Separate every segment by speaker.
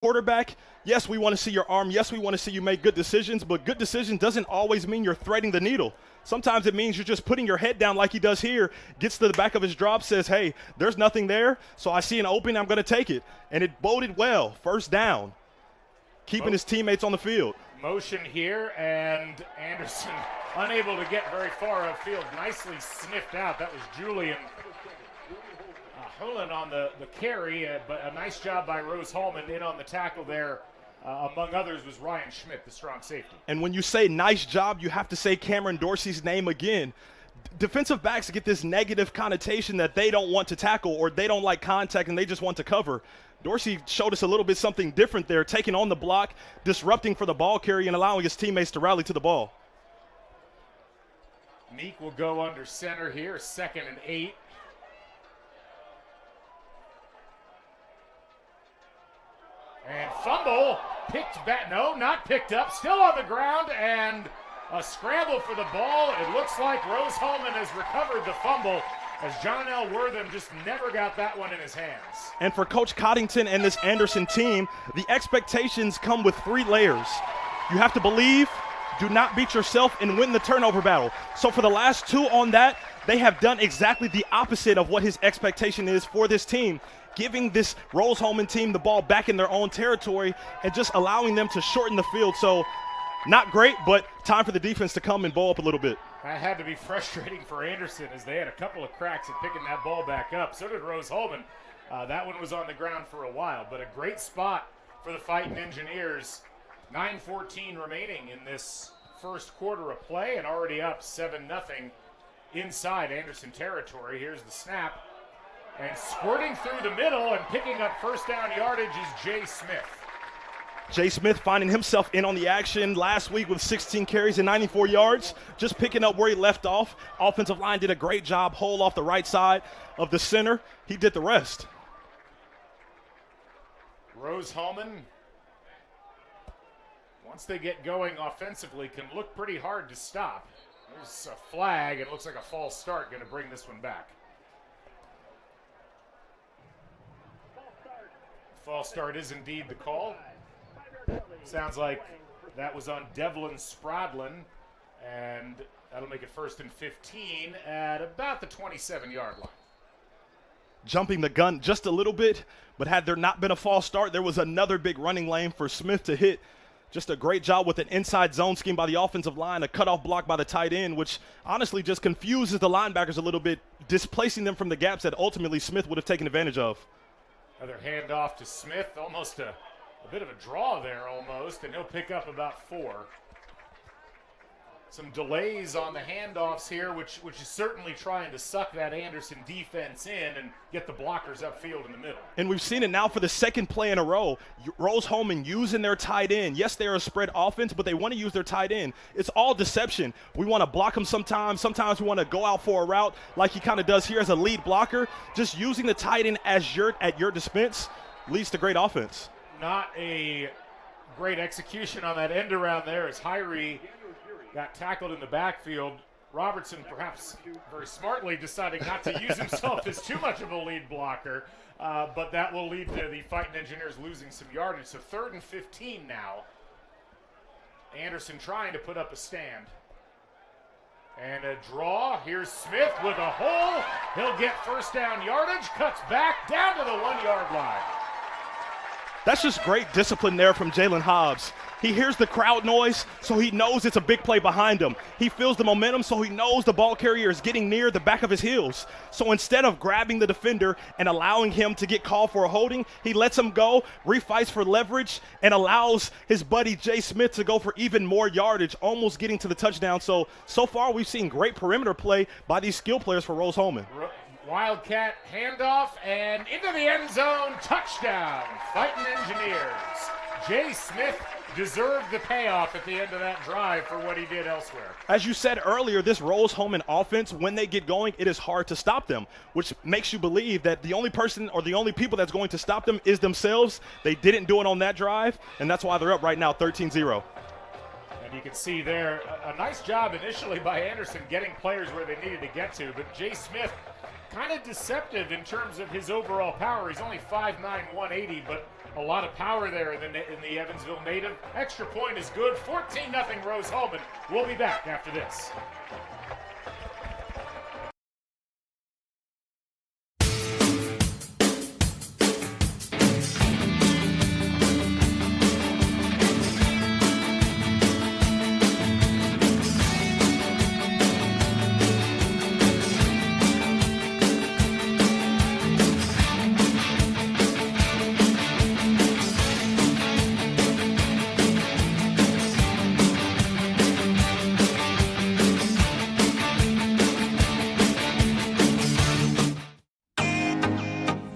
Speaker 1: quarterback, yes, we want to see your arm. Yes, we want to see you make good decisions, but good decision doesn't always mean you're threading the needle. Sometimes it means you're just putting your head down like he does here, gets to the back of his drop, says, hey, there's nothing there, so I see an opening, I'm going to take it. And it boded well. First down, keeping his teammates on the field.
Speaker 2: Motion here, and Anderson unable to get very far upfield. Nicely sniffed out. That was Julian Hulman on the carry, but a nice job by Rose-Hulman in on the tackle there. Among others was Ryan Schmidt, the strong safety.
Speaker 1: And when you say nice job, you have to say Cameron Dorsey's name again. Defensive backs get this negative connotation that they don't want to tackle or they don't like contact and they just want to cover. Dorsey showed us a little bit something different there, taking on the block, disrupting for the ball carry, and allowing his teammates to rally to the ball.
Speaker 2: Meek will go under center here, 2nd and 8. And fumble, picked back, no, not picked up, still on the ground, and a scramble for the ball. It looks like Rose-Hulman has recovered the fumble as John L. Wortham just never got that one in his hands.
Speaker 1: And for Coach Coddington and this Anderson team, the expectations come with 3 layers. You have to believe, do not beat yourself, and win the turnover battle. So for the last 2 on that, they have done exactly the opposite of what his expectation is for this team, giving this Rose-Hulman team the ball back in their own territory and just allowing them to shorten the field. So not great, but time for the defense to come and bow up a little bit.
Speaker 2: That had to be frustrating for Anderson as they had a couple of cracks at picking that ball back up. So did Rose-Hulman. That one was on the ground for a while, but a great spot for the Fighting Engineers. 9:14 remaining in this first quarter of play and already up 7-0 inside Anderson territory. Here's the snap. And squirting through the middle and picking up first down yardage is Jay Smith.
Speaker 1: Jay Smith finding himself in on the action last week with 16 carries and 94 yards, just picking up where he left off. Offensive line did a great job, hole off the right side of the center. He did the rest.
Speaker 2: Rose-Hulman, once they get going offensively, can look pretty hard to stop. There's a flag. It looks like a false start going to bring this one back. False start is indeed the call. Sounds like that was on Devlin Spradlin, and that'll make it 1st and 15 at about the 27-yard line.
Speaker 1: Jumping the gun just a little bit, but had there not been a false start, there was another big running lane for Smith to hit. Just a great job with an inside zone scheme by the offensive line, a cutoff block by the tight end, which honestly just confuses the linebackers a little bit, displacing them from the gaps that ultimately Smith would have taken advantage of.
Speaker 2: Another handoff to Smith, almost a bit of a draw there almost, and he'll pick up about 4. Some delays on the handoffs here, which is certainly trying to suck that Anderson defense in and get the blockers upfield in the middle.
Speaker 1: And we've seen it now for the 2nd play in a row. Rose-Hulman using their tight end. Yes, they're a spread offense, but they want to use their tight end. It's all deception. We want to block him sometimes. Sometimes we want to go out for a route like he kind of does here as a lead blocker. Just using the tight end as at your dispense leads to great offense.
Speaker 2: Not a great execution on that end around there as Hirzy got tackled in the backfield. Robertson perhaps very smartly deciding not to use himself as too much of a lead blocker, but that will lead to the Fighting Engineers losing some yardage. So 3rd and 15 now. Anderson trying to put up a stand. And a draw. Here's Smith with a hole. He'll get first down yardage, cuts back down to the 1-yard line.
Speaker 1: That's just great discipline there from Jalen Hobbs. He hears the crowd noise, so he knows it's a big play behind him. He feels the momentum, so he knows the ball carrier is getting near the back of his heels. So instead of grabbing the defender and allowing him to get called for a holding, he lets him go, refights for leverage, and allows his buddy Jay Smith to go for even more yardage, almost getting to the touchdown. So far we've seen great perimeter play by these skill players for Rose-Hulman.
Speaker 2: Wildcat handoff and into the end zone, touchdown, Fighting Engineers. Jay Smith deserved the payoff at the end of that drive for what he did elsewhere.
Speaker 1: As you said earlier, this Rose-Hulman offense, when they get going, it is hard to stop them, which makes you believe that the only person or the only people that's going to stop them is themselves. They didn't do it on that drive, and that's why they're up right now 13-0.
Speaker 2: And you can see there a nice job initially by Anderson getting players where they needed to get to, but Jay Smith kind of deceptive in terms of his overall power. He's only 5'9", 180, but a lot of power there in the Evansville native. Extra point is good. 14-0 Rose-Hulman. We'll be back after this.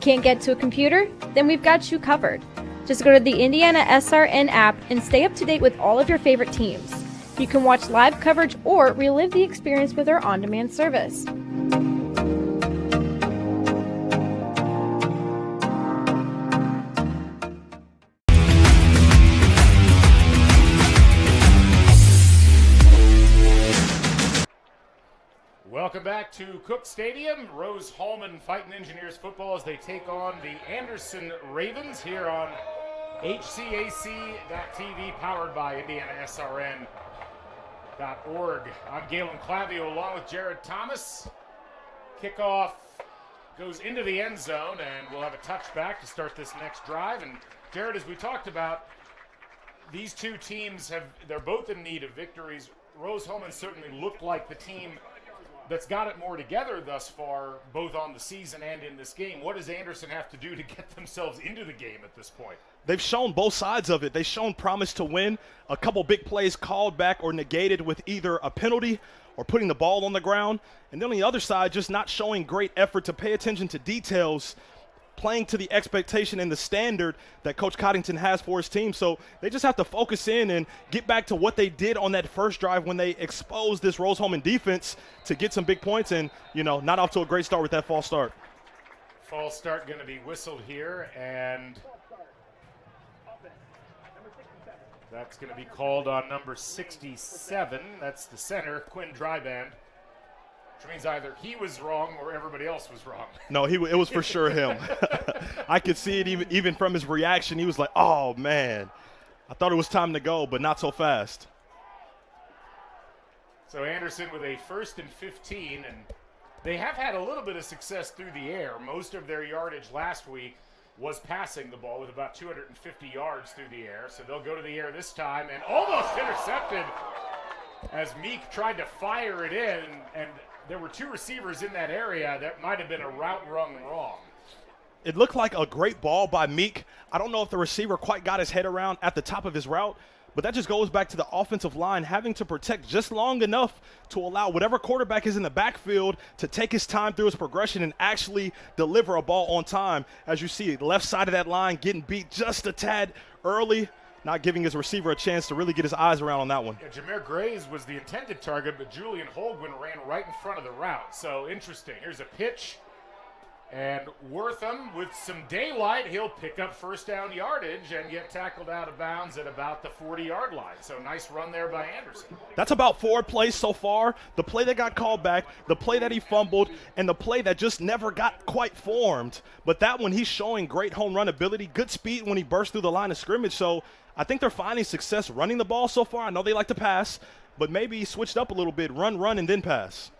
Speaker 3: Can't get to a computer? Then we've got you covered. Just go to the IndianaSRN app and stay up to date with all of your favorite teams. You can watch live coverage or relive the experience with our on-demand service.
Speaker 2: Welcome back to Cook Stadium. Rose-Hulman fighting Engineers football as they take on the Anderson Ravens here on HCAC.TV, powered by IndianaSRN.org. I'm Galen Clavio along with Jared Thomas. Kickoff goes into the end zone, and we'll have a touchback to start this next drive. And Jared, as we talked about, these two teams they're both in need of victories. Rose-Hulman certainly looked like the team that's got it more together thus far, both on the season and in this game. What does Anderson have to do to get themselves into the game at this point?
Speaker 1: They've shown both sides of it. They've shown promise to win. A couple big plays called back or negated with either a penalty or putting the ball on the ground. And then on the other side, just not showing great effort to pay attention to details, playing to the expectation and the standard that Coach Coddington has for his team. So they just have to focus in and get back to what they did on that first drive when they exposed this Rose-Hulman defense to get some big points and, not off to a great start with that false start.
Speaker 2: False start going to be whistled here, and that's going to be called on number 67. That's the center, Quinn Dryband. Which means either he was wrong or everybody else was wrong.
Speaker 1: No, it was for sure him. I could see it even from his reaction. He was like, oh, man. I thought it was time to go, but not so fast.
Speaker 2: So Anderson with a 1st and 15, and they have had a little bit of success through the air. Most of their yardage last week was passing the ball with about 250 yards through the air. So they'll go to the air this time and almost intercepted as Meek tried to fire it in, and there were two receivers in that area. That might have been a route run wrong.
Speaker 1: It looked like a great ball by Meek. I don't know if the receiver quite got his head around at the top of his route, but that just goes back to the offensive line having to protect just long enough to allow whatever quarterback is in the backfield to take his time through his progression and actually deliver a ball on time. As you see, the left side of that line getting beat just a tad early, not giving his receiver a chance to really get his eyes around on that one.
Speaker 2: Yeah, Jameer Graves was the intended target, but Julian Holguin ran right in front of the route. So interesting. Here's a pitch. And Wortham, with some daylight, he'll pick up first down yardage and get tackled out of bounds at about the 40-yard line. So nice run there by Anderson.
Speaker 1: That's about 4 plays so far. The play that got called back, the play that he fumbled, and the play that just never got quite formed. But that one, he's showing great home run ability, good speed when he bursts through the line of scrimmage. So I think they're finding success running the ball so far. I know they like to pass, but maybe he switched up a little bit, run, and then pass.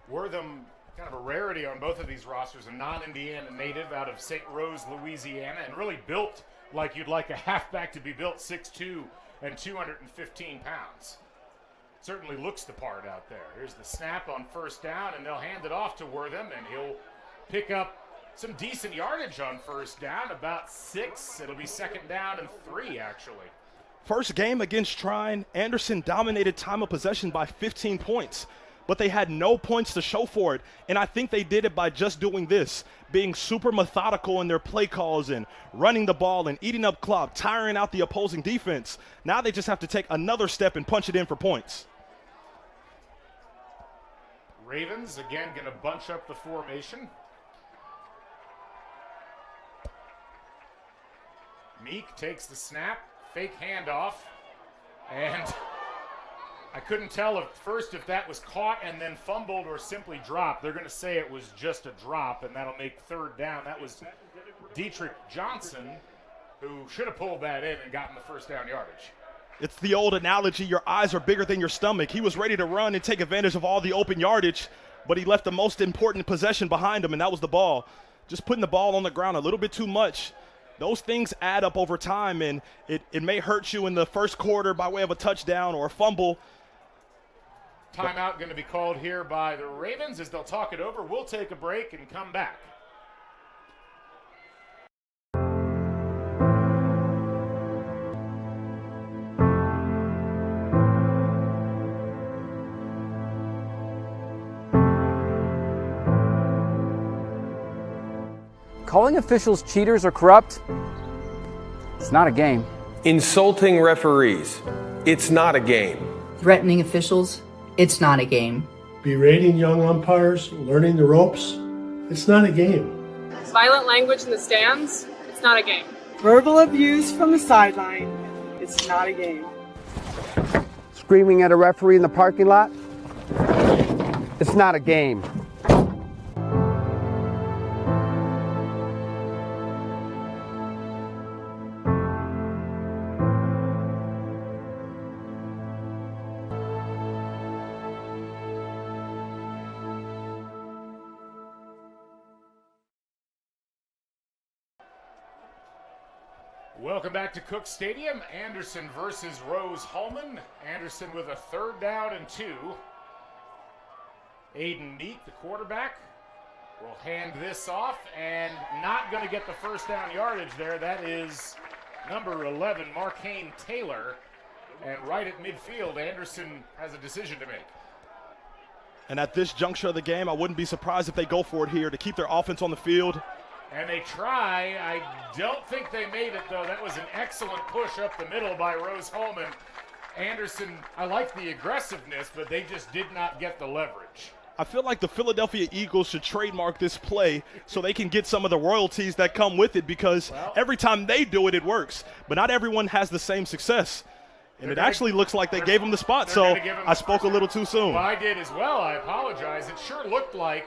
Speaker 2: Wortham, kind of a rarity on both of these rosters, a non-Indiana native out of St. Rose, Louisiana, and really built like you'd like a halfback to be built, 6'2" and 215 pounds. Certainly looks the part out there. Here's the snap on first down, and they'll hand it off to Wortham, and he'll pick up some decent yardage on first down, about 6. It'll be second down and 3, actually.
Speaker 1: First game against Trine, Anderson dominated time of possession by 15 points, but they had no points to show for it. And I think they did it by just doing this, being super methodical in their play calls and running the ball and eating up clock, tiring out the opposing defense. Now they just have to take another step and punch it in for points.
Speaker 2: Ravens, again, going to bunch up the formation. Meek takes the snap, fake handoff, and I couldn't tell at first if that was caught and then fumbled or simply dropped. They're going to say it was just a drop, and that'll make third down. That was Dietrich Johnson who should have pulled that in and gotten the first down yardage.
Speaker 1: It's the old analogy, your eyes are bigger than your stomach. He was ready to run and take advantage of all the open yardage, but he left the most important possession behind him, and that was the ball. Just putting the ball on the ground a little bit too much. Those things add up over time, and it may hurt you in the first quarter by way of a touchdown or a fumble.
Speaker 2: Timeout going to be called here by the Ravens as they'll talk it over. We'll take a break and come back.
Speaker 4: Calling officials cheaters or corrupt, it's not a game.
Speaker 5: Insulting referees, it's not a game.
Speaker 6: Threatening officials, it's not a game.
Speaker 7: Berating young umpires, learning the ropes, it's not a game.
Speaker 8: Violent language in the stands, it's not a game.
Speaker 9: Verbal abuse from the sideline, it's not a game.
Speaker 10: Screaming at a referee in the parking lot, it's not a game.
Speaker 2: Welcome back to Cook Stadium. Anderson versus Rose-Hulman. Anderson with a 3rd down and 2. Aiden Meek, the quarterback, will hand this off and not going to get the first down yardage there. That is number 11, Markane Taylor. And right at midfield, Anderson has a decision to make.
Speaker 1: And at this juncture of the game, I wouldn't be surprised if they go for it here to keep their offense on the field.
Speaker 2: And they try. I don't think they made it, though. That was an excellent push up the middle by Rose-Hulman. Anderson, I like the aggressiveness, but they just did not get the leverage.
Speaker 1: I feel like the Philadelphia Eagles should trademark this play so they can get some of the royalties that come with it, because every time they do it, it works. But not everyone has the same success. And it actually looks like they gave him the spot, so I spoke a little too soon.
Speaker 2: Well, I did as well. I apologize. It sure looked like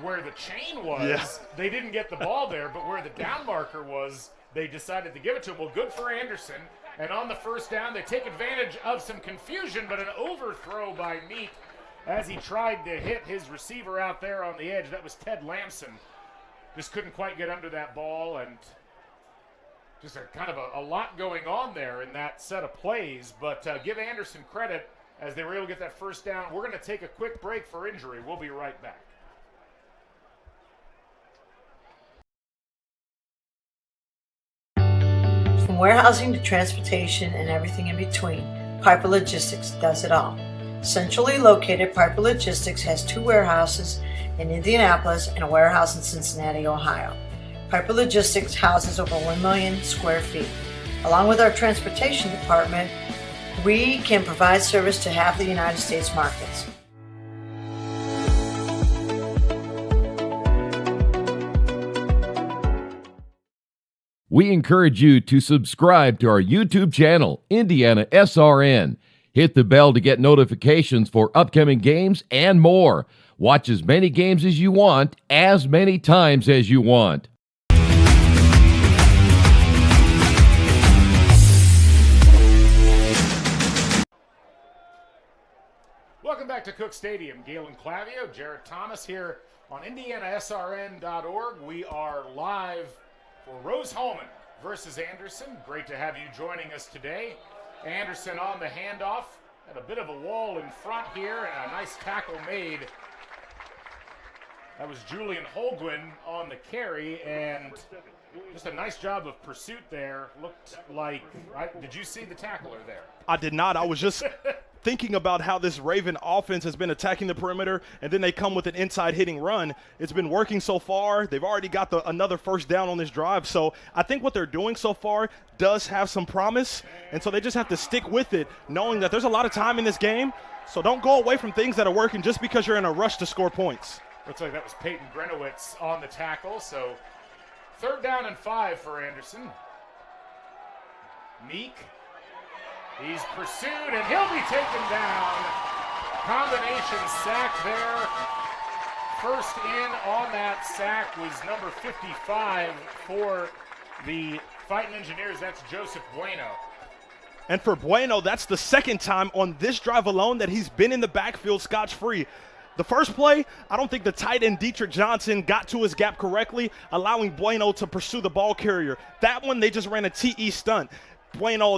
Speaker 2: where the chain was, they didn't get the ball there, but where the down marker was, they decided to give it to him. Well, good for Anderson. And on the first down, they take advantage of some confusion, but an overthrow by Meek as he tried to hit his receiver out there on the edge. That was Ted Lamson. Just couldn't quite get under that ball, and just a lot going on there in that set of plays. But give Anderson credit as they were able to get that first down. We're going to take a quick break for injury. We'll be right back.
Speaker 11: From warehousing to transportation and everything in between, Piper Logistics does it all. Centrally located, Piper Logistics has 2 warehouses in Indianapolis and a warehouse in Cincinnati, Ohio. Piper Logistics houses over 1 million square feet. Along with our transportation department, we can provide service to half the United States markets.
Speaker 12: We encourage you to subscribe to our YouTube channel, IndianaSRN. Hit the bell to get notifications for upcoming games and more. Watch as many games as you want, as many times as you want.
Speaker 2: Welcome back to Cook Stadium. Galen Clavio, Jared Thomas here on IndianaSRN.org. We are live for Rose-Hulman versus Anderson. Great to have you joining us today. Anderson on the handoff. Had a bit of a wall in front here and a nice tackle made. That was Julian Holguin on the carry, and just a nice job of pursuit there. Looked like, did you see the tackler there?
Speaker 1: I did not. I was just thinking about how this Raven offense has been attacking the perimeter, and then they come with an inside hitting run. It's been working so far. They've already got another first down on this drive. So I think what they're doing so far does have some promise, and so they just have to stick with it, knowing that there's a lot of time in this game. So don't go away from things that are working just because you're in a rush to score points.
Speaker 2: Looks like that was Peyton Grenowitz on the tackle. So 3rd down and 5 for Anderson. Meek. He's pursued, and he'll be taken down. Combination sack there. First in on that sack was number 55 for the Fighting Engineers, that's Joseph Bueno.
Speaker 1: And for Bueno, that's the second time on this drive alone that he's been in the backfield scotch-free. The first play, I don't think the tight end Dietrich Johnson got to his gap correctly, allowing Bueno to pursue the ball carrier. That one, they just ran a TE stunt. Bueno,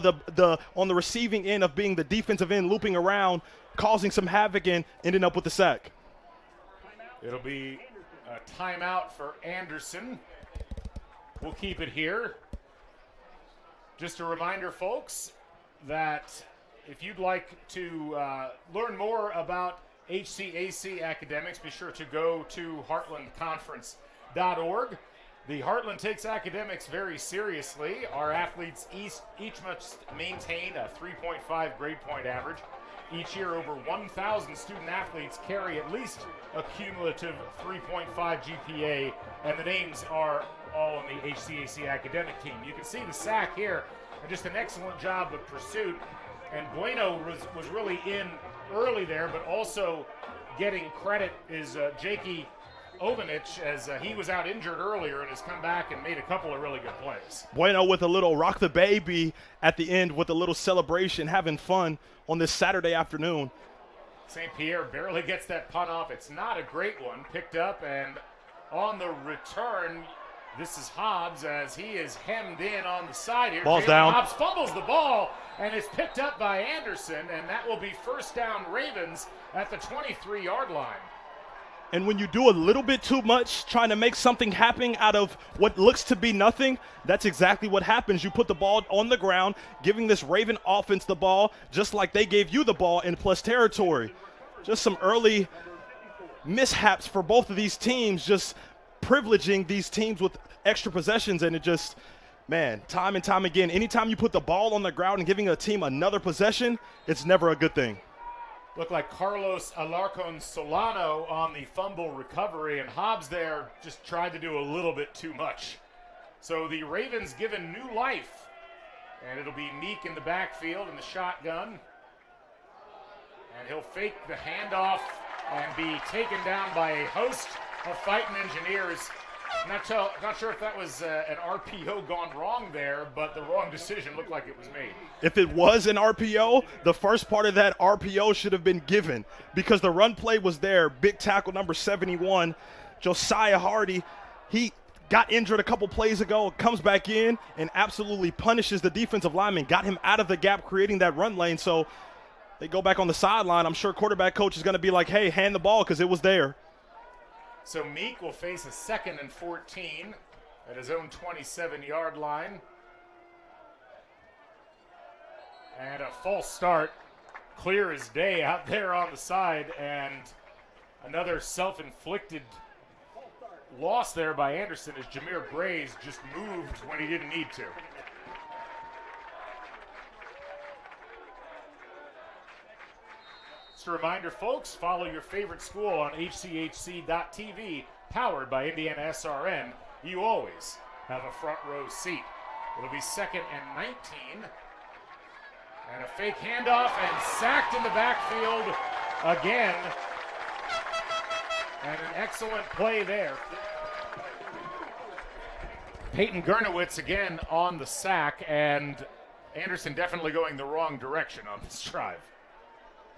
Speaker 1: on the receiving end of being the defensive end, looping around, causing some havoc and ending up with the sack.
Speaker 2: It'll be a timeout for Anderson. We'll keep it here. Just a reminder, folks, that if you'd like to learn more about HCAC academics, be sure to go to heartlandconference.org. The Heartland takes academics very seriously. Our athletes each must maintain a 3.5 grade point average. Each year, over 1,000 student athletes carry at least a cumulative 3.5 GPA, and the names are all on the HCAC academic team. You can see the sack here, and just an excellent job of pursuit. And Bueno was really in early there, but also getting credit is Jakey Ovanich, as he was out injured earlier and has come back and made a couple of really good plays.
Speaker 1: Bueno with a little rock the baby at the end with a little celebration, having fun on this Saturday afternoon.
Speaker 2: St. Pierre barely gets that punt off. It's not a great one. Picked up, and on the return, this is Hobbs as he is hemmed in on the side here.
Speaker 1: Ball's down.
Speaker 2: Hobbs fumbles the ball, and it's picked up by Anderson, and that will be first down Ravens at the 23-yard line.
Speaker 1: And when you do a little bit too much, trying to make something happen out of what looks to be nothing, that's exactly what happens. You put the ball on the ground, giving this Raven offense the ball, just like they gave you the ball in plus territory. Just some early mishaps for both of these teams, just privileging these teams with extra possessions, and it just, man, time and time again, anytime you put the ball on the ground and giving a team another possession, it's never a good thing.
Speaker 2: Looked like Carlos Alarcon Solano on the fumble recovery, and Hobbs there just tried to do a little bit too much. So the Ravens given new life, and it'll be Meek in the backfield in the shotgun. And he'll fake the handoff and be taken down by a host of Fighting Engineers. Not sure if that was an RPO gone wrong there, but the wrong decision looked like it was made.
Speaker 1: If it was an RPO, the first part of that RPO should have been given because the run play was there. Big tackle number 71, Josiah Hardy. He got injured a couple plays ago, comes back in and absolutely punishes the defensive lineman, got him out of the gap, creating that run lane. So they go back on the sideline. I'm sure quarterback coach is going to be like, hey, hand the ball because it was there.
Speaker 2: So Meek will face a 2nd and 14 at his own 27-yard line. And a false start, clear as day out there on the side, and another self-inflicted loss there by Anderson as Jameer Graves just moved when he didn't need to. Just a reminder, folks, follow your favorite school on hchc.tv, powered by IndianaSRN. You always have a front row seat. It'll be 2nd and 19. And a fake handoff and sacked in the backfield again. And an excellent play there. Peyton Gernowitz again on the sack, and Anderson definitely going the wrong direction on this drive.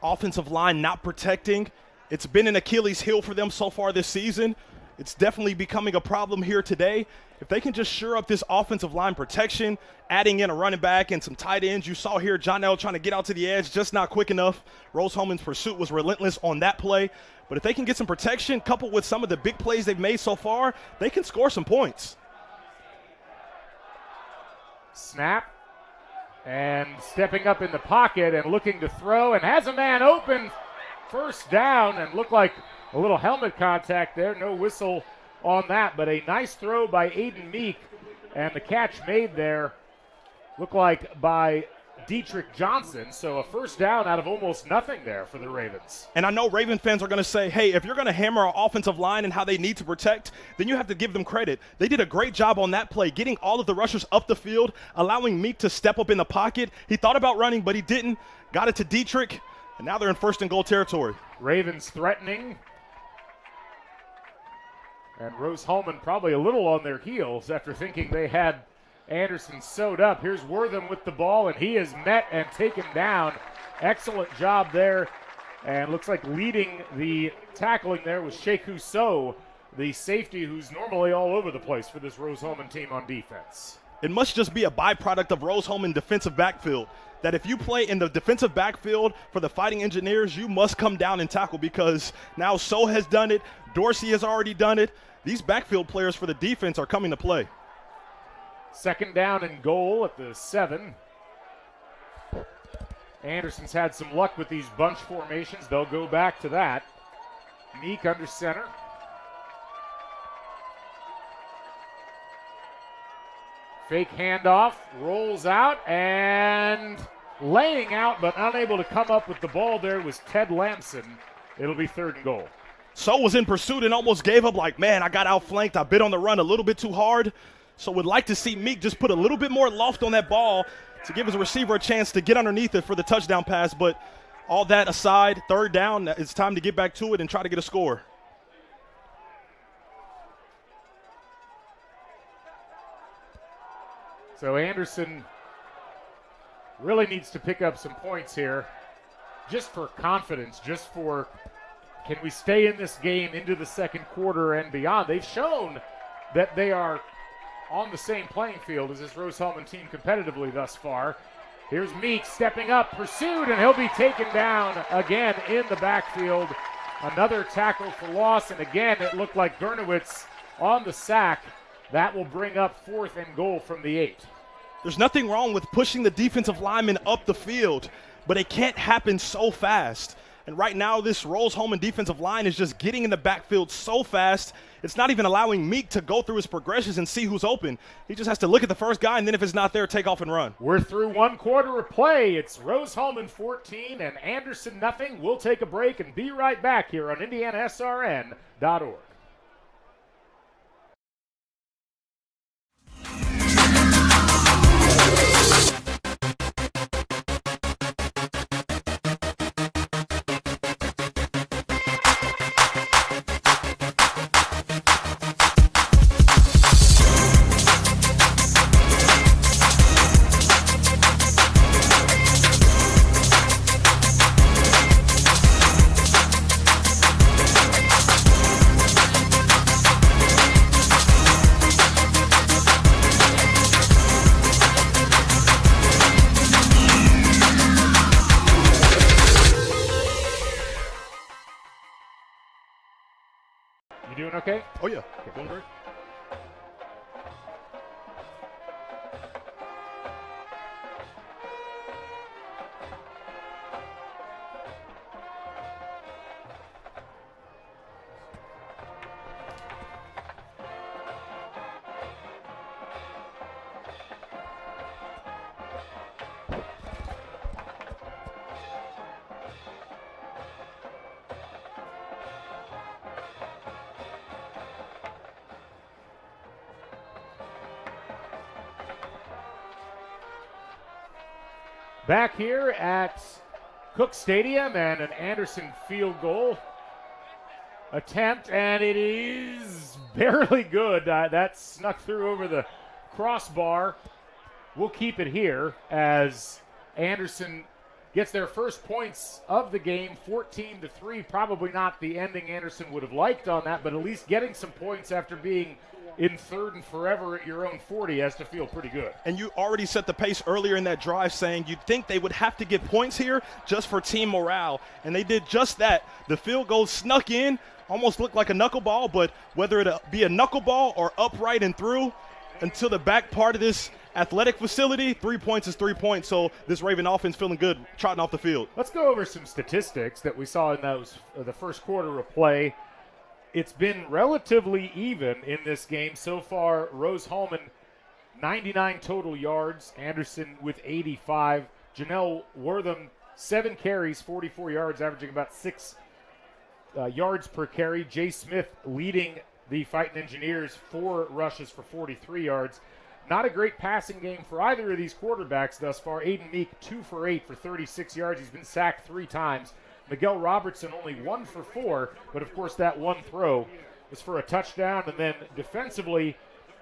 Speaker 1: Offensive line not protecting. It's been an Achilles heel for them so far this season. It's definitely becoming a problem here today. If they can just shore up this offensive line protection, adding in a running back and some tight ends. You saw here John L trying to get out to the edge, just not quick enough. Rose-Hulman's pursuit was relentless on that play. But if they can get some protection, coupled with some of the big plays they've made so far, they can score some points.
Speaker 2: Snap. And stepping up in the pocket and looking to throw, and has a man open. First down, and looked like a little helmet contact there. No whistle on that, but a nice throw by Aiden Meek. And the catch made there looked like by Dietrich Johnson. So a first down out of almost nothing there for the Ravens.
Speaker 1: And I know Raven fans are going to say, hey, if you're going to hammer our offensive line and how they need to protect, then you have to give them credit. They did a great job on that play, getting all of the rushers up the field, allowing Meek to step up in the pocket. He thought about running, but he didn't. Got it to Dietrich, and now they're in 1st and goal territory.
Speaker 2: Ravens threatening. And Rose-Hulman probably a little on their heels after thinking they had Anderson sewed up. Here's Wortham with the ball, and he is met and taken down. Excellent job there. And looks like leading the tackling there was Sheikhu So, the safety who's normally all over the place for this Rose-Hulman team on defense.
Speaker 1: It must just be a byproduct of Rose-Hulman defensive backfield, that if you play in the defensive backfield for the Fighting Engineers, you must come down and tackle, because now So has done it, Dorsey has already done it. These backfield players for the defense are coming to play.
Speaker 2: 2nd down and goal at the 7. Anderson's had some luck with these bunch formations. They'll go back to that. Meek under center. Fake handoff, rolls out, and laying out but unable to come up with the ball there was Ted Lamson. It'll be 3rd and goal.
Speaker 1: So was in pursuit and almost gave up, like, man, I got outflanked. I bit on the run a little bit too hard. So would like to see Meek just put a little bit more loft on that ball to give his receiver a chance to get underneath it for the touchdown pass. But all that aside, 3rd down, it's time to get back to it and try to get a score.
Speaker 2: So Anderson really needs to pick up some points here, just for confidence, just for can we stay in this game into the 2nd quarter and beyond. They've shown that they are on the same playing field as this Rose-Hulman team competitively thus far. Here's Meek stepping up, pursued, and he'll be taken down again in the backfield. Another tackle for loss, and again it looked like Gernowitz on the sack. That will bring up 4th and goal from the 8.
Speaker 1: There's nothing wrong with pushing the defensive lineman up the field, but it can't happen so fast. And right now, this Rose-Hulman defensive line is just getting in the backfield so fast, it's not even allowing Meek to go through his progressions and see who's open. He just has to look at the first guy, and then if it's not there, take off and run.
Speaker 2: We're through 1 quarter of play. It's Rose-Hulman 14 and Anderson nothing. We'll take a break and be right back here on IndianaSRN.org. Doing okay?
Speaker 1: Oh, yeah. Doing great.
Speaker 2: Back here at Cook Stadium, and an Anderson field goal attempt, and it is barely good. That snuck through over the crossbar. We'll keep it here as Anderson gets their first points of the game, 14-3. Probably not the ending Anderson would have liked on that, but at least getting some points after being in 3rd and forever at your own 40 has to feel pretty good.
Speaker 1: And you already set the pace earlier in that drive, saying you'd think they would have to get points here just for team morale, and they did just that. The field goal snuck in, almost looked like a knuckleball, but whether it be a knuckleball or upright and through until the back part of this athletic facility, 3 points is 3 points. So this Raven offense feeling good, trotting off the field.
Speaker 2: Let's go over some statistics that we saw in those the first quarter of play. It's been relatively even in this game so far. Rose-Hulman, 99 total yards. Anderson with 85. Janelle Wortham, 7 carries, 44 yards, averaging about 6 yards per carry. Jay Smith leading the Fighting Engineers, 4 rushes for 43 yards. Not a great passing game for either of these quarterbacks thus far. Aiden Meek, 2 for 8 for 36 yards. He's been sacked 3 times. Miguel Robertson only 1 for 4, but of course that one throw was for a touchdown. And then defensively,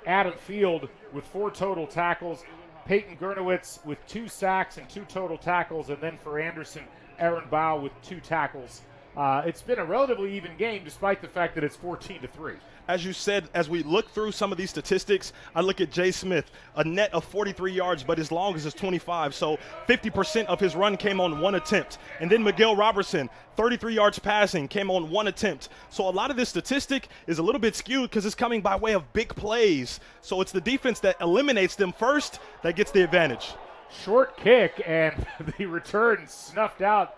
Speaker 2: Adam Field with 4 total tackles, Peyton Gernowitz with 2 sacks and 2 total tackles, and then for Anderson, Aaron Bow with 2 tackles. It's been a relatively even game despite the fact that it's 14-3.
Speaker 1: As you said, as we look through some of these statistics, I look at Jay Smith, a net of 43 yards, but his longest is 25. So 50% of his run came on 1 attempt. And then Miguel Robertson, 33 yards passing, came on 1 attempt. So a lot of this statistic is a little bit skewed because it's coming by way of big plays. So it's the defense that eliminates them first that gets the advantage.
Speaker 2: Short kick, and the return snuffed out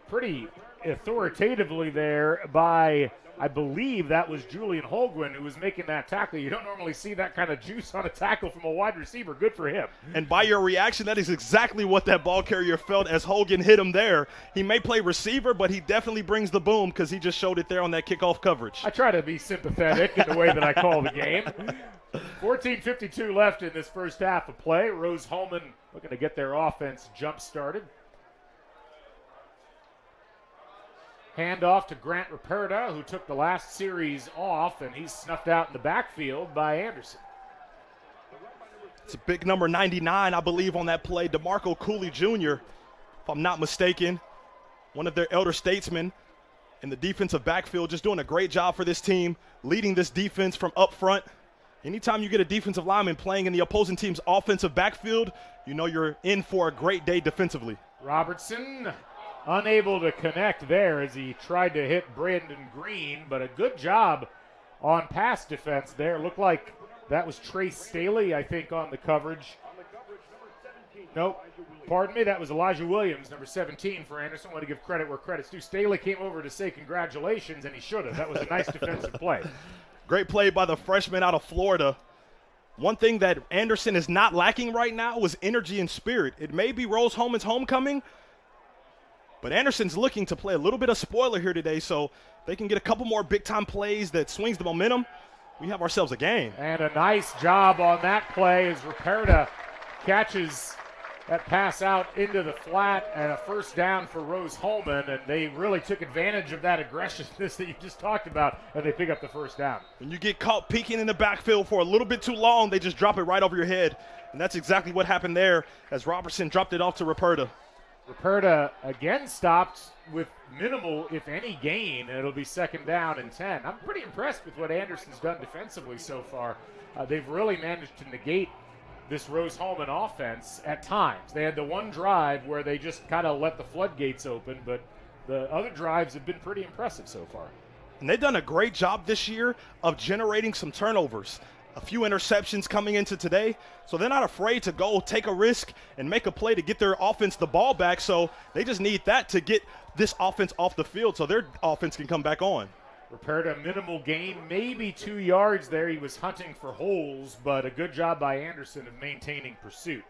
Speaker 2: pretty authoritatively there by, I believe that was Julian Holguin who was making that tackle. You don't normally see that kind of juice on a tackle from a wide receiver. Good for him.
Speaker 1: And by your reaction, that is exactly what that ball carrier felt as Hogan hit him there. He may play receiver, but he definitely brings the boom because he just showed it there on that kickoff coverage.
Speaker 2: I try to be sympathetic in the way that I call the game. 14:52 left in this first half of play. Rose-Hulman looking to get their offense jump-started. Handoff to Grant Ruperta, who took the last series off, and he's snuffed out in the backfield by Anderson.
Speaker 1: It's a big number 99, I believe, on that play. DeMarco Cooley Jr., if I'm not mistaken, one of their elder statesmen in the defensive backfield, just doing a great job for this team, leading this defense from up front. Anytime you get a defensive lineman playing in the opposing team's offensive backfield, you know you're in for a great day defensively.
Speaker 2: Robertson unable to connect there as he tried to hit Brandon Green, but a good job on pass defense there. Looked like that was Trace Staley, I think, on the coverage. Nope, pardon me, that was Elijah Williams, number 17 for Anderson. Want to give credit where credit's due. Staley came over to say congratulations, and he should have. That was a nice defensive play.
Speaker 1: Great play by the freshman out of Florida. One thing that Anderson is not lacking right now is energy and spirit. It may be Rose-Hulman's homecoming, but Anderson's looking to play a little bit of spoiler here today, so they can get a couple more big-time plays that swings the momentum. We have ourselves a game.
Speaker 2: And a nice job on that play as Ruperta catches that pass out into the flat, and a first down for Rose-Hulman, and they really took advantage of that aggressiveness that you just talked about, and they pick up the first down.
Speaker 1: When you get caught peeking in the backfield for a little bit too long, they just drop it right over your head, and that's exactly what happened there as Robertson dropped it off to Ruperta.
Speaker 2: Ruperta again stopped with minimal, if any, gain, and it'll be second down and 10. I'm pretty impressed with what Anderson's done defensively so far. They've really managed to negate this Rose-Hulman offense at times. They had the one drive where they just kind of let the floodgates open, but the other drives have been pretty impressive so far.
Speaker 1: And they've done a great job this year of generating some turnovers. A few interceptions coming into today, so they're not afraid to go take a risk and make a play to get their offense the ball back, so they just need that to get this offense off the field so their offense can come back on.
Speaker 2: Ruperta, minimal gain, maybe 2 yards there. He was hunting for holes, but a good job by Anderson of maintaining pursuit.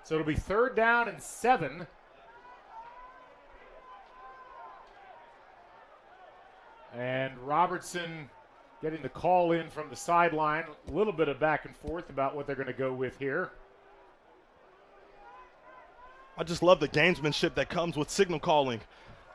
Speaker 2: So it'll be third down and 7. And Robertson getting the call in from the sideline. A little bit of back and forth about what they're going to go with here.
Speaker 1: I just love the gamesmanship that comes with signal calling.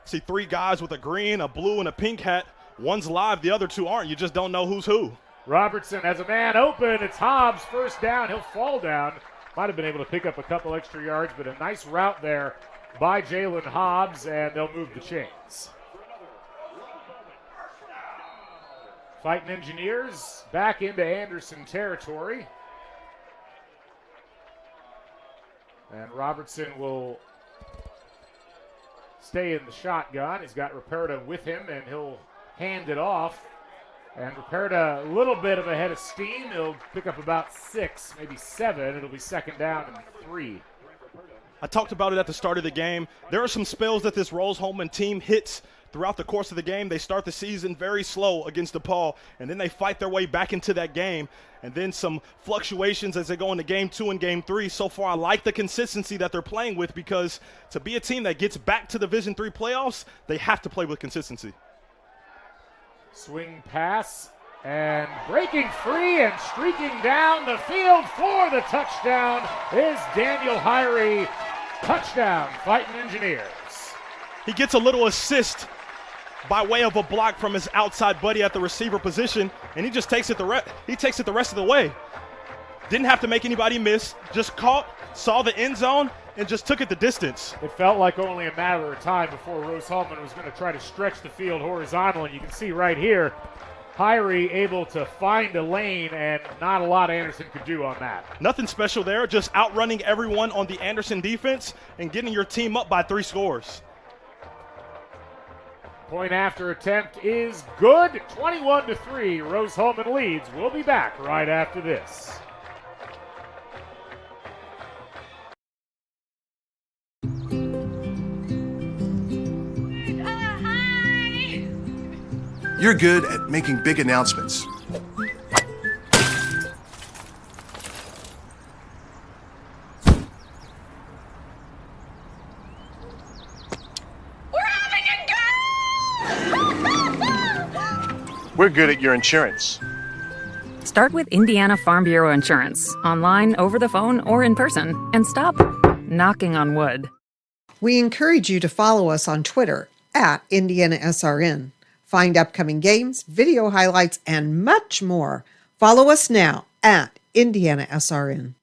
Speaker 1: See 3 guys with a green, a blue, and a pink hat. One's live, the other 2 aren't. You just don't know who's who.
Speaker 2: Robertson has a man open. It's Hobbs, first down. He'll fall down. Might have been able to pick up a couple extra yards, but a nice route there by Jalen Hobbs, and they'll move the chains. Fighting Engineers back into Anderson territory. And Robertson will stay in the shotgun. He's got Ruperta with him, and he'll hand it off. And Ruperta, a little bit of a head of steam. He'll pick up about 6, maybe 7. It'll be second down and 3.
Speaker 1: I talked about it at the start of the game. There are some spells that this Rose-Hulman team hits throughout the course of the game. They start the season very slow against DePaul, and then they fight their way back into that game. And then some fluctuations as they go into game 2 and game 3. So far, I like the consistency that they're playing with, because to be a team that gets back to Division III playoffs, they have to play with consistency.
Speaker 2: Swing pass, and breaking free and streaking down the field for the touchdown is Daniel Hirzy. Touchdown, Fighting Engineers.
Speaker 1: He gets a little assist by way of a block from his outside buddy at the receiver position, and he just takes it the rest of the way. Didn't have to make anybody miss, just caught, saw the end zone, and just took it the distance.
Speaker 2: It felt like only a matter of time before Rose-Hulman was going to try to stretch the field horizontal, and you can see right here, Hirzy able to find a lane, and not a lot Anderson could do on that.
Speaker 1: Nothing special there, just outrunning everyone on the Anderson defense and getting your team up by 3 scores.
Speaker 2: Point after attempt is good. 21-3. Rose-Hulman leads. We'll be back right after this.
Speaker 13: You're good at making big announcements. We're good at your insurance.
Speaker 14: Start with Indiana Farm Bureau Insurance, online, over the phone, or in person, and stop knocking on wood.
Speaker 15: We encourage you to follow us on Twitter at IndianaSRN. Find upcoming games, video highlights, and much more. Follow us now at IndianaSRN.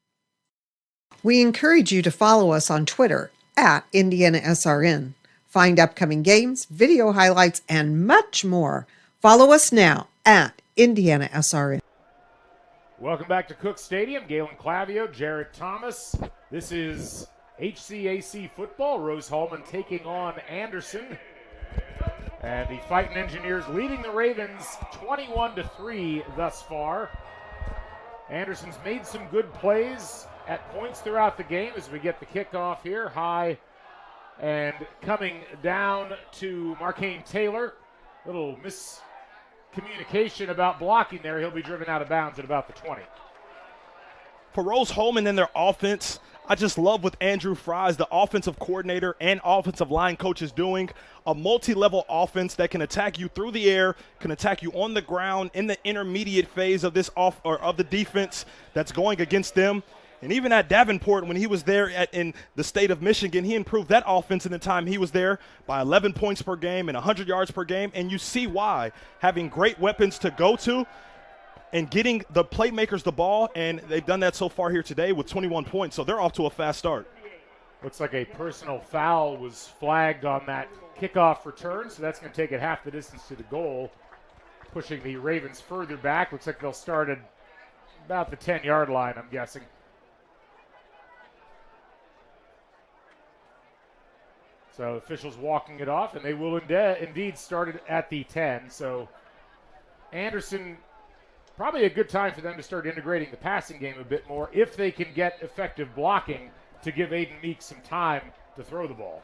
Speaker 15: We encourage you to follow us on Twitter at IndianaSRN. Find upcoming games, video highlights, and much more. Follow us now at IndianaSRN.
Speaker 2: Welcome back to Cook Stadium. Galen Clavio, Jared Thomas. This is HCAC football. Rose-Hulman taking on Anderson. And the Fighting Engineers leading the Ravens 21-3 thus far. Anderson's made some good plays at points throughout the game as we get the kickoff here. High and coming down to Marcaine Taylor. Little miscommunication about blocking there. He'll be driven out of bounds at about the 20.
Speaker 1: For Rose-Hulman and their offense, I just love what Andrew Fries, the offensive coordinator and offensive line coach, is doing. A multi-level offense that can attack you through the air, can attack you on the ground in the intermediate phase of of the defense that's going against them. And even at Davenport, when he was there in the state of Michigan, he improved that offense in the time he was there by 11 points per game and 100 yards per game. And you see why. Having great weapons to go to and getting the playmakers the ball, and they've done that so far here today with 21 points, so they're off to a fast start.
Speaker 2: Looks like a personal foul was flagged on that kickoff return, so that's going to take it half the distance to the goal, pushing the Ravens further back. Looks like they'll start at about the 10-yard line, I'm guessing. So officials walking it off, and they will indeed start it at the 10. So Anderson, probably a good time for them to start integrating the passing game a bit more if they can get effective blocking to give Aiden Meeks some time to throw the ball.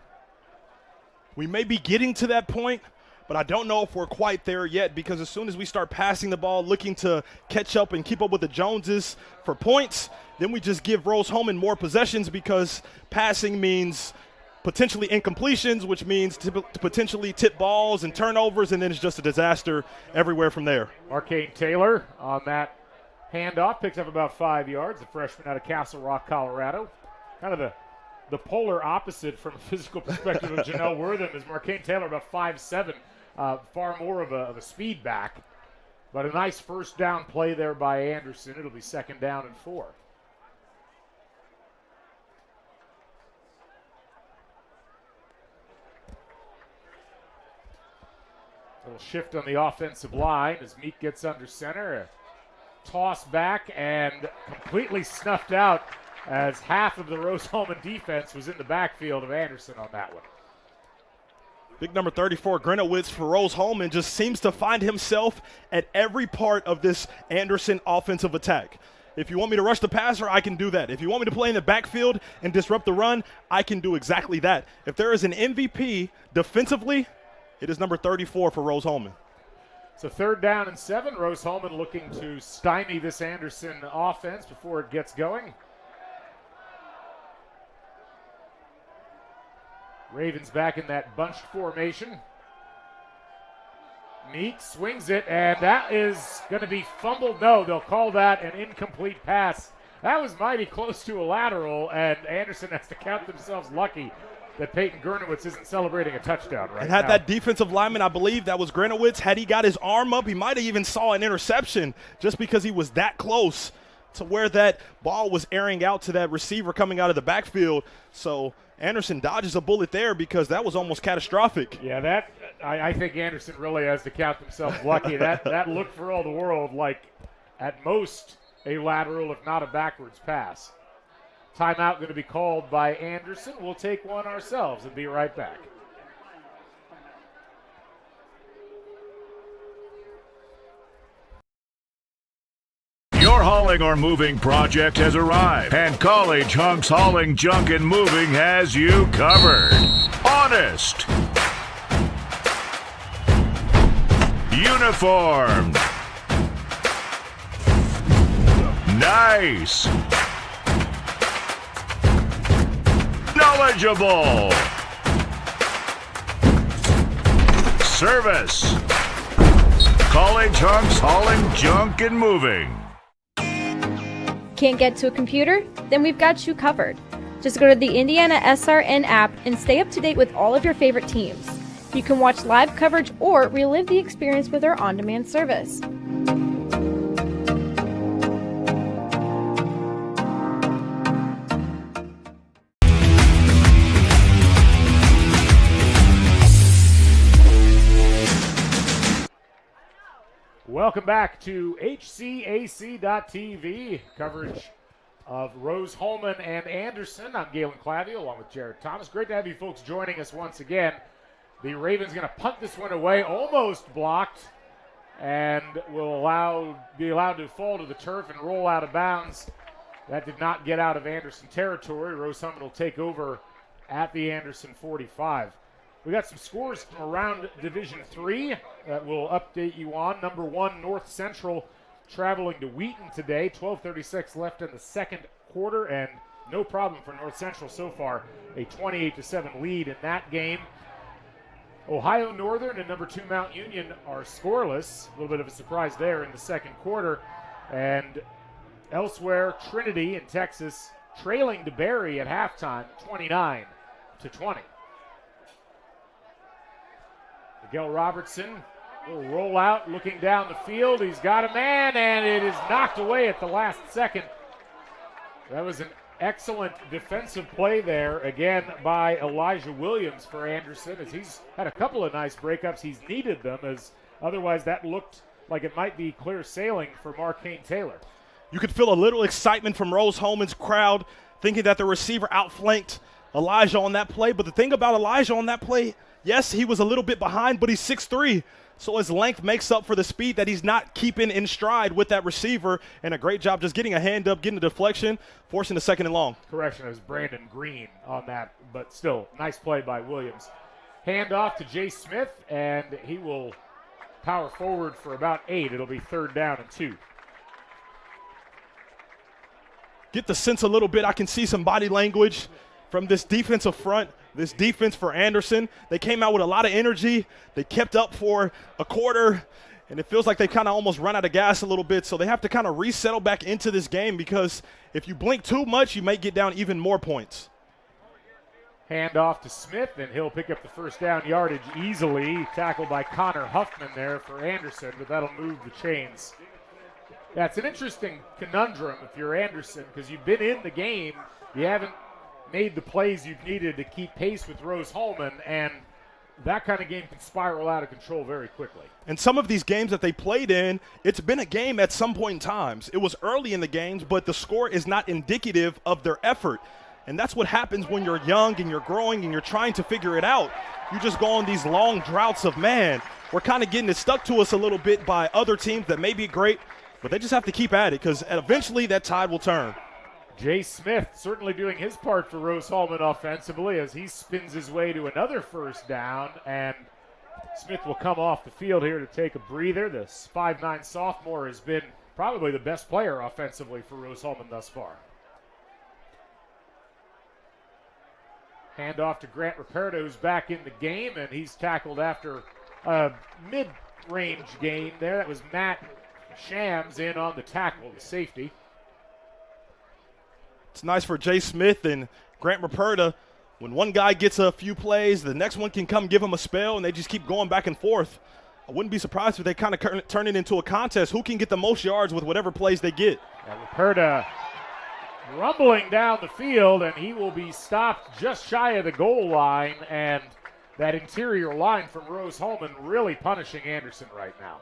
Speaker 1: We may be getting to that point, but I don't know if we're quite there yet, because as soon as we start passing the ball, looking to catch up and keep up with the Joneses for points, then we just give Rose-Hulman more possessions, because passing means potentially incompletions, which means to potentially tip balls and turnovers, and then it's just a disaster everywhere from there.
Speaker 2: Marcaine Taylor on that handoff picks up about 5 yards, the freshman out of Castle Rock, Colorado. Kind of the polar opposite from a physical perspective of Janelle Wortham is Marcaine Taylor, about 5'7", far more of a speed back. But a nice first down play there by Anderson. It'll be 2nd down and 4. Little shift on the offensive line as Meek gets under center. A toss back and completely snuffed out as half of the Rose-Hulman defense was in the backfield of Anderson on that one.
Speaker 1: Big number 34, Grenowitz, for Rose-Hulman, just seems to find himself at every part of this Anderson offensive attack. If you want me to rush the passer, I can do that. If you want me to play in the backfield and disrupt the run, I can do exactly that. If there is an MVP defensively, it is number 34 for Rose-Hulman.
Speaker 2: So 3rd down and 7. Rose-Hulman looking to stymie this Anderson offense before it gets going. Ravens back in that bunched formation. Meek swings it, and that is going to be fumbled. No, they'll call that an incomplete pass. That was mighty close to a lateral, and Anderson has to count themselves lucky that Peyton Gernowitz isn't celebrating a touchdown right
Speaker 1: And had
Speaker 2: now.
Speaker 1: that defensive lineman, I believe that was Grenowitz, had he got his arm up, he might have even saw an interception just because he was that close to where that ball was airing out to that receiver coming out of the backfield. So Anderson dodges a bullet there because that was almost catastrophic.
Speaker 2: Yeah, I think Anderson really has to count themselves lucky. that looked for all the world like at most a lateral, if not a backwards pass. Timeout going to be called by Anderson. We'll take one ourselves and be right back.
Speaker 16: Your hauling or moving project has arrived, and College Hunks Hauling, Junk, and Moving has you covered. Honest. Uniformed. Nice. Knowledgeable. Service. College Hunks Hauling, Junk, and Moving.
Speaker 3: Can't get to a computer? Then we've got you covered. Just go to the IndianaSRN app and stay up to date with all of your favorite teams. You can watch live coverage or relive the experience with our on-demand service.
Speaker 2: Welcome back to HCAC.TV, coverage of Rose-Hulman and Anderson. I'm Galen Clavio along with Jared Thomas. Great to have you folks joining us once again. The Ravens going to punt this one away, almost blocked, and will be allowed to fall to the turf and roll out of bounds. That did not get out of Anderson territory. Rose-Hulman will take over at the Anderson 45. We got some scores from around Division III that we'll update you on. Number 1, North Central traveling to Wheaton today. 12:36 left in the second quarter, and no problem for North Central so far. A 28-7 lead in that game. Ohio Northern and number 2 Mount Union are scoreless. A little bit of a surprise there in the second quarter. And elsewhere, Trinity in Texas trailing to Berry at halftime, 29-20. Miguel Robertson will roll out, looking down the field. He's got a man, and it is knocked away at the last second. That was an excellent defensive play there, again, by Elijah Williams for Anderson, as he's had a couple of nice breakups. He's needed them, as otherwise that looked like it might be clear sailing for Marquane Taylor.
Speaker 1: You could feel a little excitement from Rose-Hulman's crowd, thinking that the receiver outflanked Elijah on that play. But the thing about Elijah on that play, yes, he was a little bit behind, but he's 6'3", so his length makes up for the speed that he's not keeping in stride with that receiver, and a great job just getting a hand up, getting a deflection, forcing the 2nd and long.
Speaker 2: Correction, it was Brandon Green on that, but still, nice play by Williams. Hand off to Jay Smith, and he will power forward for about 8. It'll be 3rd down and 2.
Speaker 1: Get the sense a little bit. I can see some body language from this defensive front. This defense for Anderson, they came out with a lot of energy. They kept up for a quarter, and it feels like they kind of almost run out of gas a little bit. So they have to kind of resettle back into this game, because if you blink too much, you may get down even more points.
Speaker 2: Hand off to Smith, and he'll pick up the 1st down yardage easily. Tackled by Connor Huffman there for Anderson, but that'll move the chains. Yeah, it's an interesting conundrum if you're Anderson, because you've been in the game. You haven't made the plays you've needed to keep pace with Rose-Hulman, and that kind of game can spiral out of control very quickly.
Speaker 1: And some of these games that they played in, it's been a game at some point in times. It was early in the games, but the score is not indicative of their effort. And that's what happens when you're young and you're growing and you're trying to figure it out. You just go on these long droughts of, man, we're kind of getting it stuck to us a little bit by other teams that may be great, but they just have to keep at it, because eventually that tide will turn.
Speaker 2: Jay Smith certainly doing his part for Rose-Hulman offensively as he spins his way to another 1st down, and Smith will come off the field here to take a breather. The 5'9" sophomore has been probably the best player offensively for Rose-Hulman thus far. Hand off to Grant Roberto, who's back in the game, and he's tackled after a mid-range gain there. That was Matt Shams in on the tackle, the safety.
Speaker 1: It's nice for Jay Smith and Grant Roberto When one guy gets a few plays, the next one can come give him a spell, and they just keep going back and forth. I wouldn't be surprised if they kind of turn it into a contest. Who can get the most yards with whatever plays they get?
Speaker 2: Roberto rumbling down the field, and he will be stopped just shy of the goal line, and that interior line from Rose-Hulman really punishing Anderson right now.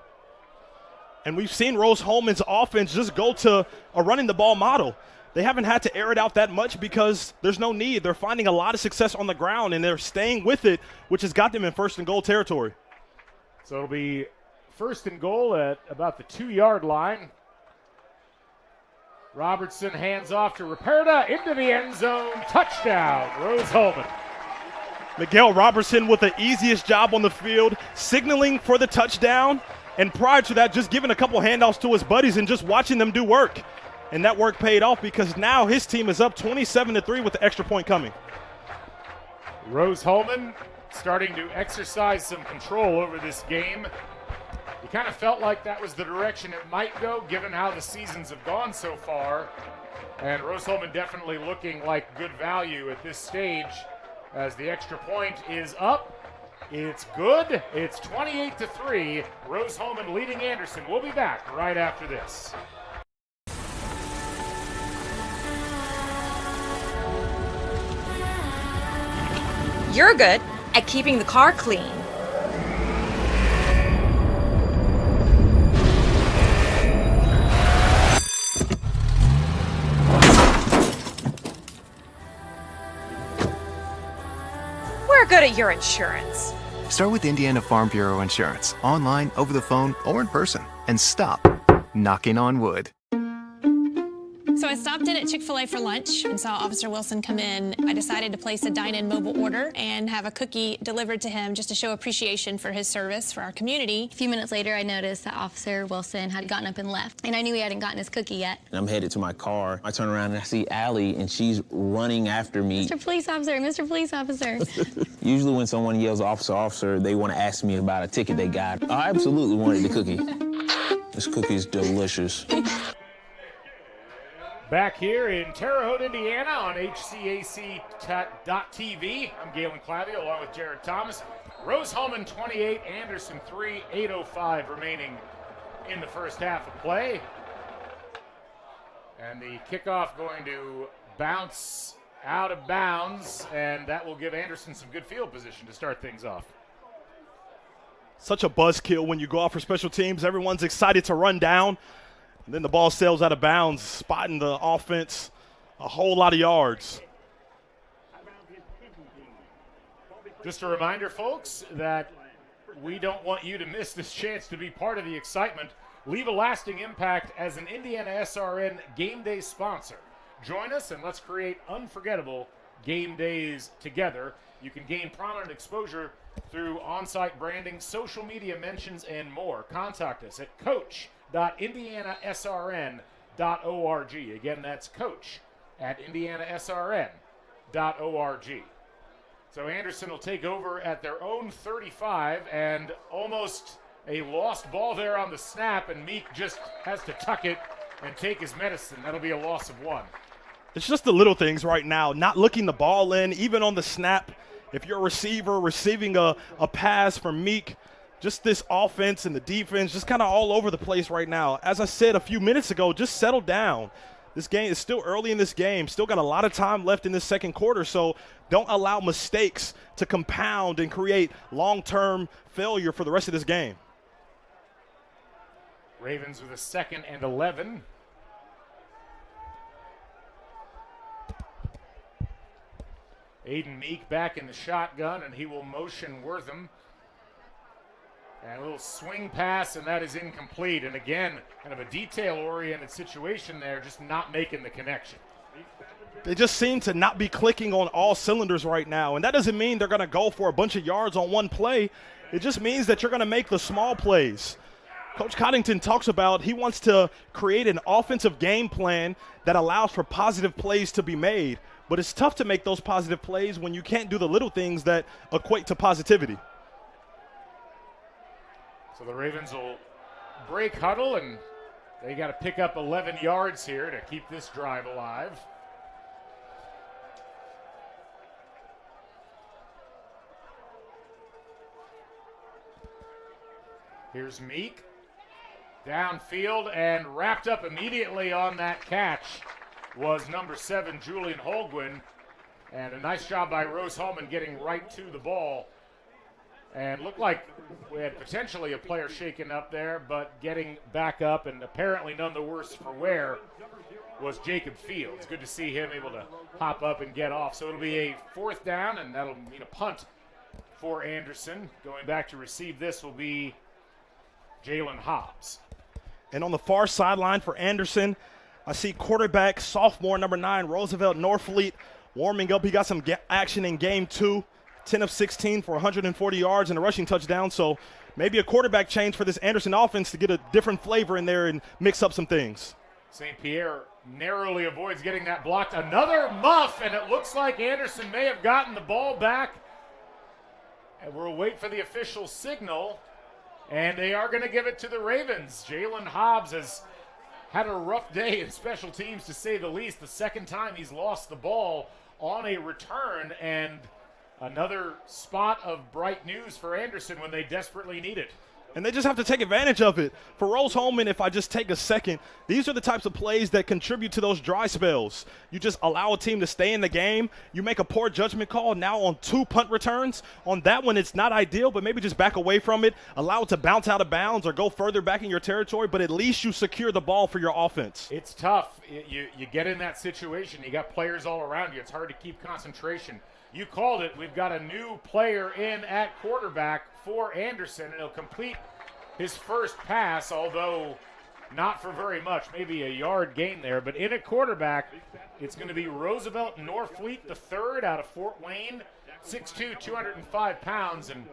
Speaker 1: And we've seen Rose-Hulman's offense just go to a running the ball model. They haven't had to air it out that much because there's no need. They're finding a lot of success on the ground, and they're staying with it, which has got them in 1st and goal territory.
Speaker 2: So it'll be 1st and goal at about the 2-yard line. Robertson hands off to Roberto into the end zone. Touchdown, Rose-Hulman.
Speaker 1: Miguel Robertson with the easiest job on the field, signaling for the touchdown, and prior to that, just giving a couple handoffs to his buddies and just watching them do work. And that work paid off because now his team is up 27-3 with the extra point coming.
Speaker 2: Rose-Hulman starting to exercise some control over this game. You kind of felt like that was the direction it might go given how the seasons have gone so far. And Rose-Hulman definitely looking like good value at this stage as the extra point is up. It's good. It's 28-3. Rose-Hulman leading Anderson. We'll be back right after this.
Speaker 17: You're good at keeping the car clean. We're good at your insurance.
Speaker 18: Start with Indiana Farm Bureau Insurance, online, over the phone, or in person, and stop knocking on wood.
Speaker 19: So I stopped in at Chick-fil-A for lunch and saw Officer Wilson come in. I decided to place a dine-in mobile order and have a cookie delivered to him just to show appreciation for his service for our community.
Speaker 20: A few minutes later, I noticed that Officer Wilson had gotten up and left, and I knew he hadn't gotten his cookie yet.
Speaker 21: I'm headed to my car. I turn around and I see Allie, and she's running after me.
Speaker 20: Mr. Police Officer, Mr. Police Officer.
Speaker 21: Usually when someone yells, officer, officer, they want to ask me about a ticket they got. I absolutely wanted the cookie. This cookie is delicious.
Speaker 2: Back here in Terre Haute, Indiana on HCAC.TV. I'm Galen Clavio along with Jared Thomas. Rose-Hulman 28, Anderson 3, 8:05 remaining in the first half of play. And the kickoff going to bounce out of bounds, and that will give Anderson some good field position to start things off.
Speaker 1: Such a buzzkill when you go out for special teams. Everyone's excited to run down. And then the ball sails out of bounds, spotting the offense a whole lot of yards.
Speaker 2: Just a reminder, folks, that we don't want you to miss this chance to be part of the excitement. Leave a lasting impact as an IndianaSRN game day sponsor. Join us and let's create unforgettable game days together. You can gain prominent exposure through on-site branding, social media mentions, and more. Contact us at coach.IndianaSRN.org. Again, that's coach.IndianaSRN.org. So Anderson will take over at their own 35, and almost a lost ball there on the snap, and Meek just has to tuck it and take his medicine. That'll be a loss of 1.
Speaker 1: It's just the little things right now, not looking the ball in, even on the snap. If you're a receiver receiving a pass from Meek, just this offense and the defense just kind of all over the place right now. As I said a few minutes ago, just settle down. This game is still early in this game, still got a lot of time left in this second quarter, so don't allow mistakes to compound and create long-term failure for the rest of this game.
Speaker 2: Ravens with a 2nd and 11. Aiden Meek back in the shotgun, and he will motion Wortham. And a little swing pass, and that is incomplete. And again, kind of a detail-oriented situation there, just not making the connection.
Speaker 1: They just seem to not be clicking on all cylinders right now. And that doesn't mean they're going to go for a bunch of yards on one play. It just means that you're going to make the small plays. Coach Coddington talks about he wants to create an offensive game plan that allows for positive plays to be made. But it's tough to make those positive plays when you can't do the little things that equate to positivity.
Speaker 2: So the Ravens will break huddle, and they got to pick up 11 yards here to keep this drive alive. Here's Meek. Downfield and wrapped up immediately on that catch was number 7, Julian Holguin. And a nice job by Rose-Hulman getting right to the ball. And looked like we had potentially a player shaken up there, but getting back up, and apparently none the worse for wear, was Jacob Fields. Good to see him able to pop up and get off. So it'll be a 4th down, and that'll mean a punt for Anderson. Going back to receive this will be Jalen Hobbs.
Speaker 1: And on the far sideline for Anderson, I see quarterback, sophomore, number 9, Roosevelt Norfleet, warming up. He got some action in game 2. 10 of 16 for 140 yards and a rushing touchdown. So maybe a quarterback change for this Anderson offense to get a different flavor in there and mix up some things.
Speaker 2: St. Pierre narrowly avoids getting that blocked. Another muff, and it looks like Anderson may have gotten the ball back. And we'll wait for the official signal, and they are going to give it to the Ravens. Jalen Hobbs has had a rough day in special teams, to say the least. The second time he's lost the ball on a return, and another spot of bright news for Anderson when they desperately need it.
Speaker 1: And they just have to take advantage of it. For Rose-Hulman, if I just take a second, these are the types of plays that contribute to those dry spells. You just allow a team to stay in the game. You make a poor judgment call now on 2 punt returns. On that one, it's not ideal, but maybe just back away from it. Allow it to bounce out of bounds or go further back in your territory, but at least you secure the ball for your offense.
Speaker 2: It's tough. You get in that situation. You got players all around you. It's hard to keep concentration. You called it. We've got a new player in at quarterback for Anderson, and he'll complete his first pass, although not for very much, maybe a yard gain there. But in at quarterback, it's going to be Roosevelt Norfleet III out of Fort Wayne, 6'2", 205 pounds, and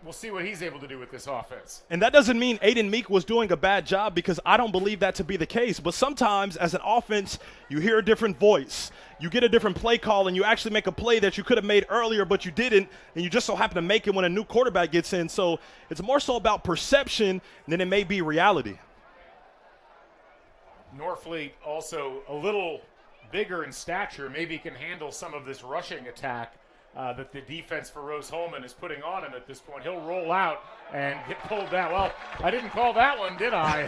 Speaker 2: we'll see what he's able to do with this offense.
Speaker 1: And that doesn't mean Aiden Meek was doing a bad job, because I don't believe that to be the case. But sometimes as an offense, you hear a different voice. You get a different play call, and you actually make a play that you could have made earlier, but you didn't, and you just so happen to make it when a new quarterback gets in. So it's more so about perception than it may be reality.
Speaker 2: Norfleet also a little bigger in stature. Maybe he can handle some of this rushing attack that the defense for Rose-Hulman is putting on him at this point. He'll roll out and get pulled down. Well, I didn't call that one, did I?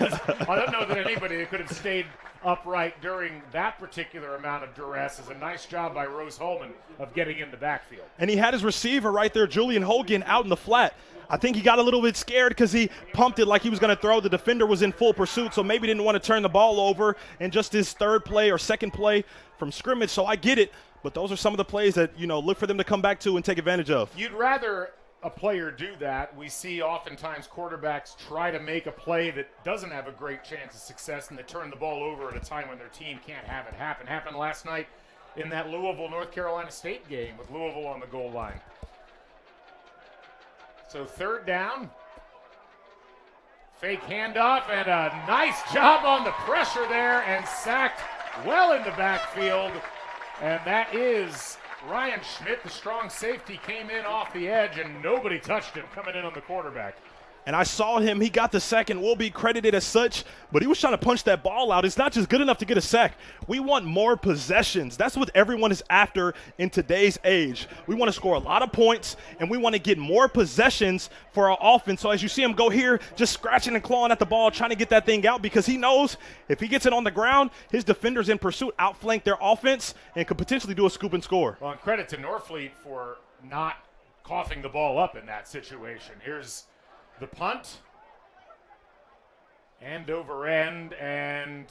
Speaker 2: I don't know that anybody could have stayed upright during that particular amount of duress. Is a nice job by Rose-Hulman of getting in the backfield.
Speaker 1: And he had his receiver right there, Julian Holguin, out in the flat. I think he got a little bit scared because he pumped it like he was going to throw. The defender was in full pursuit, so maybe didn't want to turn the ball over in just his third play or second play from scrimmage. So I get it, but those are some of the plays that, look for them to come back to and take advantage of.
Speaker 2: You'd rather a player do that. We see oftentimes quarterbacks try to make a play that doesn't have a great chance of success, and they turn the ball over at a time when their team can't have it happen. Happened last night in that Louisville-North Carolina State game with Louisville on the goal line. So 3rd down. Fake handoff, and a nice job on the pressure there, and sacked well in the backfield. And that is Ryan Schmidt, the strong safety, came in off the edge, and nobody touched him coming in on the quarterback.
Speaker 1: And I saw him. He got the sack and will be credited as such, but he was trying to punch that ball out. It's not just good enough to get a sack. We want more possessions. That's what everyone is after in today's age. We want to score a lot of points, and we want to get more possessions for our offense. So as you see him go here, just scratching and clawing at the ball, trying to get that thing out, because he knows if he gets it on the ground, his defenders in pursuit outflank their offense and could potentially do a scoop and score.
Speaker 2: Well, and credit to Norfleet for not coughing the ball up in that situation. Here's the punt, end over end, and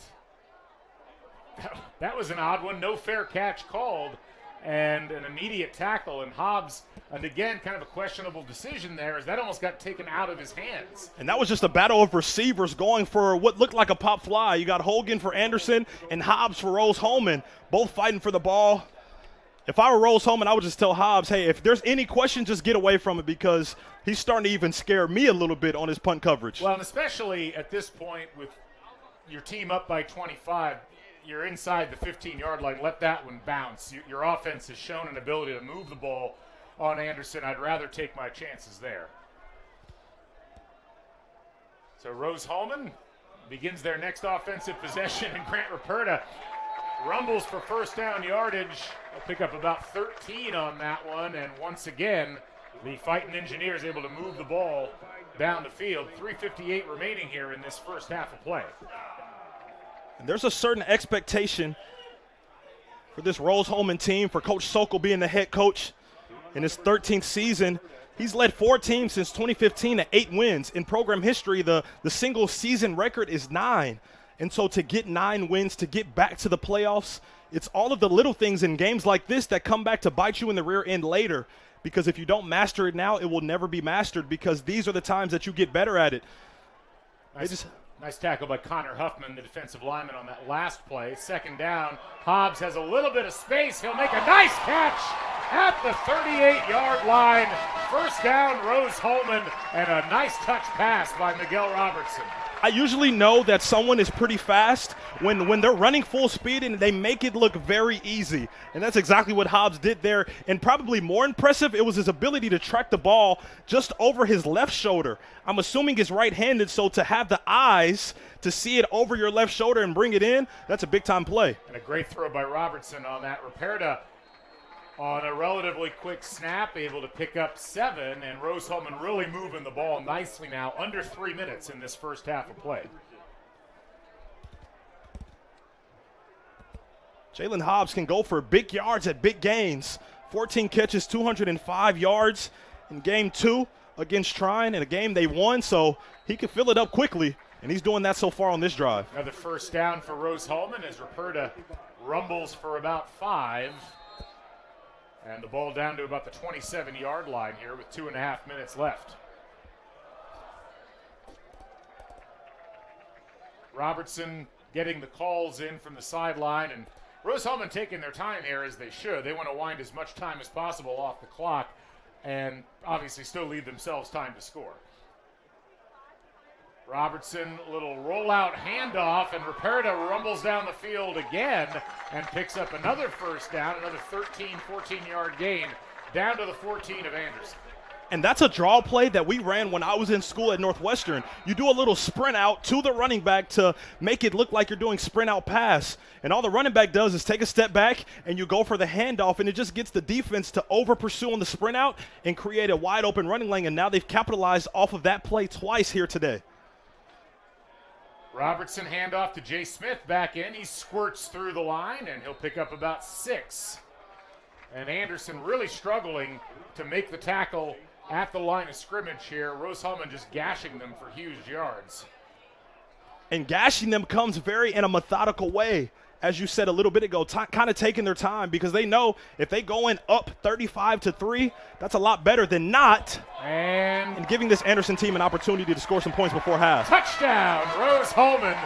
Speaker 2: that was an odd one. No fair catch called, and an immediate tackle. And Hobbs, and again, kind of a questionable decision there, as that almost got taken out of his hands.
Speaker 1: And that was just a battle of receivers going for what looked like a pop fly. You got Holguin for Anderson and Hobbs for Rose-Hulman, both fighting for the ball. If I were Rose-Hulman, I would just tell Hobbs, hey, if there's any question, just get away from it, because he's starting to even scare me a little bit on his punt coverage.
Speaker 2: Well, and especially at this point with your team up by 25, you're inside the 15-yard line. Let that one bounce. Your offense has shown an ability to move the ball on Anderson. I'd rather take my chances there. So Rose-Hulman begins their next offensive possession, and Grant Roberto rumbles for first down yardage. I'll pick up about 13 on that one, and once again, The Fighting Engineers able to move the ball down the field. 3:58 remaining here in this first half of play.
Speaker 1: And there's a certain expectation for this Rose-Hulman team, for Coach Sokol being the head coach in his 13th season. He's led 4 teams since 2015 to 8 wins. In program history, the single season record is 9. And so to get 9 wins, to get back to the playoffs, it's all of the little things in games like this that come back to bite you in the rear end later. Because if you don't master it now, it will never be mastered, because these are the times that you get better at it.
Speaker 2: Nice tackle by Connor Huffman, the defensive lineman, on that last play. Second down. Hobbs has a little bit of space. He'll make a nice catch at the 38-yard line. First down, Rose-Hulman, and a nice touch pass by Miguel Robertson.
Speaker 1: I usually know that someone is pretty fast when they're running full speed and they make it look very easy. And that's exactly what Hobbs did there. And probably more impressive, it was his ability to track the ball just over his left shoulder. I'm assuming he's right-handed, so to have the eyes to see it over your left shoulder and bring it in, that's a big-time play.
Speaker 2: And a great throw by Robertson on that. Roberto on a relatively quick snap, able to pick up 7, and Rose-Hulman really moving the ball nicely now, under 3 minutes in this first half of play.
Speaker 1: Jalen Hobbs can go for big yards at big gains. 14 catches, 205 yards in game 2 against Trine, in a game they won, so he can fill it up quickly, and he's doing that so far on this drive.
Speaker 2: Another first down for Rose-Hulman as Roberto rumbles for about 5. And the ball down to about the 27-yard line here with 2.5 minutes left. Robertson getting the calls in from the sideline, and Rose-Hulman taking their time here, as they should. They want to wind as much time as possible off the clock and obviously still leave themselves time to score. Robertson, little rollout handoff, and Roberto rumbles down the field again and picks up another first down, another 13, 14-yard gain, down to the 14 of Anderson.
Speaker 1: And that's a draw play that we ran when I was in school at Northwestern. You do a little sprint out to the running back to make it look like you're doing sprint out pass. And all the running back does is take a step back and you go for the handoff, and it just gets the defense to over pursue on the sprint out and create a wide open running lane. And now they've capitalized off of that play twice here today.
Speaker 2: Robertson handoff to Jay Smith back in. He squirts through the line, and he'll pick up about 6. And Anderson really struggling to make the tackle at the line of scrimmage here. Rose-Hulman just gashing them for huge yards.
Speaker 1: And gashing them comes very in a methodical way, as you said a little bit ago, kind of taking their time, because they know if they go in up 35-3, that's a lot better than not. And giving this Anderson team an opportunity to score some points before half.
Speaker 2: Touchdown, Rose-Hulman.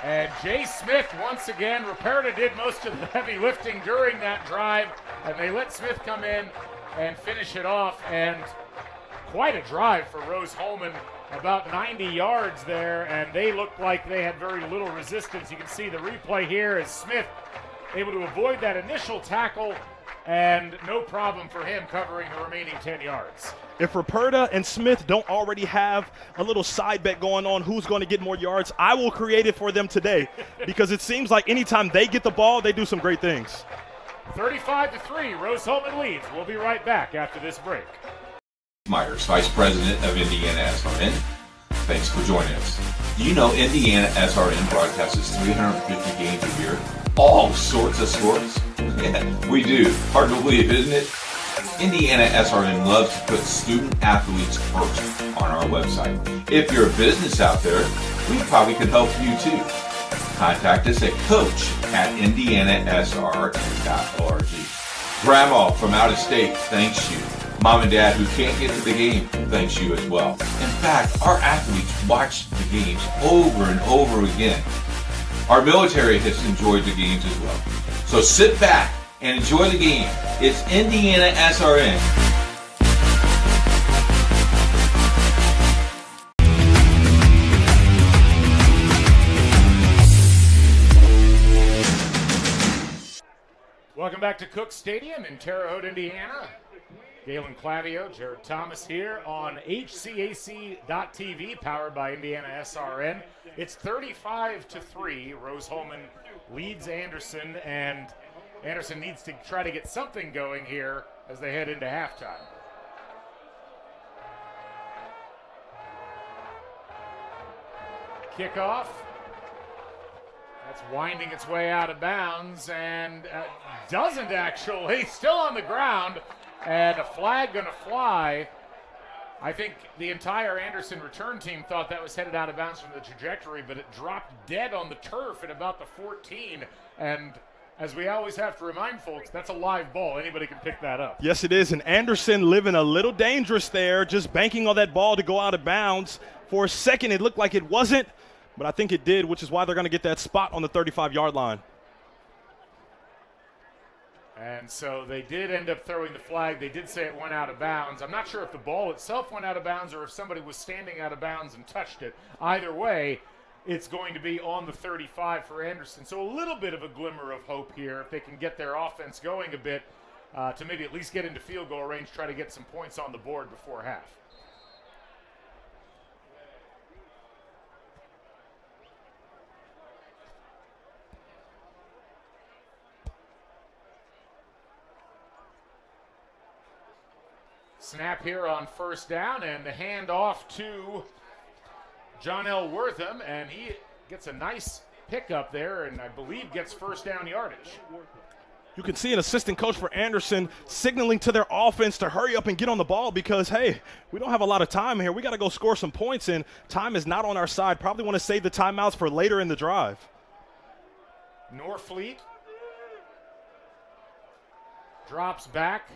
Speaker 2: And Jay Smith once again. Roberto did most of the heavy lifting during that drive, and they let Smith come in and finish it off. And quite a drive for Rose-Hulman, about 90 yards there, and they looked like they had very little resistance. You can see the replay here as Smith able to avoid that initial tackle, and no problem for him covering the remaining 10 yards.
Speaker 1: If Roberto and Smith don't already have a little side bet going on who's going to get more yards, I will create it for them today, because it seems like anytime they get the ball, they do some great things.
Speaker 2: 35-3, Rose-Hulman leads. We'll be right back after this break.
Speaker 4: Myers, Vice President of IndianaSRN. Thanks for joining us. Do you know IndianaSRN broadcasts 350 games a year? All sorts of sports? Yeah, we do. Hard to believe, isn't it? IndianaSRN loves to put student athletes first on our website. If you're a business out there, we probably could help you too. Contact us at coach@indianasrn.org. Grandma from out of state thanks you. Mom and Dad who can't get to the game thanks you as well. In fact, our athletes watch the games over and over again. Our military has enjoyed the games as well. So sit back and enjoy the game. It's IndianaSRN.
Speaker 2: Welcome back to Cook Stadium in Terre Haute, Indiana. Galen Clavio, Jared Thomas here on HCAC.TV, powered by IndianaSRN. It's 35-3. Rose-Hulman leads Anderson, and Anderson needs to try to get something going here as they head into halftime. Kickoff. That's winding its way out of bounds and doesn't actually. Still on the ground, and a flag going to fly. I think the entire Anderson return team thought that was headed out of bounds from the trajectory, but it dropped dead on the turf at about the 14. And as we always have to remind folks, that's a live ball. Anybody can pick that up.
Speaker 1: Yes, it is. And Anderson living a little dangerous there, just banking on that ball to go out of bounds. For a second, it looked like it wasn't, but I think it did, which is why they're going to get that spot on the 35-yard line.
Speaker 2: And so they did end up throwing the flag. They did say it went out of bounds. I'm not sure if the ball itself went out of bounds or if somebody was standing out of bounds and touched it. Either way, it's going to be on the 35 for Anderson. So a little bit of a glimmer of hope here if they can get their offense going a bit to maybe at least get into field goal range, try to get some points on the board before half. Snap here on first down, and the handoff to John L. Wortham, and he gets a nice pickup there, and I believe gets first down yardage.
Speaker 1: You can see an assistant coach for Anderson signaling to their offense to hurry up and get on the ball because, hey, we don't have a lot of time here. We got to go score some points, and time is not on our side. Probably want to save the timeouts for later in the drive.
Speaker 2: Norfleet drops back.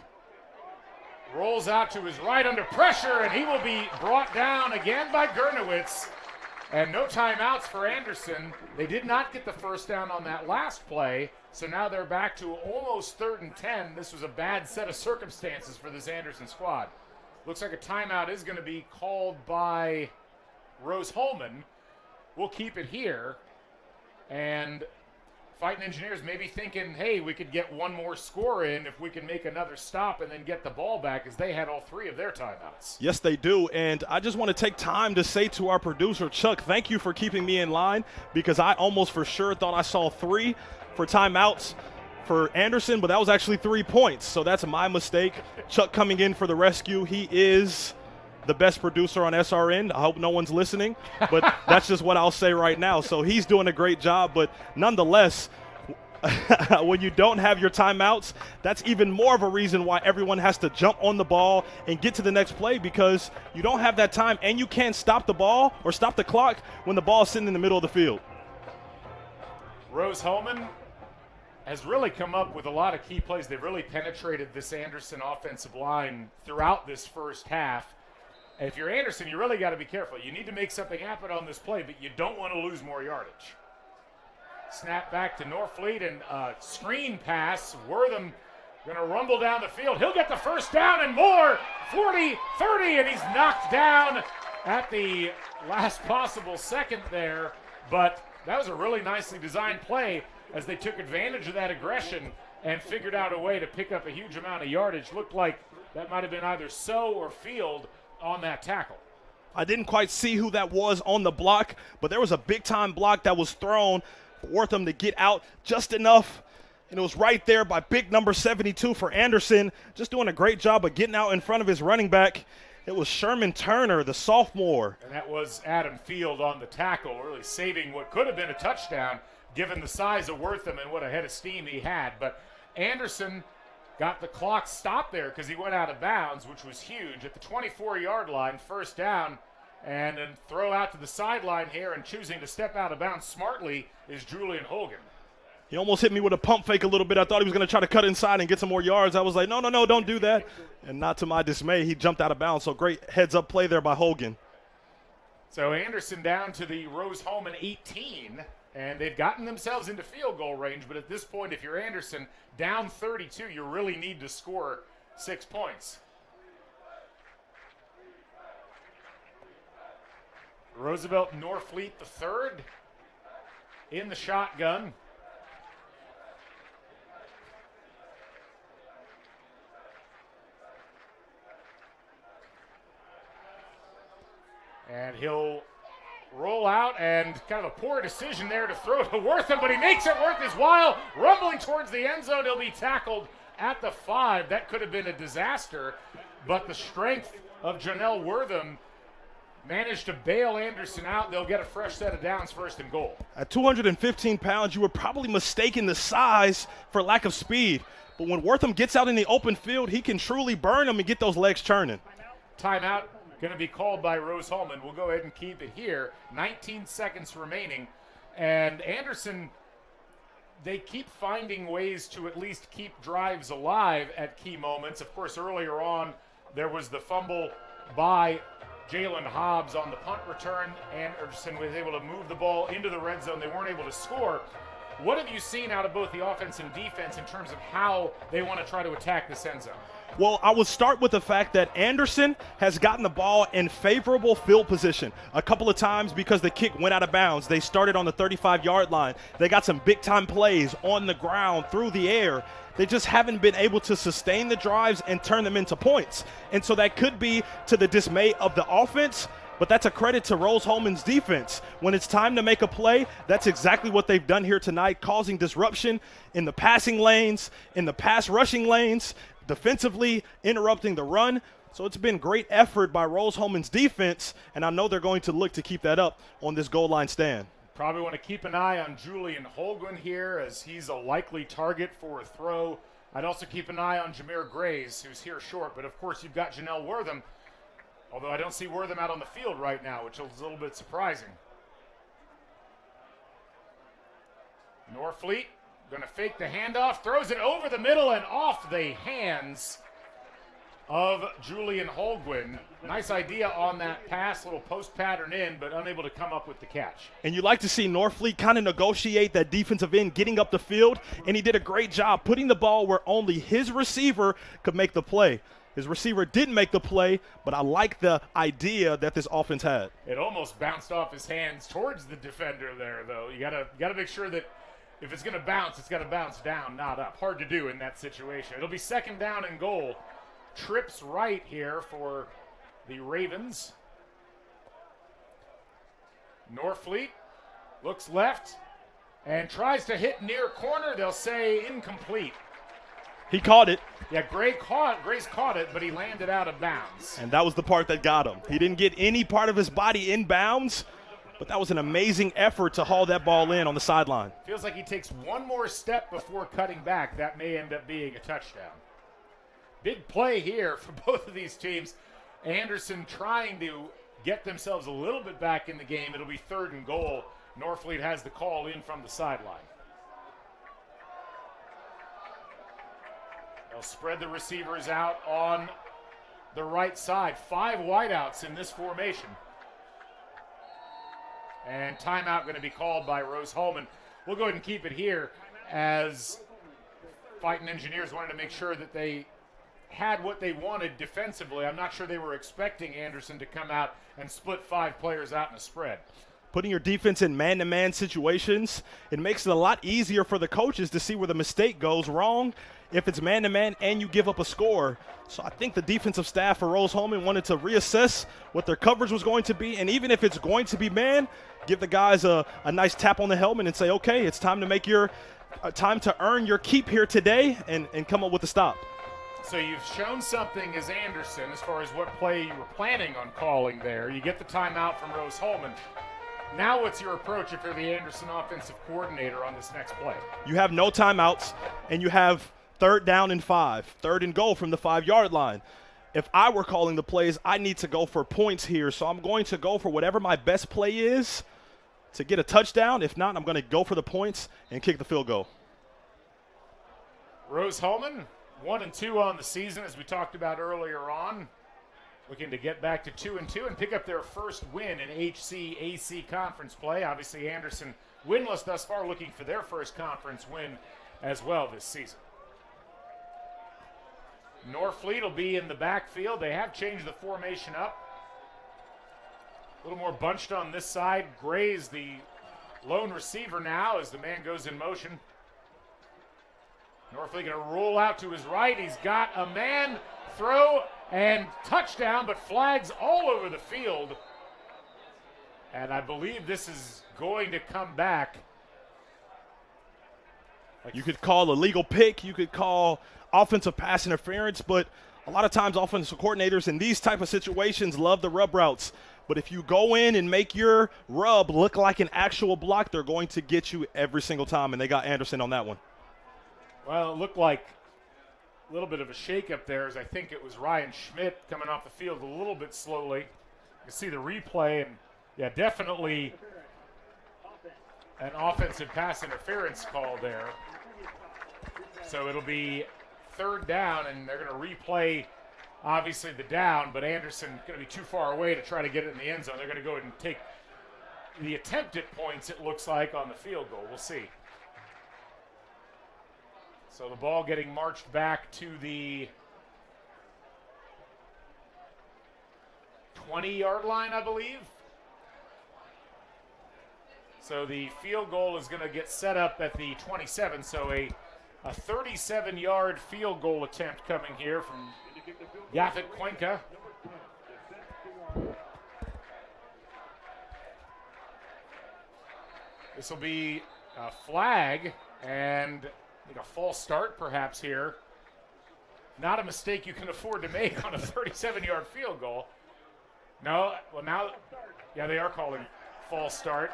Speaker 2: Rolls out to his right under pressure, and he will be brought down again by Gernowitz. And no timeouts for Anderson. They did not get the first down on that last play, so now they're back to almost 3rd and 10. This was a bad set of circumstances for this Anderson squad. Looks like a timeout is going to be called by Rose-Hulman. We'll keep it here. And Fighting Engineers may be thinking, hey, we could get one more score in if we can make another stop and then get the ball back, as they had all 3 of their timeouts.
Speaker 1: Yes, they do. And I just want to take time to say to our producer, Chuck, thank you for keeping me in line, because I almost for sure thought I saw 3 for timeouts for Anderson, but that was actually 3 points. So that's my mistake. Chuck coming in for the rescue. He is the best producer on SRN. I hope no one's listening, but that's just what I'll say right now. So he's doing a great job, but nonetheless, when you don't have your timeouts, that's even more of a reason why everyone has to jump on the ball and get to the next play, because you don't have that time and you can't stop the ball or stop the clock when the ball is sitting in the middle of the field.
Speaker 2: Rose-Hulman has really come up with a lot of key plays. They've really penetrated this Anderson offensive line throughout this first half. If you're Anderson, you really got to be careful. You need to make something happen on this play, but you don't want to lose more yardage. Snap back to Norfleet, and screen pass. Wortham going to rumble down the field. He'll get the first down and more. 40, 30, and he's knocked down at the last possible second there. But that was a really nicely designed play as they took advantage of that aggression and figured out a way to pick up a huge amount of yardage. Looked like that might have been either So or Field on that tackle.
Speaker 1: I didn't quite see who that was on the block, but there was a big-time block that was thrown for Wortham to get out just enough, and it was right there by big number 72 for Anderson, just doing a great job of getting out in front of his running back. It was Sherman Turner, the sophomore.
Speaker 2: And that was Adam Field on the tackle, really saving what could have been a touchdown given the size of Wortham and what a head of steam he had. But Anderson got the clock stopped there because he went out of bounds, which was huge. At the 24-yard line, first down, and then throw out to the sideline here, and choosing to step out of bounds smartly is Julian Hogan.
Speaker 1: He almost hit me with a pump fake a little bit. I thought he was going to try to cut inside and get some more yards. I was like, no, don't do that. And not to my dismay, he jumped out of bounds. So great heads-up play there by Hogan.
Speaker 2: So Anderson down to the Rose-Hulman 18. And they've gotten themselves into field goal range, but at this point, if you're Anderson, down 32, you really need to score 6 points. Roosevelt Norfleet III in the shotgun. And he'll roll out, and kind of a poor decision there to throw to Wortham, but he makes it worth his while. Rumbling towards the end zone, he'll be tackled at the 5. That could have been a disaster, but the strength of Janelle Wortham managed to bail Anderson out. They'll get a fresh set of downs, 1st and goal.
Speaker 1: At 215 pounds, you were probably mistaking the size for lack of speed. But when Wortham gets out in the open field, he can truly burn them and get those legs churning.
Speaker 2: Timeout going to be called by Rose-Hulman. We'll go ahead and keep it here. 19 seconds remaining. And Anderson, they keep finding ways to at least keep drives alive at key moments. Of course, earlier on, there was the fumble by Jalen Hobbs on the punt return. Anderson was able to move the ball into the red zone. They weren't able to score. What have you seen out of both the offense and defense in terms of how they want to try to attack this end zone?
Speaker 1: Well, I would start with the fact that Anderson has gotten the ball in favorable field position a couple of times because the kick went out of bounds. They started on the 35-yard line. They got some big-time plays on the ground, through the air. They just haven't been able to sustain the drives and turn them into points. And so that could be to the dismay of the offense, but that's a credit to Rose-Hulman's defense. When it's time to make a play, that's exactly what they've done here tonight, causing disruption in the passing lanes, in the pass rushing lanes, defensively interrupting the run. So it's been great effort by Rose-Hulman's defense, and I know they're going to look to keep that up on this goal line stand.
Speaker 2: Probably want to keep an eye on Julian Holguin here, as he's a likely target for a throw. I'd also keep an eye on Jameer Grays, who's here short, but of course you've got Janelle Wortham, although I don't see Wortham out on the field right now, which is a little bit surprising. Norfleet going to fake the handoff, throws it over the middle and off the hands of Julian Holguin. Nice idea on that pass, little post pattern in, but unable to come up with the catch.
Speaker 1: And you like to see Norfleet kind of negotiate that defensive end, getting up the field, and he did a great job putting the ball where only his receiver could make the play. His receiver didn't make the play, but I like the idea that this offense had.
Speaker 2: It almost bounced off his hands towards the defender there, though. You gotta make sure that if it's going to bounce, it's got to bounce down, not up. Hard to do in that situation. It'll be 2nd down and goal. Trips right here for the Ravens. Norfleet looks left and tries to hit near corner. They'll say incomplete.
Speaker 1: He caught it.
Speaker 2: Yeah, Grays caught it, but he landed out of bounds.
Speaker 1: And that was the part that got him. He didn't get any part of his body in bounds, but that was an amazing effort to haul that ball in on the sideline.
Speaker 2: Feels like he takes one more step before cutting back. That may end up being a touchdown. Big play here for both of these teams. Anderson trying to get themselves a little bit back in the game. It'll be 3rd and goal. Norfleet has the call in from the sideline. They'll spread the receivers out on the right side. 5 wideouts in this formation. And timeout going to be called by Rose-Hulman. We'll go ahead and keep it here, as Fighting Engineers wanted to make sure that they had what they wanted defensively. I'm not sure they were expecting Anderson to come out and split 5 players out in a spread.
Speaker 1: Putting your defense in man-to-man situations, it makes it a lot easier for the coaches to see where the mistake goes wrong if it's man-to-man and you give up a score. So I think the defensive staff for Rose-Hulman wanted to reassess what their coverage was going to be, and even if it's going to be man, give the guys a nice tap on the helmet and say, okay, it's time to make your time to earn your keep here today and come up with a stop.
Speaker 2: So you've shown something as Anderson as far as what play you were planning on calling there. You get the timeout from Rose-Hulman. Now what's your approach if you're the Anderson offensive coordinator on this next play?
Speaker 1: You have no timeouts, and you have 3rd down and 5, 3rd and goal from the 5-yard line. If I were calling the plays, I need to go for points here, so I'm going to go for whatever my best play is to get a touchdown. If not, I'm going to go for the points and kick the field goal.
Speaker 2: Rose-Hulman, 1-2 on the season, as we talked about earlier on. Looking to get back to 2-2 and pick up their first win in HCAC conference play. Obviously, Anderson winless thus far, looking for their first conference win as well this season. Norfleet will be in the backfield. They have changed the formation up. A little more bunched on this side. Grays, the lone receiver now, as the man goes in motion. Norfleet going to roll out to his right. He's got a man, throw, and touchdown, but flags all over the field. And I believe this is going to come back.
Speaker 1: You could call a legal pick, you could call offensive pass interference, but a lot of times offensive coordinators in these type of situations love the rub routes. But if you go in and make your rub look like an actual block, they're going to get you every single time, and they got Anderson on that one.
Speaker 2: Well, it looked like a little bit of a shakeup there, as I think it was Ryan Schmidt coming off the field a little bit slowly. You see the replay, and yeah, definitely an offensive pass interference call there. So it'll be third down, and they're going to replay, obviously, the down, but Anderson going to be too far away to try to get it in the end zone. They're going to go ahead and take the attempted points, it looks like, on the field goal. We'll see. So the ball getting marched back to the 20-yard line, I believe. So the field goal is going to get set up at the 27, so a 37-yard field goal attempt coming here from Yaphet Cuenca. This will be a flag and I think a false start perhaps here. Not a mistake you can afford to make on a 37-yard field goal. No, well now, yeah, they are calling false start.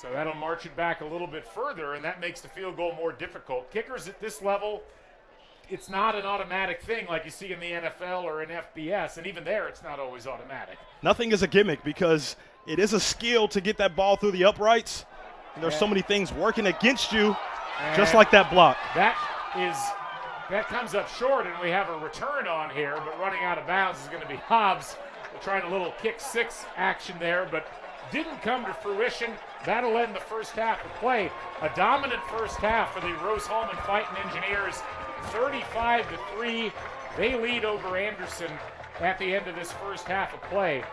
Speaker 2: So that'll march it back a little bit further, and that makes the field goal more difficult. Kickers at this level, it's not an automatic thing like you see in the NFL or in FBS, and even there it's not always automatic.
Speaker 1: Nothing is a gimmick because it is a skill to get that ball through the uprights. And there's so many things working against you, just like that block.
Speaker 2: That comes up short, and we have a return on here, but running out of bounds is going to be Hobbs. They're trying a little kick six action there, but didn't come to fruition. That'll end the first half of play. A dominant first half for the Rose-Hulman Fighting Engineers, 35-3. They lead over Anderson at the end of this first half of play.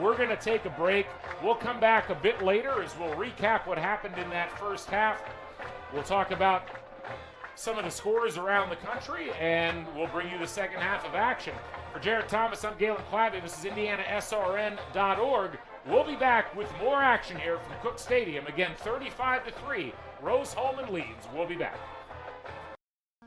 Speaker 2: We're going to take a break. We'll come back a bit later as we'll recap what happened in that first half. We'll talk about some of the scores around the country, and we'll bring you the second half of action. For Jared Thomas, I'm Galen Clavey. This is IndianaSRN.org. We'll be back with more action here from Cook Stadium. Again, 35-3. Rose-Hulman leads. We'll be back.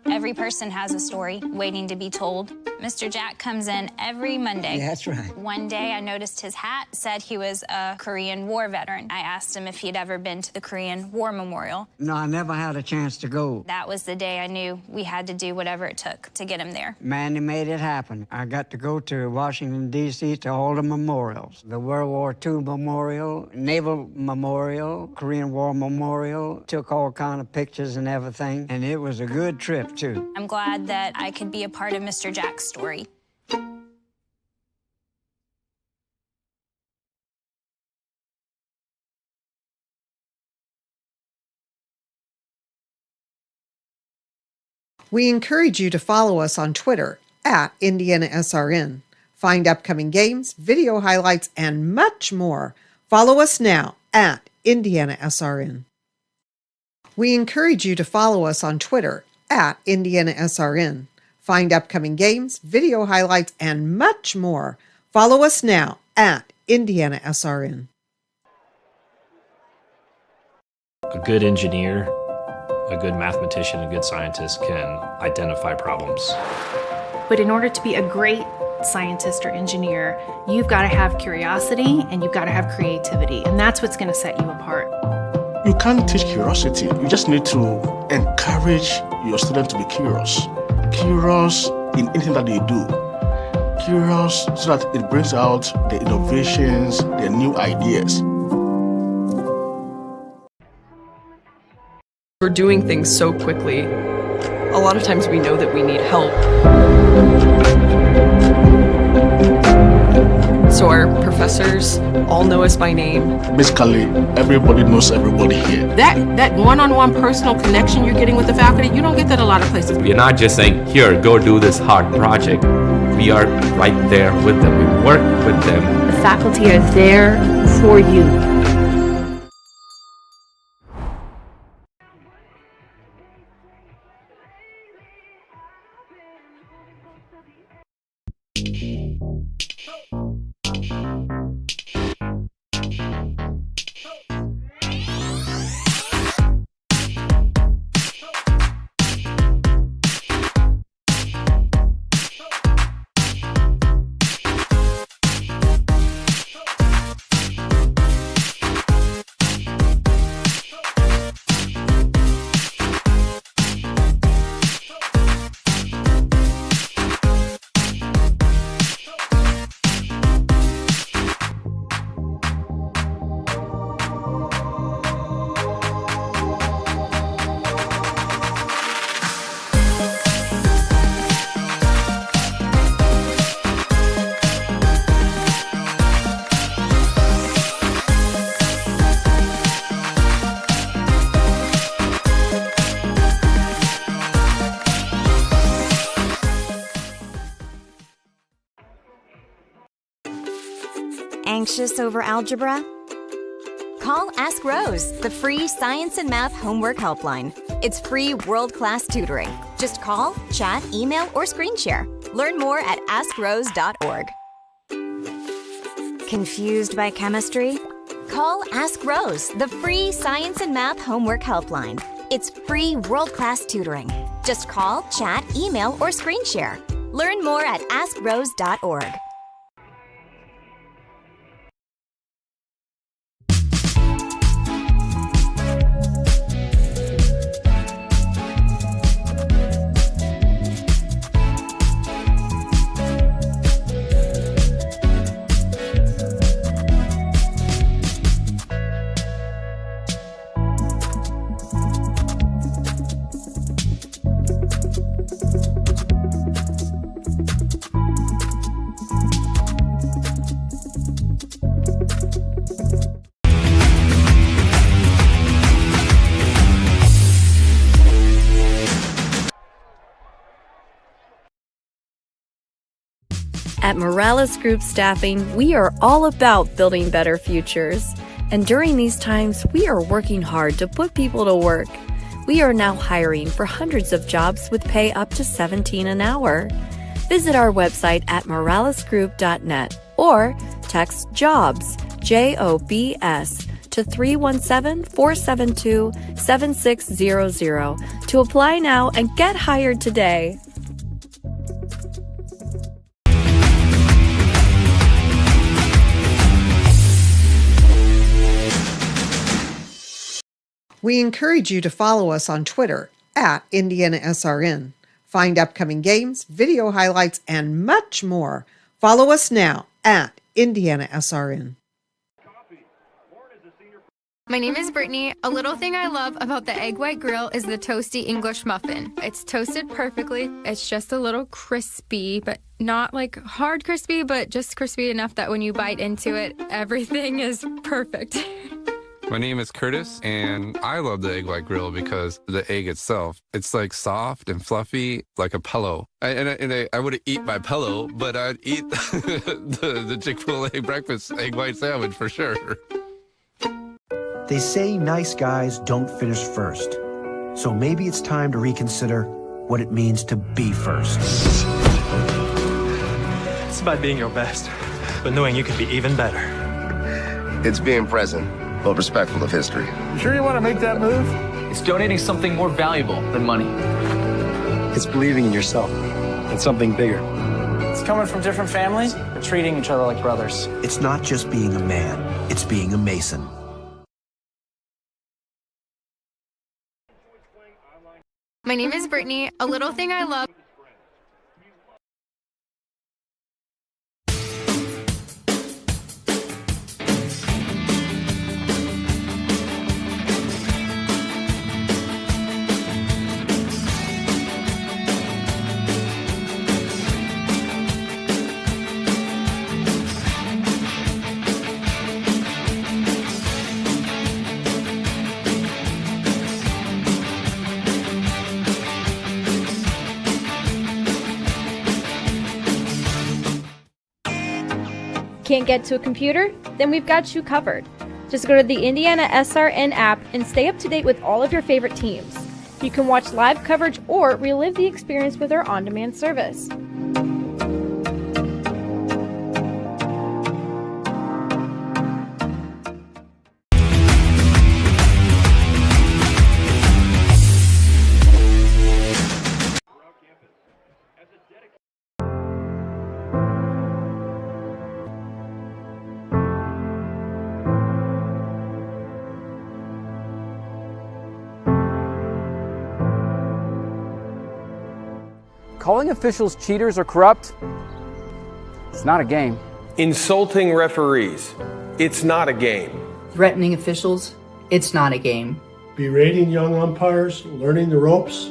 Speaker 5: Every person has a story waiting to be told. Mr. Jack comes in every Monday.
Speaker 22: Yeah, that's right.
Speaker 5: One day I noticed his hat said he was a Korean War veteran. I asked him if he'd ever been to the Korean War Memorial.
Speaker 22: No, I never had a chance to go.
Speaker 5: That was the day I knew we had to do whatever it took to get him there.
Speaker 22: Manny made it happen. I got to go to Washington, D.C. to all the memorials. The World War II Memorial, Naval Memorial, Korean War Memorial. Took all kind of pictures and everything, and it was a good trip, too.
Speaker 5: I'm glad that I could be a part of Mr. Jack's story.
Speaker 15: We encourage you to follow us on Twitter at IndianaSRN. Find upcoming games, video highlights, and much more. Follow us now at IndianaSRN. We encourage you to follow us on Twitter at IndianaSRN. Find upcoming games, video highlights, and much more. Follow us now at IndianaSRN.
Speaker 23: A good engineer, a good mathematician, a good scientist can identify problems.
Speaker 24: But in order to be a great scientist or engineer, you've got to have curiosity and you've got to have creativity, and that's what's going to set you apart.
Speaker 25: You can't teach curiosity. You just need to encourage your student to be curious. Curious in anything that they do. Curious so that it brings out the innovations, the new ideas.
Speaker 26: We're doing things so quickly. A lot of times we know that we need help. So our professors all know us by name.
Speaker 25: Basically, everybody knows everybody here.
Speaker 27: That one-on-one personal connection you're getting with the faculty, you don't get that a lot of places.
Speaker 28: We're not just saying, here, go do this hard project. We are right there with them. We work with them.
Speaker 29: The faculty are there for you.
Speaker 6: Anxious over algebra? Call Ask Rose, the free science and math homework helpline. It's free world-class tutoring. Just call, chat, email, or screen share. Learn more at askrose.org. Confused by chemistry? Call Ask Rose, the free science and math homework helpline. It's free world-class tutoring. Just call, chat, email, or screen share. Learn more at askrose.org.
Speaker 7: At Morales Group Staffing, we are all about building better futures. And during these times, we are working hard to put people to work. We are now hiring for hundreds of jobs with pay up to $17 an hour. Visit our website at moralesgroup.net or text JOBS, JOBS, to 317-472-7600 to apply now and get hired today.
Speaker 15: We encourage you to follow us on Twitter at IndianaSRN. Find upcoming games, video highlights, and much more. Follow us now at IndianaSRN.
Speaker 8: My name is Brittany. A little thing I love about the Egg White Grill is the toasty English muffin. It's toasted perfectly. It's just a little crispy, but not like hard crispy, but just crispy enough that when you bite into it, everything is perfect.
Speaker 9: My name is Curtis, and I love the Egg White Grill because the egg itself, it's like soft and fluffy, like a pillow. I wouldn't eat my pillow, but I'd eat the Chick-fil-A breakfast egg white sandwich for sure.
Speaker 10: They say nice guys don't finish first. So maybe it's time to reconsider what it means to be first.
Speaker 11: It's about being your best, but knowing you can be even better.
Speaker 12: It's being present, but respectful of history.
Speaker 13: You sure you want to make that move?
Speaker 14: It's donating something more valuable than money.
Speaker 10: It's believing in yourself and something bigger.
Speaker 14: It's coming from different families, but treating each other like brothers.
Speaker 10: It's not just being a man, it's being a Mason.
Speaker 8: My name is Brittany. A little thing I love.
Speaker 3: Can't get to a computer? Then we've got you covered. Just go to the IndianaSRN app and stay up to date with all of your favorite teams. You can watch live coverage or relive the experience with our on-demand service.
Speaker 30: Calling officials cheaters or corrupt, it's not a game.
Speaker 31: Insulting referees, it's not a game.
Speaker 32: Threatening officials, it's not a game.
Speaker 25: Berating young umpires, learning the ropes,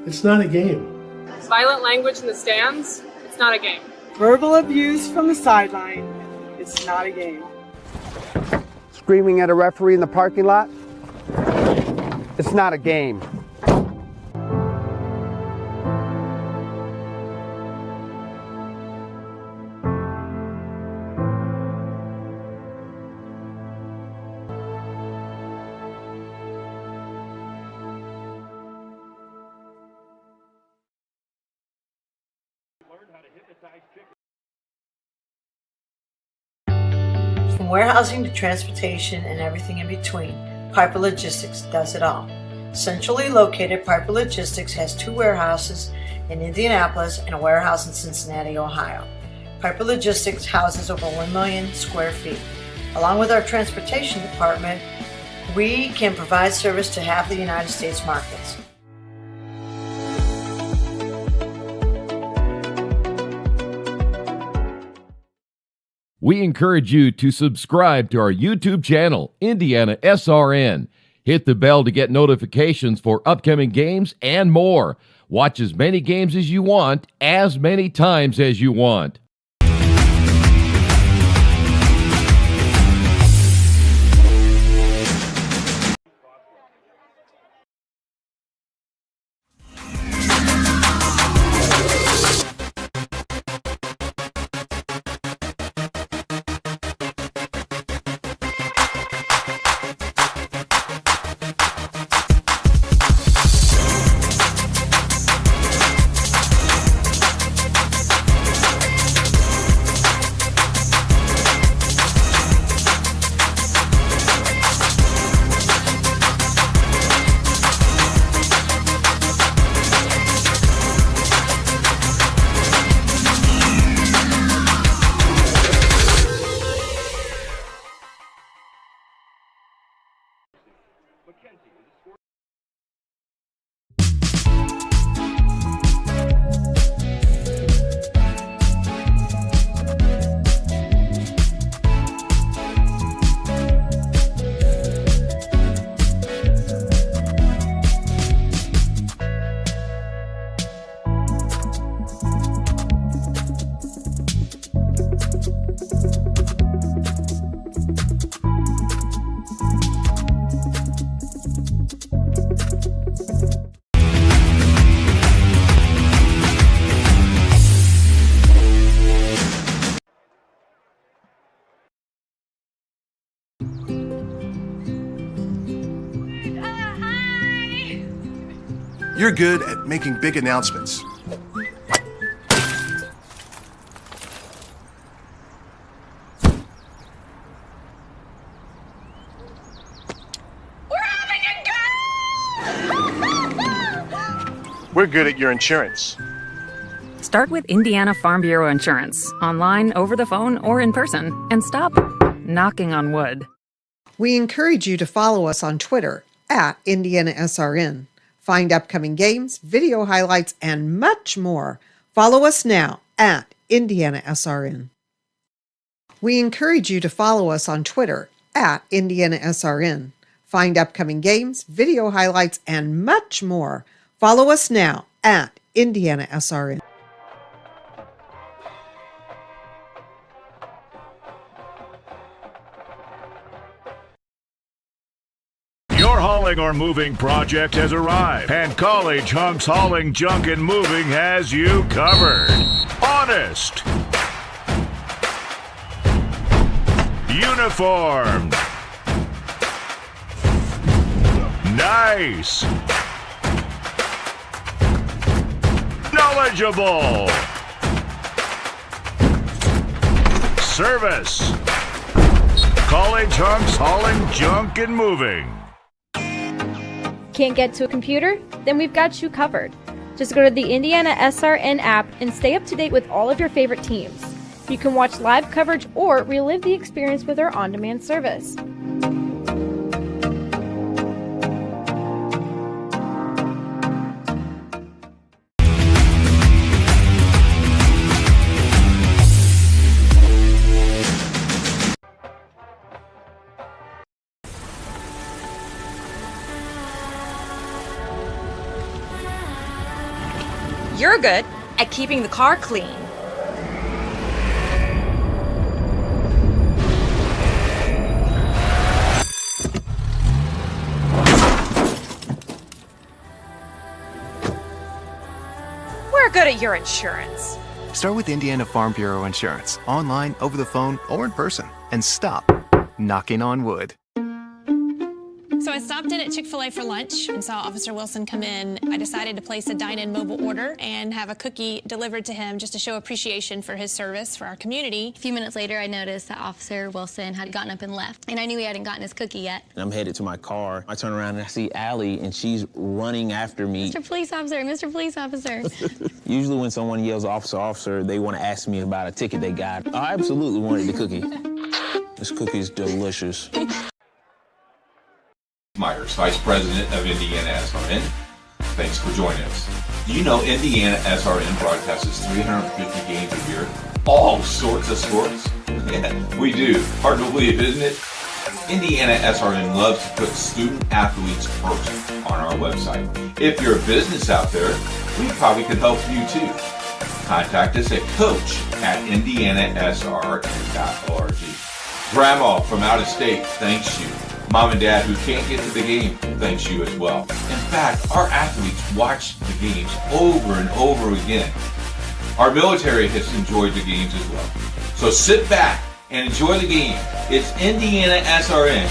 Speaker 25: it's not a game.
Speaker 33: Violent language in the stands, it's not a game.
Speaker 34: Verbal abuse from the sideline, it's not a game.
Speaker 35: Screaming at a referee in the parking lot, it's not a game.
Speaker 1: From warehousing to transportation and everything in between, Piper Logistics does it all. Centrally located, Piper Logistics has 2 warehouses in Indianapolis and a warehouse in Cincinnati, Ohio. Piper Logistics houses over 1 million square feet. Along with our transportation department, we can provide service to half the United States markets.
Speaker 2: We encourage you to subscribe to our YouTube channel, IndianaSRN. Hit the bell to get notifications for upcoming games and more. Watch as many games as you want, as many times as you want.
Speaker 12: You're good at making big announcements. We're good at your insurance.
Speaker 4: Start with Indiana Farm Bureau Insurance, online, over the phone, or in person, and stop knocking on wood.
Speaker 15: We encourage you to follow us on Twitter at IndianaSRN. Find upcoming games, video highlights, and much more. Follow us now at IndianaSRN. We encourage you to follow us on Twitter at IndianaSRN. Find upcoming games, video highlights, and much more. Follow us now at IndianaSRN.
Speaker 13: Your hauling or moving project has arrived, and College Hunks Hauling, Junk, and Moving has you covered. Honest. Uniformed. Nice. Knowledgeable. Service. College Hunks Hauling, Junk, and Moving.
Speaker 3: Can't get to a computer? Then we've got you covered. Just go to the IndianaSRN app and stay up to date with all of your favorite teams. You can watch live coverage or relive the experience with our on-demand service.
Speaker 5: You're good at keeping the car clean. We're good at your insurance.
Speaker 16: Start with Indiana Farm Bureau Insurance, online, over the phone, or in person, and stop knocking on wood.
Speaker 6: So I stopped in at Chick-fil-A for lunch and saw Officer Wilson come in. I decided to place a dine-in mobile order and have a cookie delivered to him just to show appreciation for his service for our community.
Speaker 7: A few minutes later, I noticed that Officer Wilson had gotten up and left, and I knew he hadn't gotten his cookie yet.
Speaker 9: I'm headed to my car. I turn around and I see Allie, and she's running after me.
Speaker 7: Mr. Police Officer, Mr. Police Officer.
Speaker 9: Usually when someone yells officer, officer, they want to ask me about a ticket they got. I absolutely wanted the cookie. This cookie is delicious.
Speaker 17: Myers, Vice President of IndianaSRN. Thanks for joining us. Do you know IndianaSRN broadcasts 350 games a year? All sorts of sports? Yeah, we do. Hard to believe, isn't it? IndianaSRN loves to put student athletes first on our website. If you're a business out there, we probably could help you too. Contact us at coach@IndianaSRN.org. Grandma from out of state thanks you. Mom and Dad who can't get to the game thanks you as well. In fact, our athletes watch the games over and over again. Our military has enjoyed the games as well. So sit back and enjoy the game. It's IndianaSRN.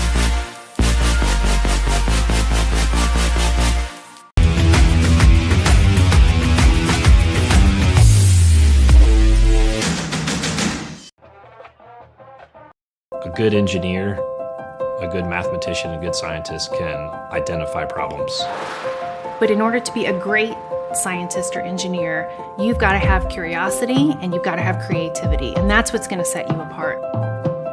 Speaker 18: A good engineer, a good mathematician, a good scientist can identify problems.
Speaker 19: But in order to be a great scientist or engineer, you've got to have curiosity and you've got to have creativity, and that's what's going to set you apart.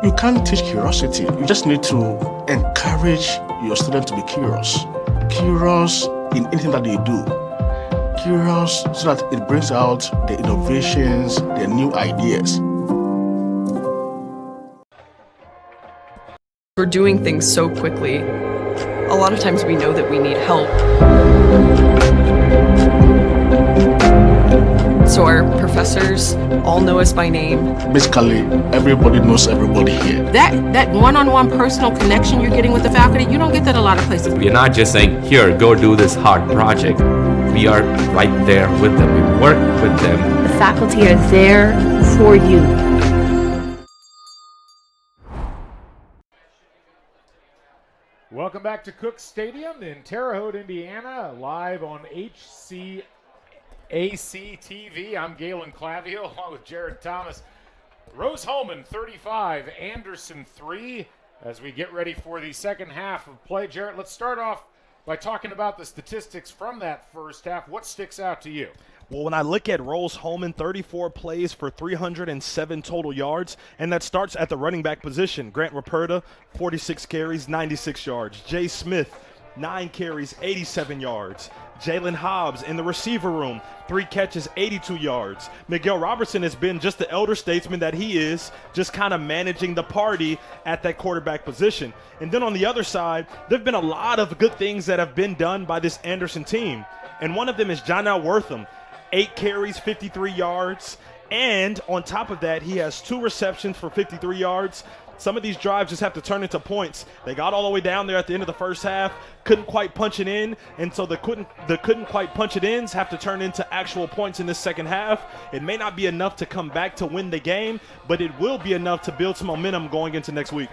Speaker 25: You can't teach curiosity. You just need to encourage your student to be curious. Curious in anything that they do. Curious so that it brings out the innovations, the new ideas.
Speaker 20: We're doing things so quickly. A lot of times we know that we need help. So our professors all know us by name.
Speaker 25: Basically, everybody knows everybody here.
Speaker 21: That one-on-one personal connection you're getting with the faculty, you don't get that a lot of places.
Speaker 22: We're not just saying, here, go do this hard project. We are right there with them. We work with them.
Speaker 19: The faculty are there for you.
Speaker 23: Welcome back to Cook Stadium in Terre Haute, Indiana, live on HCAC TV. I'm Galen Claviel along with Jared Thomas. Rose-Hulman 35, Anderson 3 as we get ready for the second half of play. Jared, let's start off by talking about the statistics from that first half. What sticks out to you?
Speaker 24: Well, when I look at Rose-Hulman, 34 plays for 307 total yards, and that starts at the running back position. Grant Roberto, 46 carries, 96 yards. Jay Smith, 9 carries, 87 yards. Jalen Hobbs in the receiver room, 3 catches, 82 yards. Miguel Robertson has been just the elder statesman that he is, just kind of managing the party at that quarterback position. And then on the other side, there have been a lot of good things that have been done by this Anderson team. And one of them is Jonell Wortham, 8 carries, 53 yards. And on top of that, he has 2 receptions for 53 yards. Some of these drives just have to turn into points. They got all the way down there at the end of the first half, couldn't quite punch it in, and so the couldn't quite punch it ins have to turn into actual points in this second half. It may not be enough to come back to win the game, but it will be enough to build some momentum going into next week.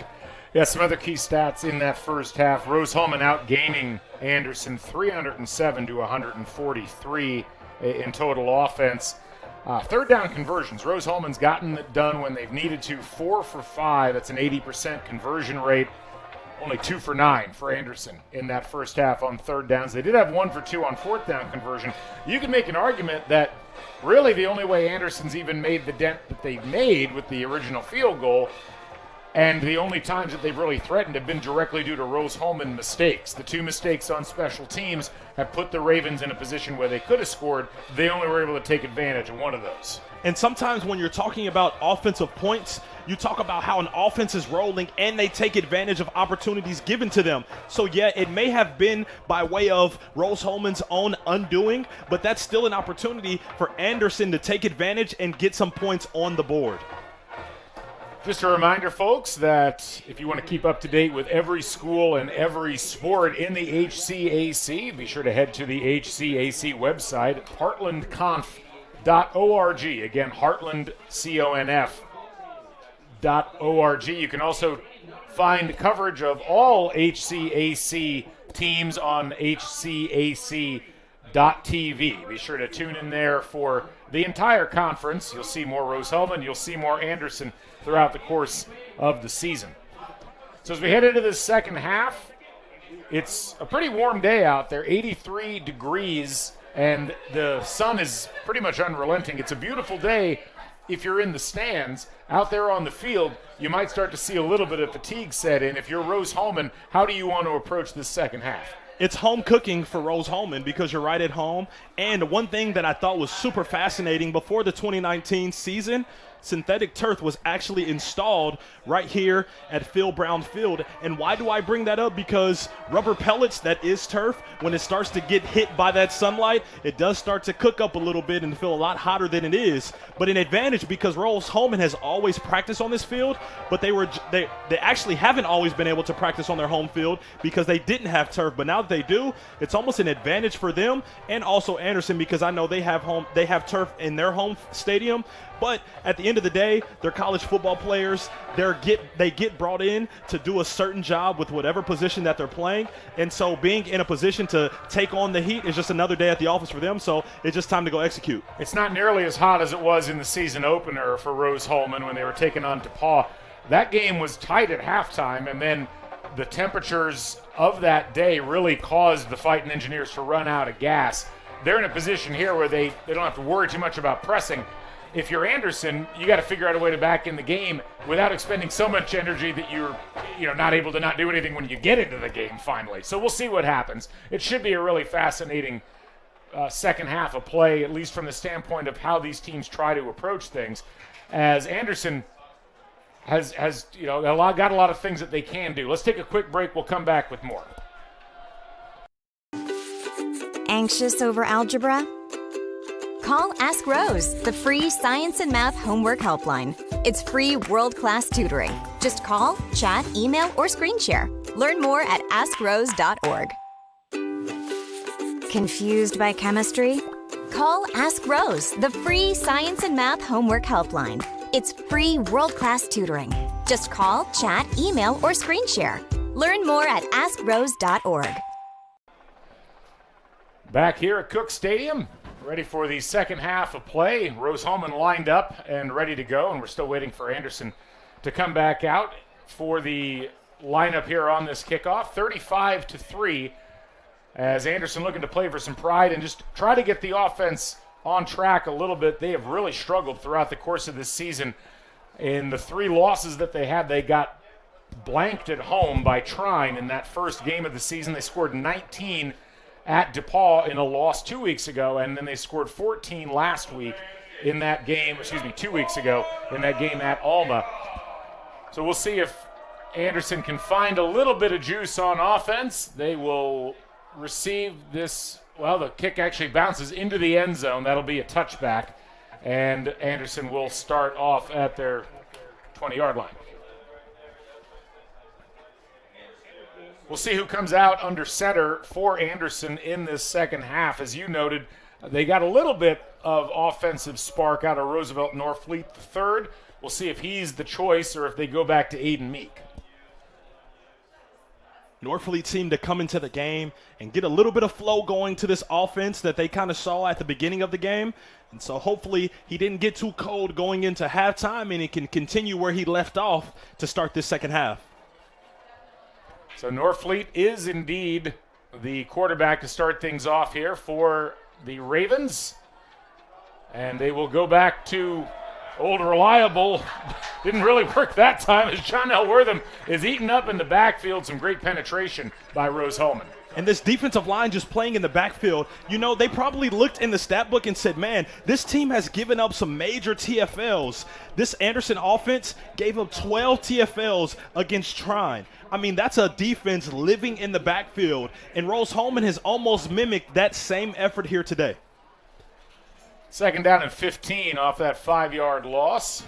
Speaker 23: Yeah, some other key stats in that first half. Rose-Hulman outgaining Anderson 307 to 143 in total offense. Third down conversions. Rose-Hulman's gotten it done when they've needed to. 4 for 5. That's an 80% conversion rate. Only 2 for 9 for Anderson in that first half on third downs. They did have 1 for 2 on fourth down conversion. You can make an argument that really the only way Anderson's even made the dent that they've made with the original field goal, and the only times that they've really threatened have been directly due to Rose-Hulman mistakes. The 2 mistakes on special teams have put the Ravens in a position where they could have scored. They only were able to take advantage of one of those.
Speaker 24: And sometimes when you're talking about offensive points, you talk about how an offense is rolling and they take advantage of opportunities given to them. So yeah, it may have been by way of Rose-Hulman's own undoing, but that's still an opportunity for Anderson to take advantage and get some points on the board.
Speaker 23: Just a reminder, folks, that if you want to keep up to date with every school and every sport in the HCAC, be sure to head to the HCAC website, heartlandconf.org. Again, heartlandconf.org. You can also find coverage of all HCAC teams on HCAC.tv. Be sure to tune in there for the entire conference. You'll see more Rose-Hulman. You'll see more Anderson throughout the course of the season. So as we head into this second half, it's a pretty warm day out there, 83 degrees, and the sun is pretty much unrelenting. It's a beautiful day if you're in the stands. Out there on the field, you might start to see a little bit of fatigue set in. If you're Rose-Hulman, how do you want to approach this second half?
Speaker 24: It's home cooking for Rose-Hulman because you're right at home. And one thing that I thought was super fascinating, before the 2019 season, synthetic turf was actually installed right here at Phil Brown Field. And why do I bring that up? Because rubber pellets, that is turf, when it starts to get hit by that sunlight, it does start to cook up a little bit and feel a lot hotter than it is. But an advantage, because Rose-Hulman has always practiced on this field, but they actually haven't always been able to practice on their home field because they didn't have turf. But now that they do, it's almost an advantage for them and also Anderson, because I know they have turf in their home stadium. But at the end of the day, they're college football players. They get brought in to do a certain job with whatever position that they're playing. And so being in a position to take on the heat is just another day at the office for them. So it's just time to go execute.
Speaker 23: It's not nearly as hot as it was in the season opener for Rose-Hulman when they were taking on DePaul. That game was tight at halftime, and then the temperatures of that day really caused the Fighting Engineers to run out of gas. They're in a position here where they don't have to worry too much about pressing. If you're Anderson, you got to figure out a way to back in the game without expending so much energy that you're not able to not do anything when you get into the game finally. So we'll see what happens. It should be a really fascinating second half of play, at least from the standpoint of how these teams try to approach things, as Anderson has got a lot of things that they can do. Let's take a quick break. We'll come back with more.
Speaker 1: Anxious over algebra? Call Ask Rose, the free science and math homework helpline. It's free world-class tutoring. Just call, chat, email, or screen share. Learn more at AskRose.org. Confused by chemistry? Call Ask Rose, the free science and math homework helpline. It's free world-class tutoring. Just call, chat, email, or screen share. Learn more at AskRose.org.
Speaker 23: Back here at Cook Stadium, ready for the second half of play. Rose-Hulman lined up and ready to go, and we're still waiting for Anderson to come back out for the lineup here on this kickoff. 35-3, as Anderson looking to play for some pride and just try to get the offense on track a little bit. They have really struggled throughout the course of this season. In the 3 losses that they had, they got blanked at home by Trine in that first game of the season. They scored 19 at DePaul in a loss 2 weeks ago, and then they scored 14 last week in that game, 2 weeks ago in that game at Alma. So we'll see if Anderson can find a little bit of juice on offense. They will receive this. Well, the kick actually bounces into the end zone. That'll be a touchback, and Anderson will start off at their 20-yard line. We'll see who comes out under center for Anderson in this second half. As you noted, they got a little bit of offensive spark out of Roosevelt Norfleet III. We'll see if he's the choice or if they go back to Aiden Meek.
Speaker 24: Norfleet seemed to come into the game and get a little bit of flow going to this offense that they kind of saw at the beginning of the game. And so hopefully he didn't get too cold going into halftime, and he can continue where he left off to start this second half.
Speaker 23: So Norfleet is indeed the quarterback to start things off here for the Ravens. And they will go back to old reliable. Didn't really work that time, as John L. Wortham is eaten up in the backfield. Some great penetration by Rose-Hulman.
Speaker 24: And this defensive line just playing in the backfield, they probably looked in the stat book and said, man, this team has given up some major TFLs. This Anderson offense gave up 12 TFLs against Trine. I mean, that's a defense living in the backfield. And Rose-Hulman has almost mimicked that same effort here today.
Speaker 23: Second down and 15 off that 5-yard loss.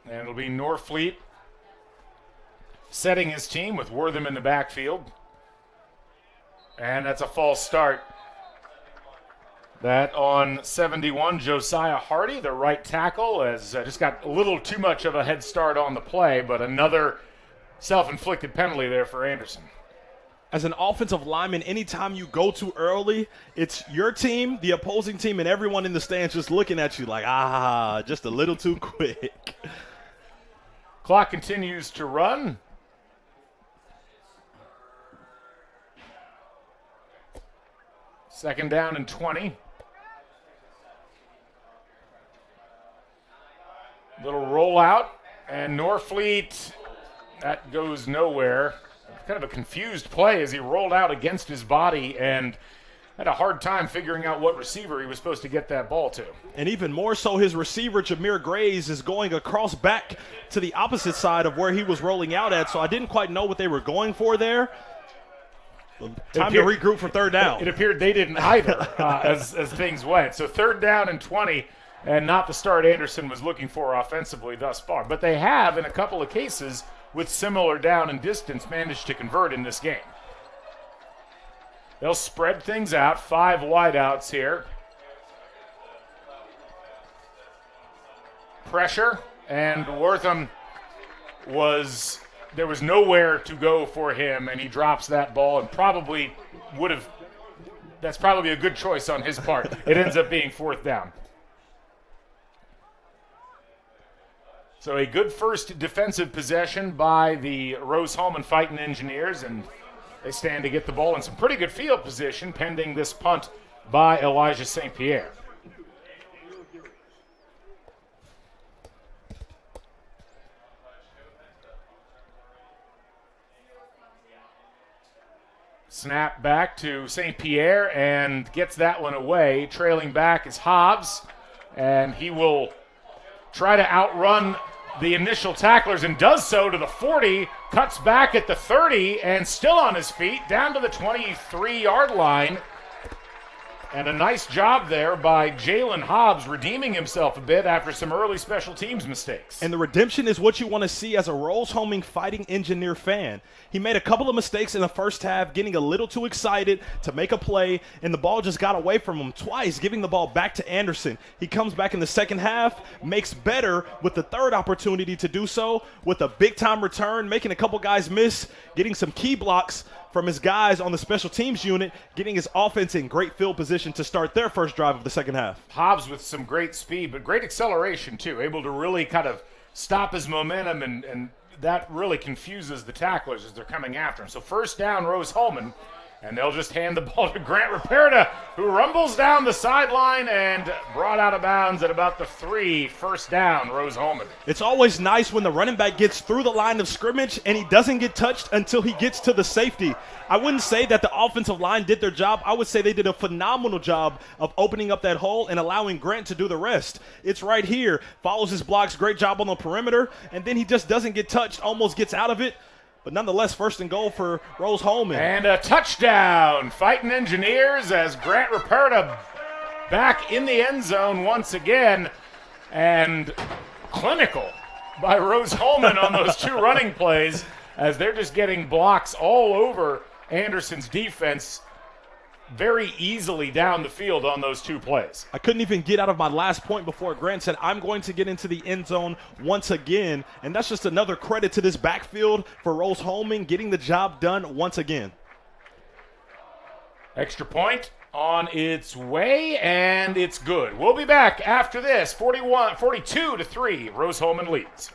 Speaker 23: And it'll be Norfleet setting his team with Wortham in the backfield. And that's a false start. That on 71, Josiah Hardy, the right tackle, has just got a little too much of a head start on the play, but another self-inflicted penalty there for Anderson.
Speaker 24: As an offensive lineman, anytime you go too early, it's your team, the opposing team, and everyone in the stands just looking at you like, just a little too quick.
Speaker 23: Clock continues to run. Second down and 20. Little rollout, and Norfleet, that goes nowhere. Kind of a confused play as he rolled out against his body and had a hard time figuring out what receiver he was supposed to get that ball to.
Speaker 24: And even more so, his receiver, Jameer Graves, is going across back to the opposite side of where he was rolling out at, so I didn't quite know what they were going for there. Time to regroup for third down.
Speaker 23: It appeared they didn't either as things went. So third down and 20. And not the start Anderson was looking for offensively thus far. But they have, in a couple of cases, with similar down and distance, managed to convert in this game. They'll spread things out. 5 wideouts here. Pressure, and Wortham there was nowhere to go for him, and he drops that ball and probably would have, that's probably a good choice on his part. It ends up being fourth down. So a good first defensive possession by the Rose-Hulman Fighting Engineers, and they stand to get the ball in some pretty good field position pending this punt by Elijah St. Pierre. Snap back to St. Pierre and gets that one away. Trailing back is Hobbs, and he will try to outrun the initial tacklers and does so to the 40, cuts back at the 30, and still on his feet, down to the 23-yard line. And a nice job there by Jalen Hobbs, redeeming himself a bit after some early special teams mistakes.
Speaker 24: And the redemption is what you want to see as a Rose-Hulman Fighting Engineer fan. He made a couple of mistakes in the first half, getting a little too excited to make a play, and the ball just got away from him twice, giving the ball back to Anderson. He comes back in the second half, makes better with the third opportunity to do so, with a big-time return, making a couple guys miss, getting some key blocks from his guys on the special teams unit, getting his offense in great field position to start their first drive of the second half.
Speaker 23: Hobbs with some great speed, but great acceleration too, able to really kind of stop his momentum, and that really confuses the tacklers as they're coming after him. So first down, Rose-Hulman, and they'll just hand the ball to Grant Ruperta, who rumbles down the sideline and brought out of bounds at about the 3. First down, Rose-Hulman.
Speaker 24: It's always nice when the running back gets through the line of scrimmage and he doesn't get touched until he gets to the safety. I wouldn't say that the offensive line did their job. I would say they did a phenomenal job of opening up that hole and allowing Grant to do the rest. It's right here. Follows his blocks, great job on the perimeter, and then he just doesn't get touched, almost gets out of it. But nonetheless, first and goal for Rose-Hulman.
Speaker 23: And a touchdown. Fighting Engineers as Grant Ruperta back in the end zone once again. And clinical by Rose-Hulman on those 2 running plays as they're just getting blocks all over Anderson's defense very easily down the field on those 2 plays.
Speaker 24: I couldn't even get out of my last point before Grant said, I'm going to get into the end zone once again. And that's just another credit to this backfield for Rose-Hulman getting the job done once again.
Speaker 23: Extra point on its way, and it's good. We'll be back after this. 42-3, Rose-Hulman leads.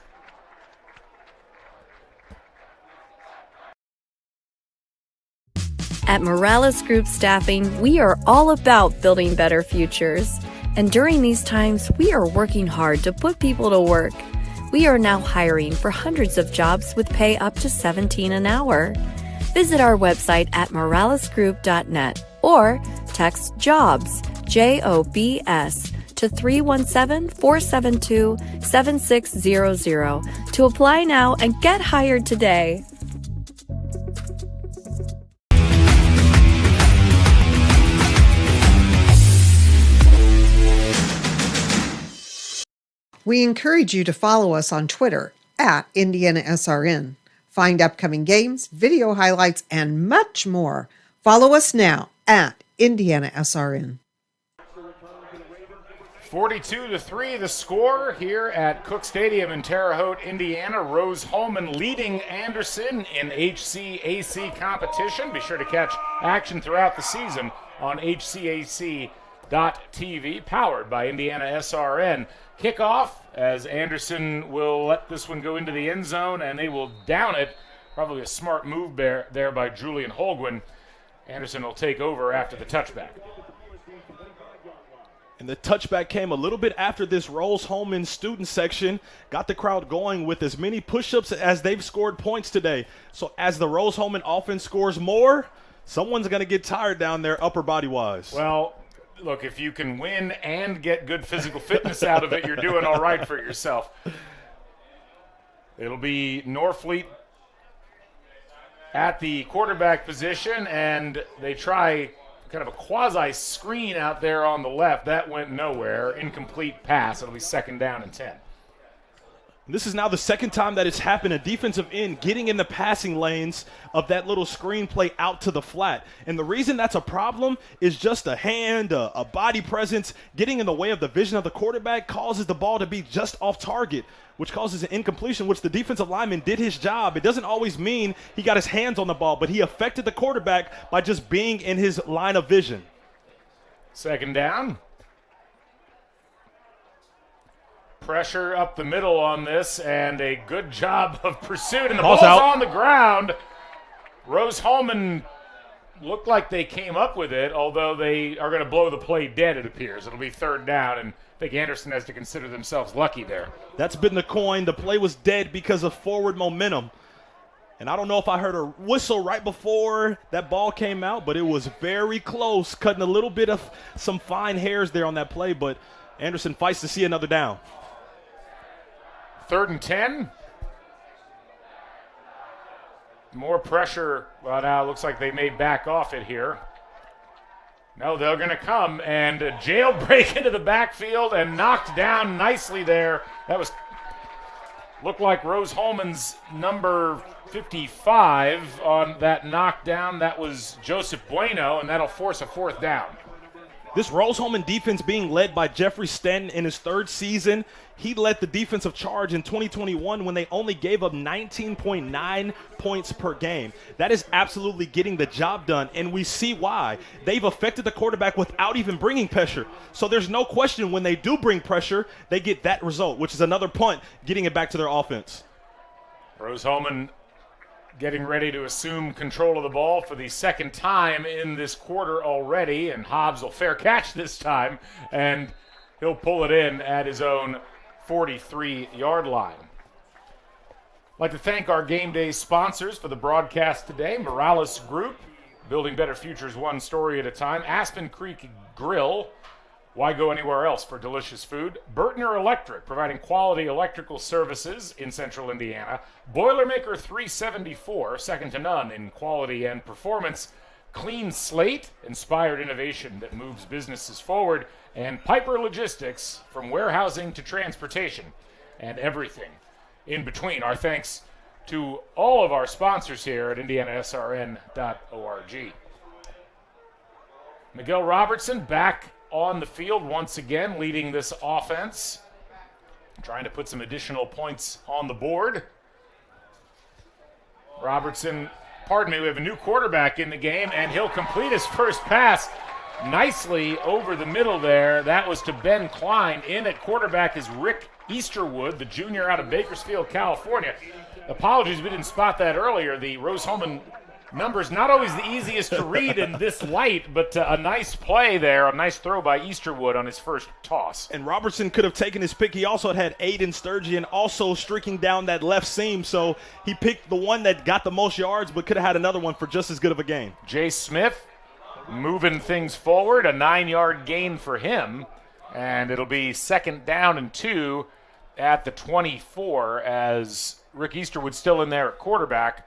Speaker 2: At Morales Group Staffing, we are all about building better futures. And during these times, we are working hard to put people to work. We are now hiring for hundreds of jobs with pay up to $17 an hour. Visit our website at moralesgroup.net or text JOBS, JOBS, to 317-472-7600 to apply now and get hired today.
Speaker 15: We encourage you to follow us on Twitter at IndianaSRN. Find upcoming games, video highlights, and much more. Follow us now at IndianaSRN.
Speaker 23: 42-3 the score here at Cook Stadium in Terre Haute, Indiana. Rose-Hulman leading Anderson in HCAC competition. Be sure to catch action throughout the season on HCAC.TV, powered by IndianaSRN. Kickoff as Anderson will let this one go into the end zone, and they will down it. Probably a smart move there by Julian Holguin. Anderson will take over after the touchback.
Speaker 24: And the touchback came a little bit after this Rose-Hulman student section got the crowd going with as many push-ups as they've scored points today. So as the Rose-Hulman offense scores more, someone's going to get tired down there upper body-wise.
Speaker 23: Well, look, if you can win and get good physical fitness out of it, you're doing all right for yourself. It'll be Norfleet at the quarterback position, and they try kind of a quasi-screen out there on the left. That went nowhere. Incomplete pass. It'll be 2nd down and 10.
Speaker 24: This is now the second time that it's happened, a defensive end getting in the passing lanes of that little screen play out to the flat. And the reason that's a problem is just a hand, a body presence, getting in the way of the vision of the quarterback causes the ball to be just off target, which causes an incompletion, which the defensive lineman did his job. It doesn't always mean he got his hands on the ball, but he affected the quarterback by just being in his line of vision.
Speaker 23: 2nd down. Pressure up the middle on this, and a good job of pursuit, and the ball's on the ground. Rose-Hulman looked like they came up with it, although they are going to blow the play dead, it appears. It'll be 3rd down, and I think Anderson has to consider themselves lucky there.
Speaker 24: That's been the coin. The play was dead because of forward momentum. And I don't know if I heard a whistle right before that ball came out, but it was very close, cutting a little bit of some fine hairs there on that play, but Anderson fights to see another down.
Speaker 23: 3rd and 10. More pressure. Well, now it looks like they may back off it here. No, they're going to come and jailbreak into the backfield and knocked down nicely there. That was looked like Rose-Hulman's number 55 on that knockdown. That was Joseph Bueno, and that'll force a 4th down.
Speaker 24: This Rose-Hulman defense being led by Jeffrey Stanton in his 3rd season. He led the defensive charge in 2021 when they only gave up 19.9 points per game. That is absolutely getting the job done, and we see why. They've affected the quarterback without even bringing pressure. So there's no question when they do bring pressure, they get that result, which is another punt, getting it back to their offense.
Speaker 23: Rose-Hulman getting ready to assume control of the ball for the 2nd time in this quarter already, and Hobbs will fair catch this time, and he'll pull it in at his own 43-yard line. I'd like to thank our game day sponsors for the broadcast today. Morales Group, building better futures one story at a time. Aspen Creek Grill, why go anywhere else for delicious food? Burtner Electric, providing quality electrical services in central Indiana. Boilermaker 374, second to none in quality and performance. Clean Slate, inspired innovation that moves businesses forward. And Piper Logistics, from warehousing to transportation and everything in between. Our thanks to all of our sponsors here at IndianaSRN.org. Miguel Robertson back on the field once again, leading this offense, trying to put some additional points on the board. Robertson, pardon me, we have a new quarterback in the game, and he'll complete his first pass nicely over the middle there. That was to Ben Klein. In at quarterback is Rick Easterwood, the junior out of Bakersfield, California. Apologies, we didn't spot that earlier. The Rose-Hulman numbers not always the easiest to read in this light, but a nice play there, a nice throw by Easterwood on his first toss.
Speaker 24: And Robertson could have taken his pick. He also had Aiden Sturgeon also streaking down that left seam, so he picked the one that got the most yards, but could have had another one for just as good of a game.
Speaker 23: Jay Smith moving things forward, a 9-yard gain for him, and it'll be 2nd down and 2 at the 24 as Rick Easterwood still in there at quarterback.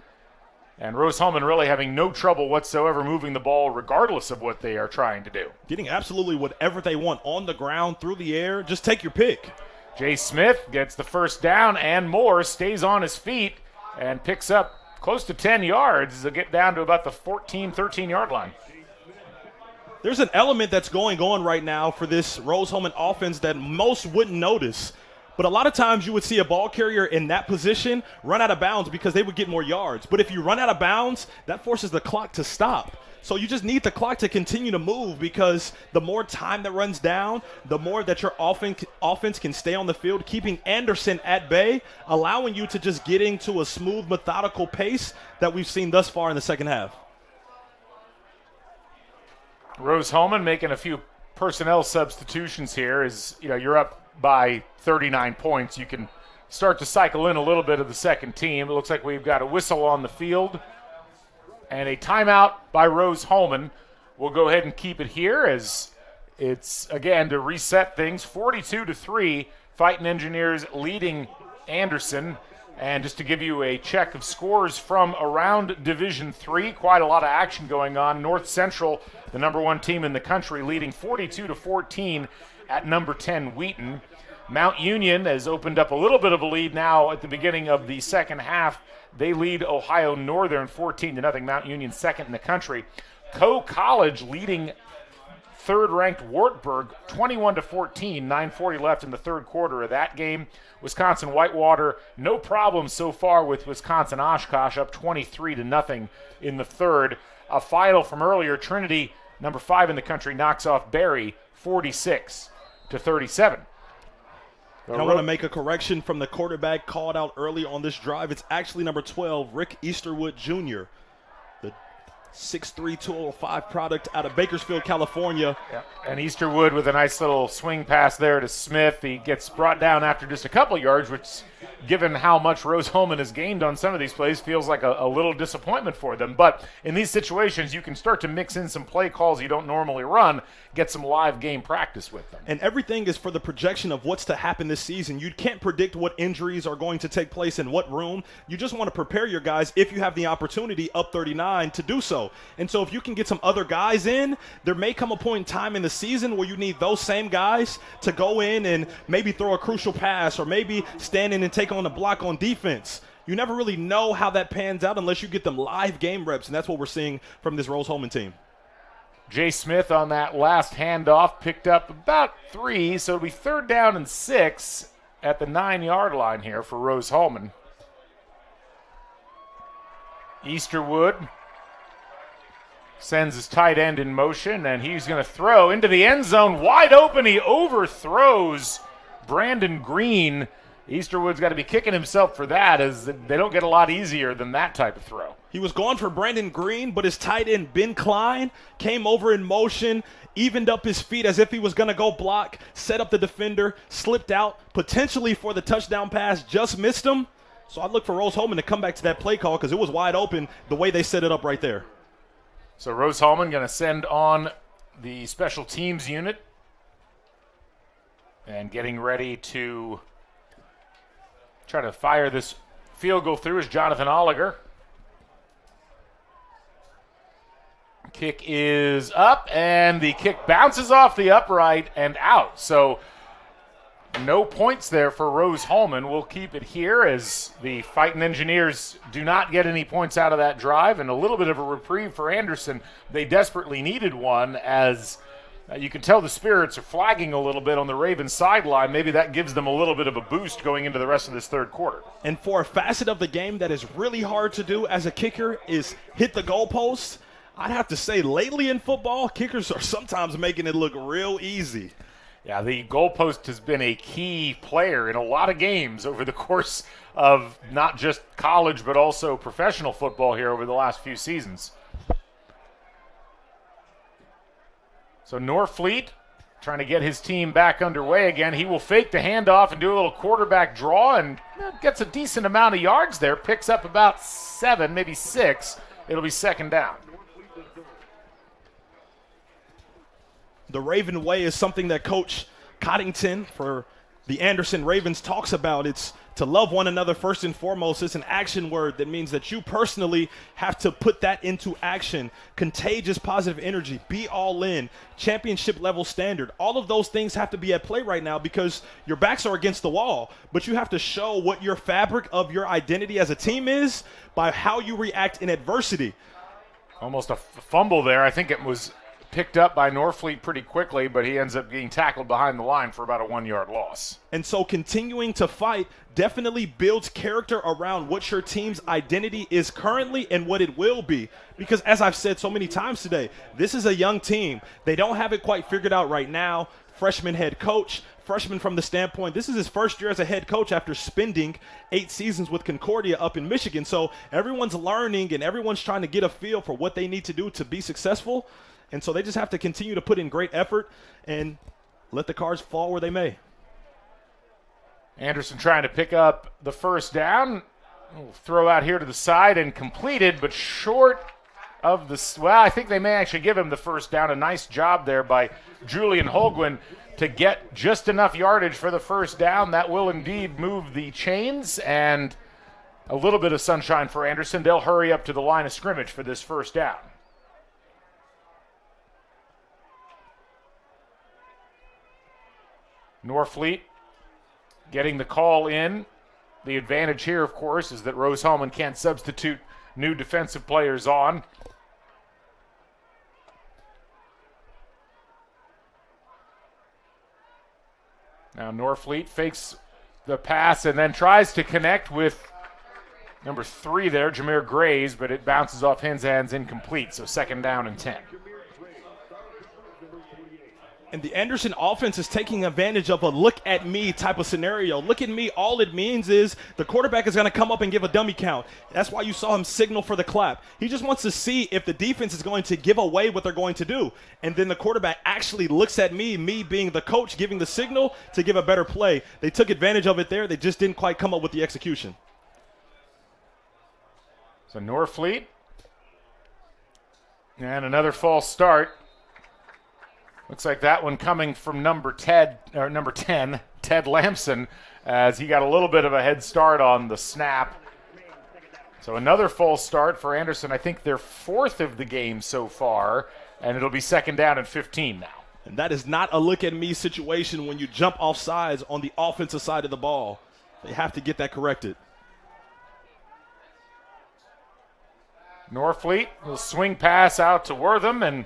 Speaker 23: And Rose-Hulman really having no trouble whatsoever moving the ball regardless of what they are trying to do.
Speaker 24: Getting absolutely whatever they want on the ground, through the air. Just take your pick.
Speaker 23: Jay Smith gets the first down and more, stays on his feet, and picks up close to 10 yards. They'll get down to about the 13-yard line.
Speaker 24: there's an element that's going on right now for this Rose-Hulman offense that most wouldn't notice. But a lot of times you would see a ball carrier in that position run out of bounds because they would get more yards. But if you run out of bounds, that forces the clock to stop. So you just need the clock to continue to move, because the more time that runs down, the more that your offense can stay on the field, keeping Anderson at bay, allowing you to just get into a smooth, methodical pace that we've seen thus far in the second half.
Speaker 8: Rose-Hulman making a few personnel substitutions here. As you know, you're up by 39 points. You can start to cycle in a little bit of the second team. It looks like we've got a whistle on the field and a timeout by Rose-Hulman. We'll go ahead and keep it here as it's, again, to reset things. 42-3, Fighting Engineers leading Anderson. And just to give you a check of scores from around Division III, quite a lot of action going on. North Central, the number 1 team in the country, leading 42-14 at number 10 Wheaton. Mount Union has opened up a little bit of a lead now at the beginning of the second half. They lead Ohio Northern 14-0. Mount Union second in the country. Coe College leading third-ranked Wartburg 21-14. 9:40 left in the third quarter of that game. Wisconsin Whitewater, no problem so far with Wisconsin Oshkosh, up 23-0 in the third. A final from earlier, Trinity, number 5 in the country, knocks off Berry 46-37.
Speaker 24: And I want to make a correction from the quarterback called out early on this drive. It's actually number 12, Rick Easterwood Jr., the 6'3", 205 product out of Bakersfield, California.
Speaker 8: Yeah. And Easterwood with a nice little swing pass there to Smith. He gets brought down after just a couple yards, which, given how much Rose-Hulman has gained on some of these plays, feels like a little disappointment for them. But in these situations, you can start to mix in some play calls you don't normally run, get some live game practice with them.
Speaker 24: And everything is for the projection of what's to happen this season. You can't predict what injuries are going to take place in what room. You just want to prepare your guys, if you have the opportunity up 39, to do so. And so if you can get some other guys in, there may come a point in time in the season where you need those same guys to go in and maybe throw a crucial pass, or maybe stand in and take on a block on defense. You never really know how that pans out unless you get them live game reps, and that's what we're seeing from this Rose-Hulman team.
Speaker 8: Jay Smith on that last handoff picked up about 3, so it'll be 3rd down and 6 at the 9-yard line here for Rose-Hulman. Easterwood sends his tight end in motion, and he's going to throw into the end zone. Wide open, he overthrows Brandon Green. Easterwood's got to be kicking himself for that, as they don't get a lot easier than that type of throw.
Speaker 24: He was going for Brandon Green, but his tight end, Ben Klein, came over in motion, evened up his feet as if he was going to go block, set up the defender, slipped out, potentially for the touchdown pass, just missed him. So I'd look for Rose-Hulman to come back to that play call, because it was wide open the way they set it up right there.
Speaker 8: So Rose-Hulman going to send on the special teams unit and getting ready to try to fire this field goal through is Jonathan Oliger. Kick is up, and the kick bounces off the upright and out. So no points there for Rose-Hulman. We'll keep it here as the Fighting Engineers do not get any points out of that drive, and a little bit of a reprieve for Anderson. They desperately needed one, as you can tell the spirits are flagging a little bit on the Ravens sideline. Maybe that gives them a little bit of a boost going into the rest of this third quarter.
Speaker 24: And for a facet of the game that is really hard to do as a kicker is hit the goalpost. I'd have to say lately in football, kickers are sometimes making it look real easy.
Speaker 8: Yeah, the goalpost has been a key player in a lot of games over the course of not just college but also professional football here over the last few seasons. So Norfleet trying to get his team back underway again. He will fake the handoff and do a little quarterback draw and gets a decent amount of yards there. Picks up about 7, maybe 6. It'll be 2nd down.
Speaker 24: The Raven way is something that Coach Coddington for the Anderson Ravens talks about. It's to love one another first and foremost. It's an action word that means that you personally have to put that into action. Contagious positive energy, be all in, championship level standard. All of those things have to be at play right now because your backs are against the wall, but you have to show what your fabric of your identity as a team is by how you react in adversity.
Speaker 8: Almost a fumble there. I think it was
Speaker 23: picked up by Norfleet pretty quickly, but he ends up getting tackled behind the line for about a 1-yard loss.
Speaker 24: And so continuing to fight definitely builds character around what your team's identity is currently and what it will be. Because as I've said so many times today, this is a young team. They don't have it quite figured out right now. Freshman head coach, freshman from the standpoint, this is his first year as a head coach after spending 8 seasons with Concordia up in Michigan. So everyone's learning and everyone's trying to get a feel for what they need to do to be successful. And so they just have to continue to put in great effort and let the cards fall where they may.
Speaker 23: Anderson trying to pick up the first down. We'll throw out here to the side and completed, but short of the, well, I think they may actually give him the first down. A nice job there by Julian Holguin to get just enough yardage for the first down. That will indeed move the chains, and a little bit of sunshine for Anderson. They'll hurry up to the line of scrimmage for this first down. Norfleet getting the call in. The advantage here, of course, is that Rose-Hulman can't substitute new defensive players on. Now Norfleet fakes the pass and then tries to connect with number 3 there, Jameer Grays, but it bounces off his hands incomplete, so 2nd down and 10.
Speaker 24: And the Anderson offense is taking advantage of a look-at-me type of scenario. Look at me, all it means is the quarterback is going to come up and give a dummy count. That's why you saw him signal for the clap. He just wants to see if the defense is going to give away what they're going to do. And then the quarterback actually looks at me being the coach, giving the signal to give a better play. They took advantage of it there. They just didn't quite come up with the execution.
Speaker 23: So Norfleet. And another false start. Looks like that one coming from number 10, Ted Lamson, as he got a little bit of a head start on the snap. So another false start for Anderson. I think their 4th of the game so far, and it'll be 2nd down and 15 now.
Speaker 24: And that is not a look-at-me situation when you jump off sides on the offensive side of the ball. They have to get that corrected.
Speaker 23: Norfleet will swing pass out to Wortham, and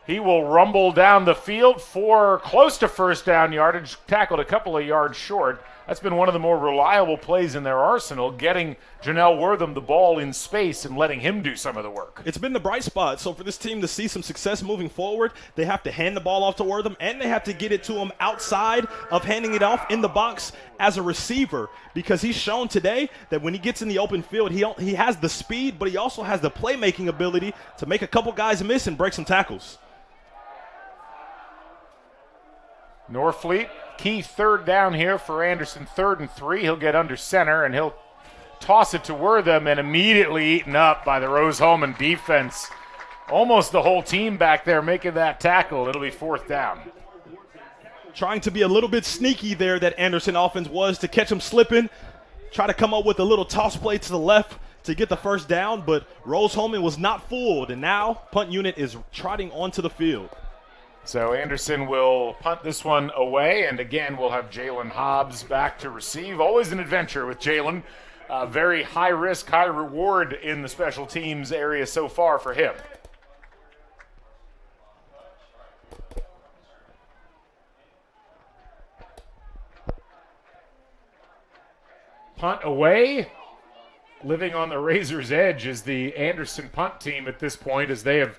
Speaker 23: he will rumble down the field for close to first down yardage, tackled a couple of yards short. That's been one of the more reliable plays in their arsenal, getting Janelle Wortham the ball in space and letting him do some of the work.
Speaker 24: It's been the bright spot. So for this team to see some success moving forward, they have to hand the ball off to Wortham, and they have to get it to him outside of handing it off in the box as a receiver, because he's shown today that when he gets in the open field, he has the speed, but he also has the playmaking ability to make a couple guys miss and break some tackles.
Speaker 23: Norfleet, key 3rd down here for Anderson, 3rd and 3. He'll get under center, and he'll toss it to Wortham, and immediately eaten up by the Rose-Hulman defense. Almost the whole team back there making that tackle. It'll be 4th down.
Speaker 24: Trying to be a little bit sneaky there, that Anderson offense was, to catch him slipping. Try to come up with a little toss play to the left to get the first down, but Rose-Hulman was not fooled, and now punt unit is trotting onto the field.
Speaker 23: So Anderson will punt this one away, and again we'll have Jalen Hobbs back to receive. Always an adventure with Jalen. Very high risk, high reward in the special teams area so far for him. Punt away. Living on the razor's edge is the Anderson punt team at this point, as they have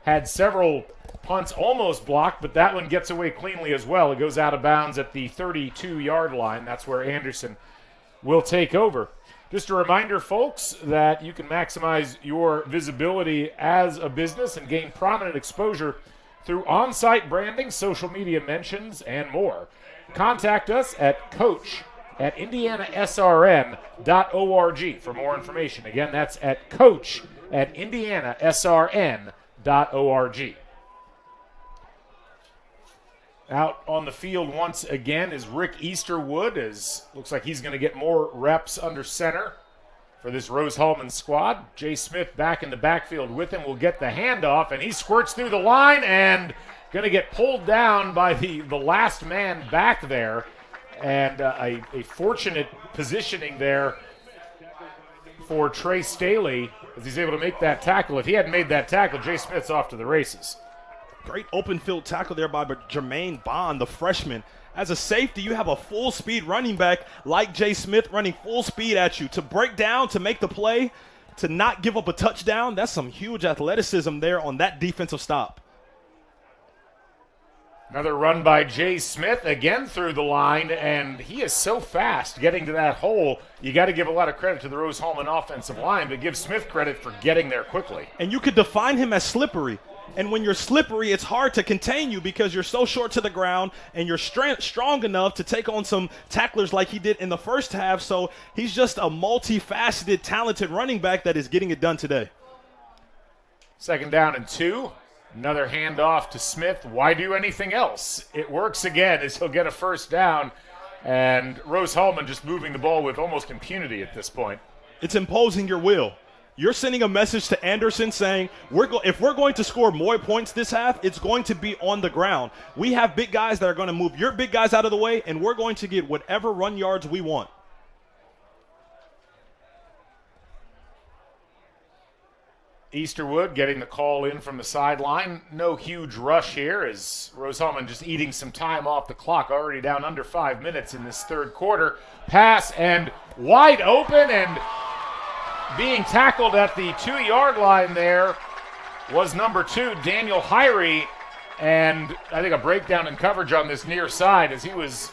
Speaker 23: had several punts almost blocked, but that one gets away cleanly as well. It goes out of bounds at the 32-yard line. That's where Anderson will take over. Just a reminder, folks, that you can maximize your visibility as a business and gain prominent exposure through on-site branding, social media mentions, and more. Contact us at coach@IndianaSRN.org for more information. Again, that's at coach@IndianaSRN.org. Out on the field once again is Rick Easterwood, as looks like he's going to get more reps under center for this Rose-Hulman squad. Jay Smith back in the backfield with him will get the handoff, and he squirts through the line and going to get pulled down by the last man back there. And a fortunate positioning there for Trey Staley as he's able to make that tackle. If he hadn't made that tackle, Jay Smith's off to the races.
Speaker 24: Great open field tackle there by Jermaine Bond, the freshman. As a safety, you have a full speed running back like Jay Smith running full speed at you to break down, to make the play, to not give up a touchdown. That's some huge athleticism there on that defensive stop.
Speaker 23: Another run by Jay Smith, again through the line, and he is so fast getting to that hole. You got to give a lot of credit to the Rose-Hulman offensive line, but give Smith credit for getting there quickly.
Speaker 24: And you could define him as slippery. And when you're slippery, it's hard to contain you because you're so short to the ground and you're strong enough to take on some tacklers like he did in the first half. So he's just a multifaceted, talented running back that is getting it done today.
Speaker 23: 2nd down and 2. Another handoff to Smith. Why do anything else? It works again as he'll get a 1st down. And Rose-Hulman just moving the ball with almost impunity at this point.
Speaker 24: It's imposing your will. You're sending a message to Anderson saying, if we're going to score more points this half, it's going to be on the ground. We have big guys that are going to move your big guys out of the way, and we're going to get whatever run yards we want.
Speaker 23: Easterwood getting the call in from the sideline. No huge rush here as Rose-Hulman just eating some time off the clock, already down under 5 minutes in this 3rd quarter. Pass and wide open, and being tackled at the 2-yard line there was number 2, Daniel Hirzy, and I think a breakdown in coverage on this near side as he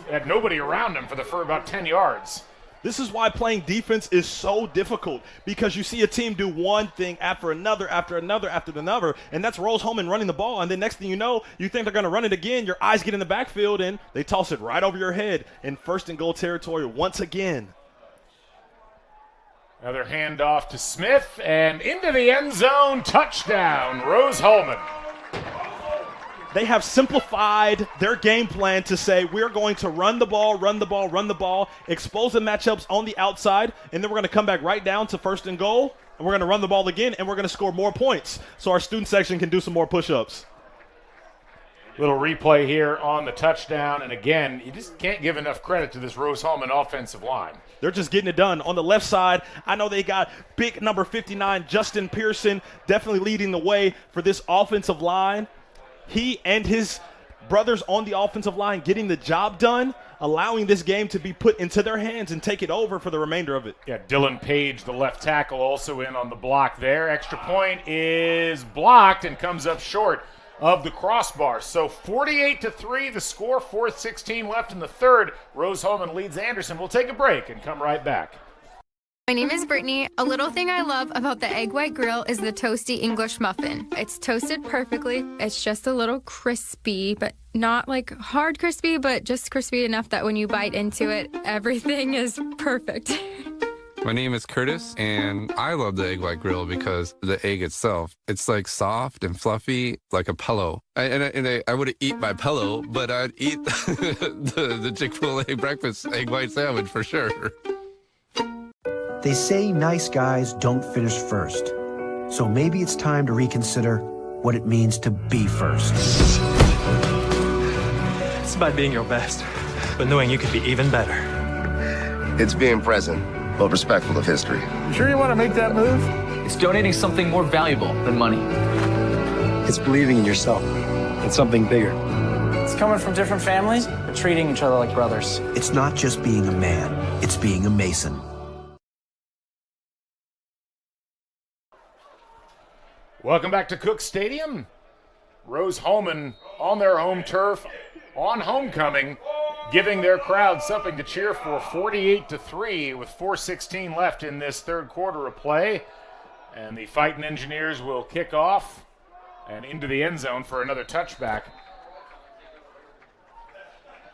Speaker 23: had nobody around him for about 10 yards.
Speaker 24: This is why playing defense is so difficult, because you see a team do one thing after another, and that's Rose-Hulman running the ball, and then next thing you know, you think they're going to run it again, your eyes get in the backfield, and they toss it right over your head in 1st and goal territory once again.
Speaker 23: Another handoff to Smith, and into the end zone, touchdown, Rose-Hulman.
Speaker 24: They have simplified their game plan to say we're going to run the ball, expose the matchups on the outside, and then we're going to come back right down to 1st and goal, and we're going to run the ball again, and we're going to score more points so our student section can do some more push-ups.
Speaker 23: Little replay here on the touchdown, and again, you just can't give enough credit to this Rose-Hulman offensive line.
Speaker 24: They're just getting it done. On the left side, I know they got big number 59, Justin Pearson, definitely leading the way for this offensive line. He and his brothers on the offensive line getting the job done, allowing this game to be put into their hands and take it over for the remainder of it.
Speaker 23: Yeah, Dylan Page, the left tackle, also in on the block there. Extra point is blocked and comes up short of the crossbar. So 48-3 the score, 4:16 left in the 3rd. Rose-Hulman leads Anderson. We'll take a break and come right back.
Speaker 4: My name is Brittany. A little thing I love about the Egg White Grill is the toasty English muffin. It's toasted perfectly. It's just a little crispy, but not like hard crispy, but just crispy enough that when you bite into it, everything is perfect.
Speaker 10: My name is Curtis, and I love the Egg White Grill because the egg itself, it's like soft and fluffy, like a pillow. I wouldn't eat my pillow, but I'd eat the Chick-fil-A breakfast egg white sandwich for sure.
Speaker 11: They say nice guys don't finish first. So maybe it's time to reconsider what it means to be first.
Speaker 12: It's about being your best, but knowing you could be even better.
Speaker 14: It's being present, but respectful of history.
Speaker 26: You sure you want to make that move?
Speaker 27: It's donating something more valuable than money.
Speaker 26: It's believing in yourself and something bigger.
Speaker 28: It's coming from different families, but treating each other like brothers.
Speaker 11: It's not just being a man, it's being a Mason.
Speaker 23: Welcome back to Cook Stadium. Rose-Hulman on their home turf on homecoming, giving their crowd something to cheer for. 48-3 with 4:16 left in this 3rd quarter of play. And the Fighting Engineers will kick off and into the end zone for another touchback.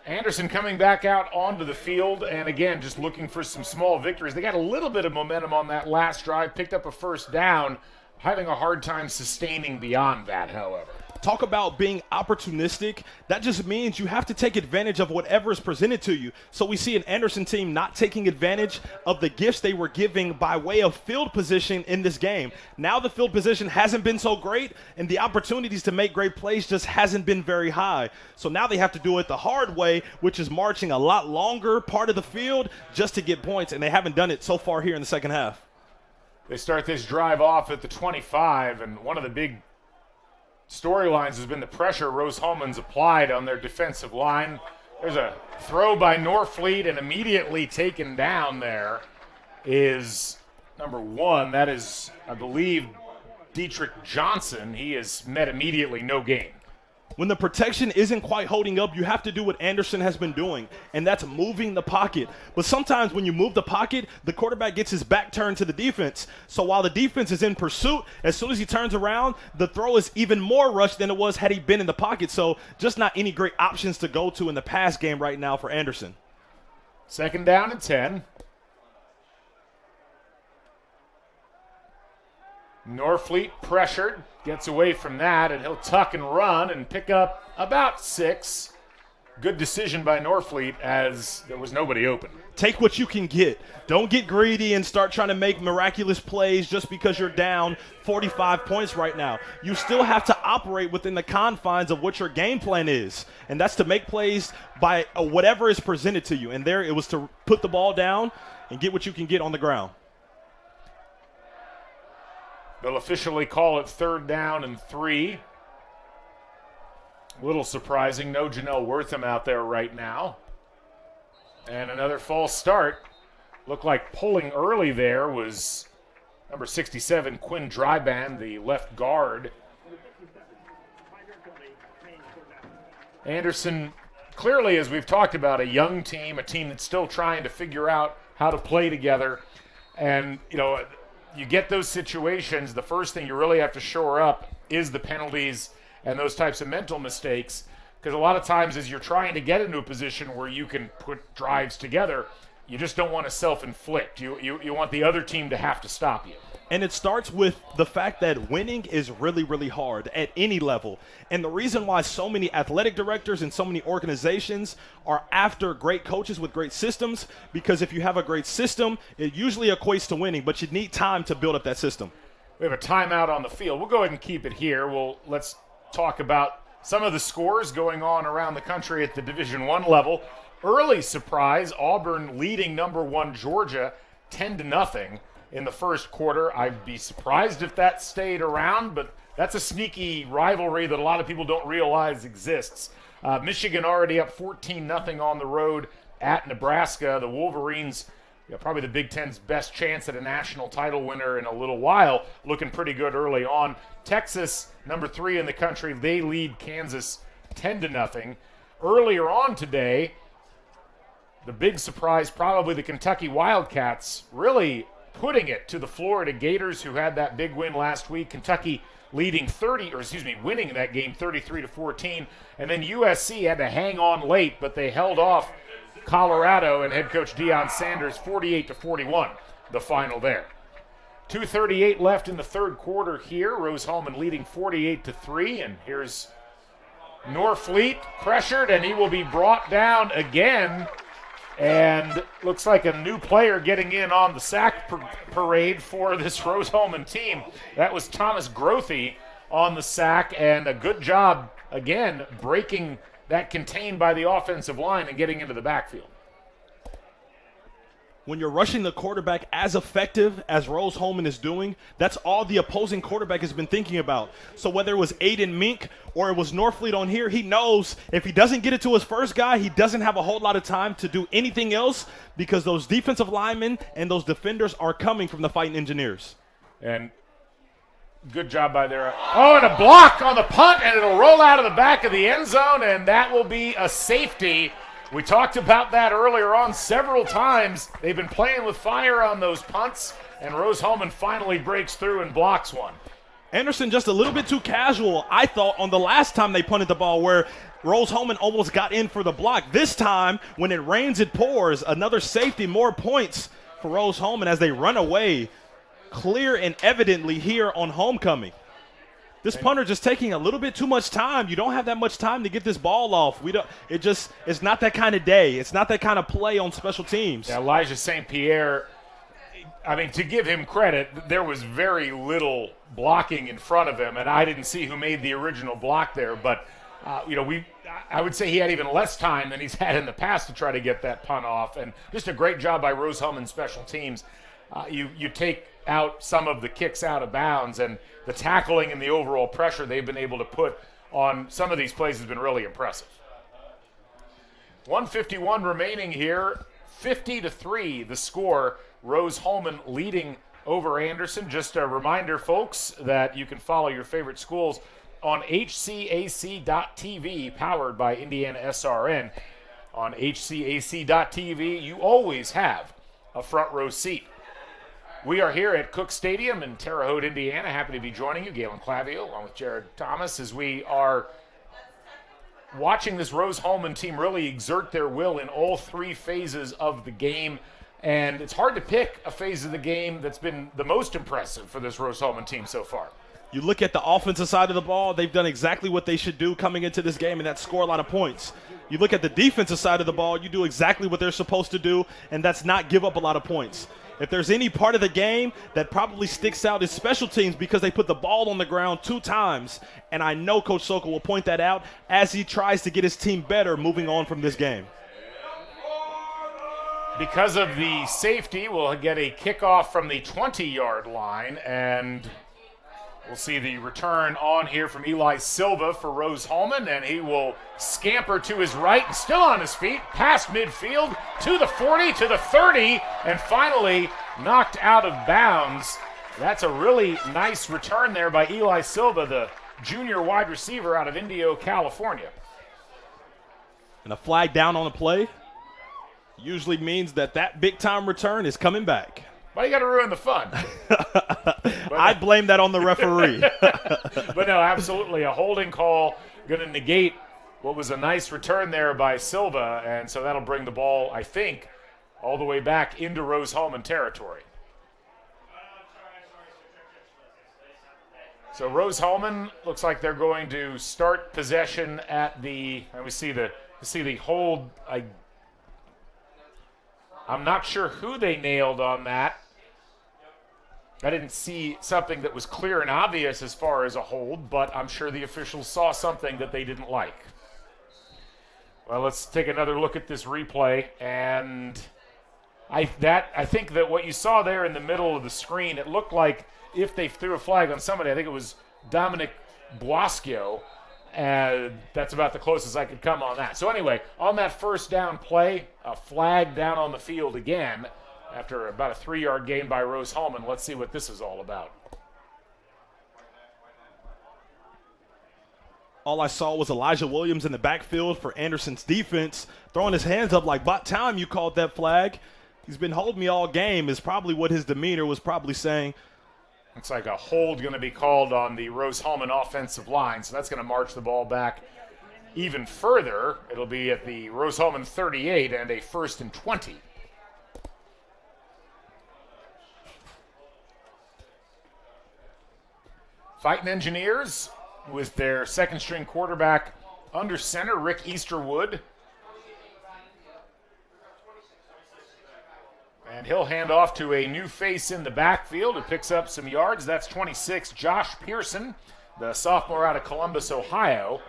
Speaker 23: Anderson coming back out onto the field, and again, just looking for some small victories. They got a little bit of momentum on that last drive, picked up a 1st down. Having a hard time sustaining beyond that, however.
Speaker 24: Talk about being opportunistic. That just means you have to take advantage of whatever is presented to you. So we see an Anderson team not taking advantage of the gifts they were giving by way of field position in this game. Now the field position hasn't been so great, and the opportunities to make great plays just hasn't been very high. So now they have to do it the hard way, which is marching a lot longer part of the field just to get points, and they haven't done it so far here in the 2nd half.
Speaker 23: They start this drive off at the 25, and one of the big storylines has been the pressure Rose-Hulman's applied on their defensive line. There's a throw by Norfleet, and immediately taken down there is number 1. That is, I believe, Dietrich Johnson. He is met immediately, no gain.
Speaker 24: When the protection isn't quite holding up, you have to do what Anderson has been doing, and that's moving the pocket. But sometimes when you move the pocket, the quarterback gets his back turned to the defense. So while the defense is in pursuit, as soon as he turns around, the throw is even more rushed than it was had he been in the pocket. So just not any great options to go to in the pass game right now for Anderson.
Speaker 23: 2nd down and 10. Norfleet pressured, gets away from that, and he'll tuck and run and pick up about 6. Good decision by Norfleet, as there was nobody open.
Speaker 24: Take what you can get. Don't get greedy and start trying to make miraculous plays just because you're down 45 points right now. You still have to operate within the confines of what your game plan is, and that's to make plays by whatever is presented to you. And there it was to put the ball down and get what you can get on the ground.
Speaker 23: They'll officially call it 3rd down and 3. A little surprising. No Janelle Wortham out there right now. And another false start. Looked like pulling early there was number 67, Quinn Dryban, the left guard. Anderson, clearly, as we've talked about, a young team, a team that's still trying to figure out how to play together. And, you know, you get those situations, the first thing you really have to shore up is the penalties and those types of mental mistakes, because a lot of times as you're trying to get into a position where you can put drives together, you just don't want to self-inflict. You want the other team to have to stop you.
Speaker 24: And it starts with the fact that winning is really, really hard at any level. And the reason why so many athletic directors and so many organizations are after great coaches with great systems, because if you have a great system, it usually equates to winning, but you need time to build up that system.
Speaker 23: We have a timeout on the field. We'll go ahead and keep it here. Let's talk about some of the scores going on around the country at the Division I level. Early surprise, Auburn leading number 1 Georgia 10-0. In the first quarter. I'd be surprised if that stayed around, but that's a sneaky rivalry that a lot of people don't realize exists. Michigan already up 14-0 on the road at Nebraska. The Wolverines, probably the Big Ten's best chance at a national title winner in a little while, looking pretty good early on. Texas, number 3 in the country, they lead Kansas 10-0. Earlier on today, the big surprise, probably the Kentucky Wildcats, really putting it to the Florida Gators, who had that big win last week. Kentucky winning that game 33-14. And then USC had to hang on late, but they held off Colorado and head coach Deion Sanders 48-41, the final there. 2:38 left in the third quarter here. Rose-Hulman leading 48-3, and here's Norfleet pressured, and he will be brought down again. And looks like a new player getting in on the sack parade for this Rose-Hulman team. That was Thomas Grothy on the sack, and a good job, again, breaking that contained by the offensive line and getting into the backfield.
Speaker 24: When you're rushing the quarterback as effective as Rose-Hulman is doing, that's all the opposing quarterback has been thinking about. So whether it was Aiden Mink or it was Norfleet on here, he knows if he doesn't get it to his first guy, he doesn't have a whole lot of time to do anything else, because those defensive linemen and those defenders are coming from the Fighting Engineers.
Speaker 23: And good job by there. Oh, and a block on the punt, and it'll roll out of the back of the end zone, and that will be a safety. We talked about that earlier on several times. They've been playing with fire on those punts, and Rose-Hulman finally breaks through and blocks one.
Speaker 24: Anderson just a little bit too casual, I thought, on the last time they punted the ball, where Rose-Hulman almost got in for the block. This time, when it rains, it pours. Another safety, more points for Rose-Hulman as they run away clear and evidently here on homecoming. This punter just taking a little bit too much time. You don't have that much time to get this ball off. It's not that kind of day. It's not that kind of play on special teams.
Speaker 23: Yeah, Elijah St. Pierre, I mean, to give him credit, there was very little blocking in front of him, and I didn't see who made the original block there. But, I would say he had even less time than he's had in the past to try to get that punt off. And just a great job by Rose-Hulman special teams. You take
Speaker 8: out some of the kicks out of bounds, and the tackling and the overall pressure they've been able to put on some of these plays has been really impressive. 1:51 remaining here, 50-3 the score. Rose-Hulman leading over Anderson. Just a reminder, folks, that you can follow your favorite schools on HCAC.TV, powered by IndianaSRN. On HCAC.TV, you always have a front row seat. We are here at Cook Stadium in Terre Haute, Indiana. Happy to be joining you, Galen Clavio, along with Jared Thomas, as we are watching this Rose-Hulman team really exert their will in all three phases of the game. And it's hard to pick a phase of the game that's been the most impressive for this Rose-Hulman team so far.
Speaker 24: You look at the offensive side of the ball, they've done exactly what they should do coming into this game, and that's score a lot of points. You look at the defensive side of the ball, you do exactly what they're supposed to do, and that's not give up a lot of points. If there's any part of the game that probably sticks out is special teams, because they put the ball on the ground 2 times, and I know Coach Sokol will point that out as he tries to get his team better moving on from this game.
Speaker 8: Because of the safety, we'll get a kickoff from the 20-yard line, and we'll see the return on here from Eli Silva for Rose-Hulman, and he will scamper to his right and still on his feet, past midfield, to the 40, to the 30, and finally knocked out of bounds. That's a really nice return there by Eli Silva, the junior wide receiver out of Indio, California.
Speaker 24: And a flag down on the play usually means that big-time return is coming back.
Speaker 8: Why you got to ruin the fun?
Speaker 24: I blame that on the referee.
Speaker 8: But no, absolutely. A holding call going to negate what was a nice return there by Silva, and so that'll bring the ball, I think, all the way back into Rose-Hulman territory. So Rose-Hulman looks like they're going to start possession at the, and we see the hold. I'm not sure who they nailed on that. I didn't see something that was clear and obvious as far as a hold, but I'm sure the officials saw something that they didn't like. Well, let's take another look at this replay, and I think that what you saw there in the middle of the screen, it looked like if they threw a flag on somebody, I think it was Dominic Blasquio, and that's about the closest I could come on that. So anyway, on that first down play, a flag down on the field again after about a 3-yard gain by Rose-Hulman. Let's see what this is all about.
Speaker 24: All I saw was Elijah Williams in the backfield for Anderson's defense, throwing his hands up like, "About time you called that flag. He's been holding me all game," is probably what his demeanor was probably saying.
Speaker 8: Looks like a hold going to be called on the Rose-Hulman offensive line, so that's going to march the ball back even further. It'll be at the Rose-Hulman 38 and a 1st and 20. Fighting Engineers with their second-string quarterback under center, Rick Easterwood. And he'll hand off to a new face in the backfield who picks up some yards. That's 26, Josh Pearson, the sophomore out of Columbus, Ohio.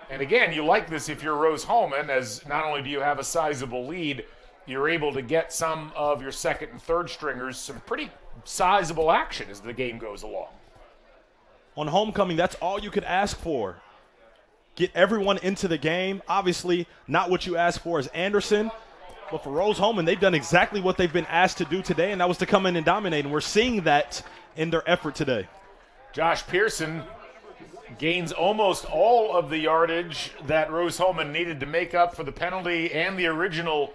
Speaker 8: And again, you like this if you're Rose-Hulman, as not only do you have a sizable lead, you're able to get some of your second and third stringers some pretty sizable action as the game goes along.
Speaker 24: On homecoming, that's all you could ask for. Get everyone into the game. Obviously, not what you asked for is Anderson. But for Rose-Hulman, they've done exactly what they've been asked to do today, and that was to come in and dominate. And we're seeing that in their effort today.
Speaker 8: Josh Pearson gains almost all of the yardage that Rose-Hulman needed to make up for the penalty and the original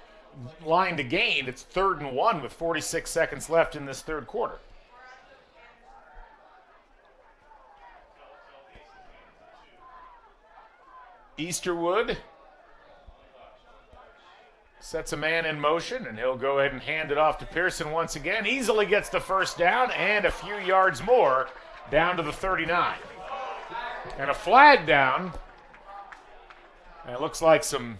Speaker 8: line to gain. It's 3rd and 1 with 46 seconds left in this third quarter. Easterwood sets a man in motion, and he'll go ahead and hand it off to Pearson once again. Easily gets the first down and a few yards more down to the 39. And a flag down. And it looks like some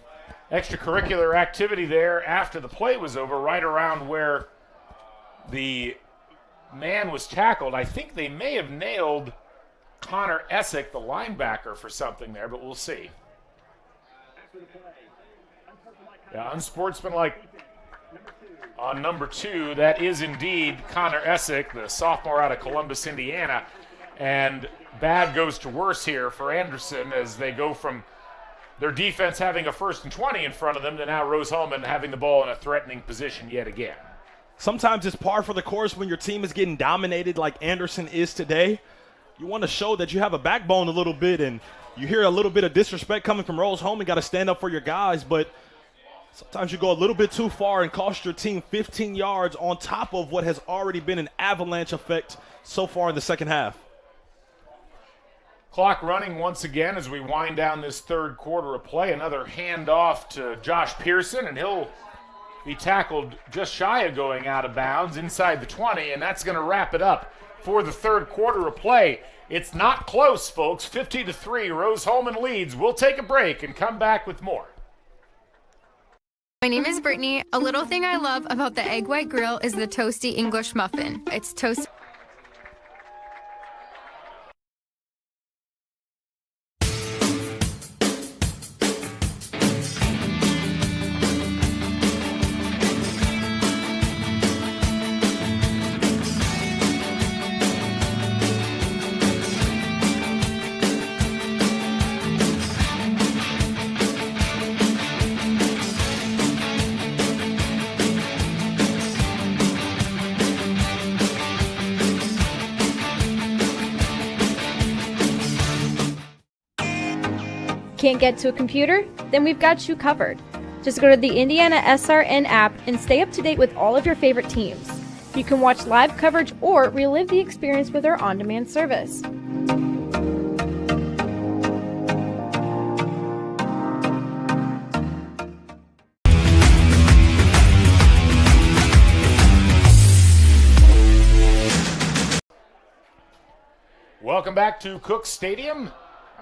Speaker 8: extracurricular activity there after the play was over, right around where the man was tackled. I think they may have nailed Connor Essick, the linebacker, for something there, but we'll see. Yeah, unsportsmanlike
Speaker 23: On number 2, that is indeed Connor Essick, the sophomore out of Columbus, Indiana. And bad goes to worse here for Anderson as they go from their defense having a 1st and 20 in front of them to now Rose-Hulman having the ball in a threatening position yet again.
Speaker 24: Sometimes it's par for the course when your team is getting dominated like Anderson is today. You want to show that you have a backbone a little bit, and you hear a little bit of disrespect coming from Rose-Hulman. Got to stand up for your guys, but sometimes you go a little bit too far and cost your team 15 yards on top of what has already been an avalanche effect so far in the second half.
Speaker 23: Clock running once again as we wind down this third quarter of play. Another handoff to Josh Pearson, and he'll be tackled just shy of going out of bounds inside the 20, and that's going to wrap it up for the third quarter of play. It's not close, folks. 50-3, Rose-Hulman leads. We'll take a break and come back with more.
Speaker 4: My name is Brittany. A little thing I love about the Egg White Grill is the toasty English muffin. It's toasted.
Speaker 3: Can't get to a computer? Then we've got you covered. Just go to the IndianaSRN app and stay up to date with all of your favorite teams. You can watch live coverage or relive the experience with our on-demand service.
Speaker 23: Welcome back to Cook Stadium.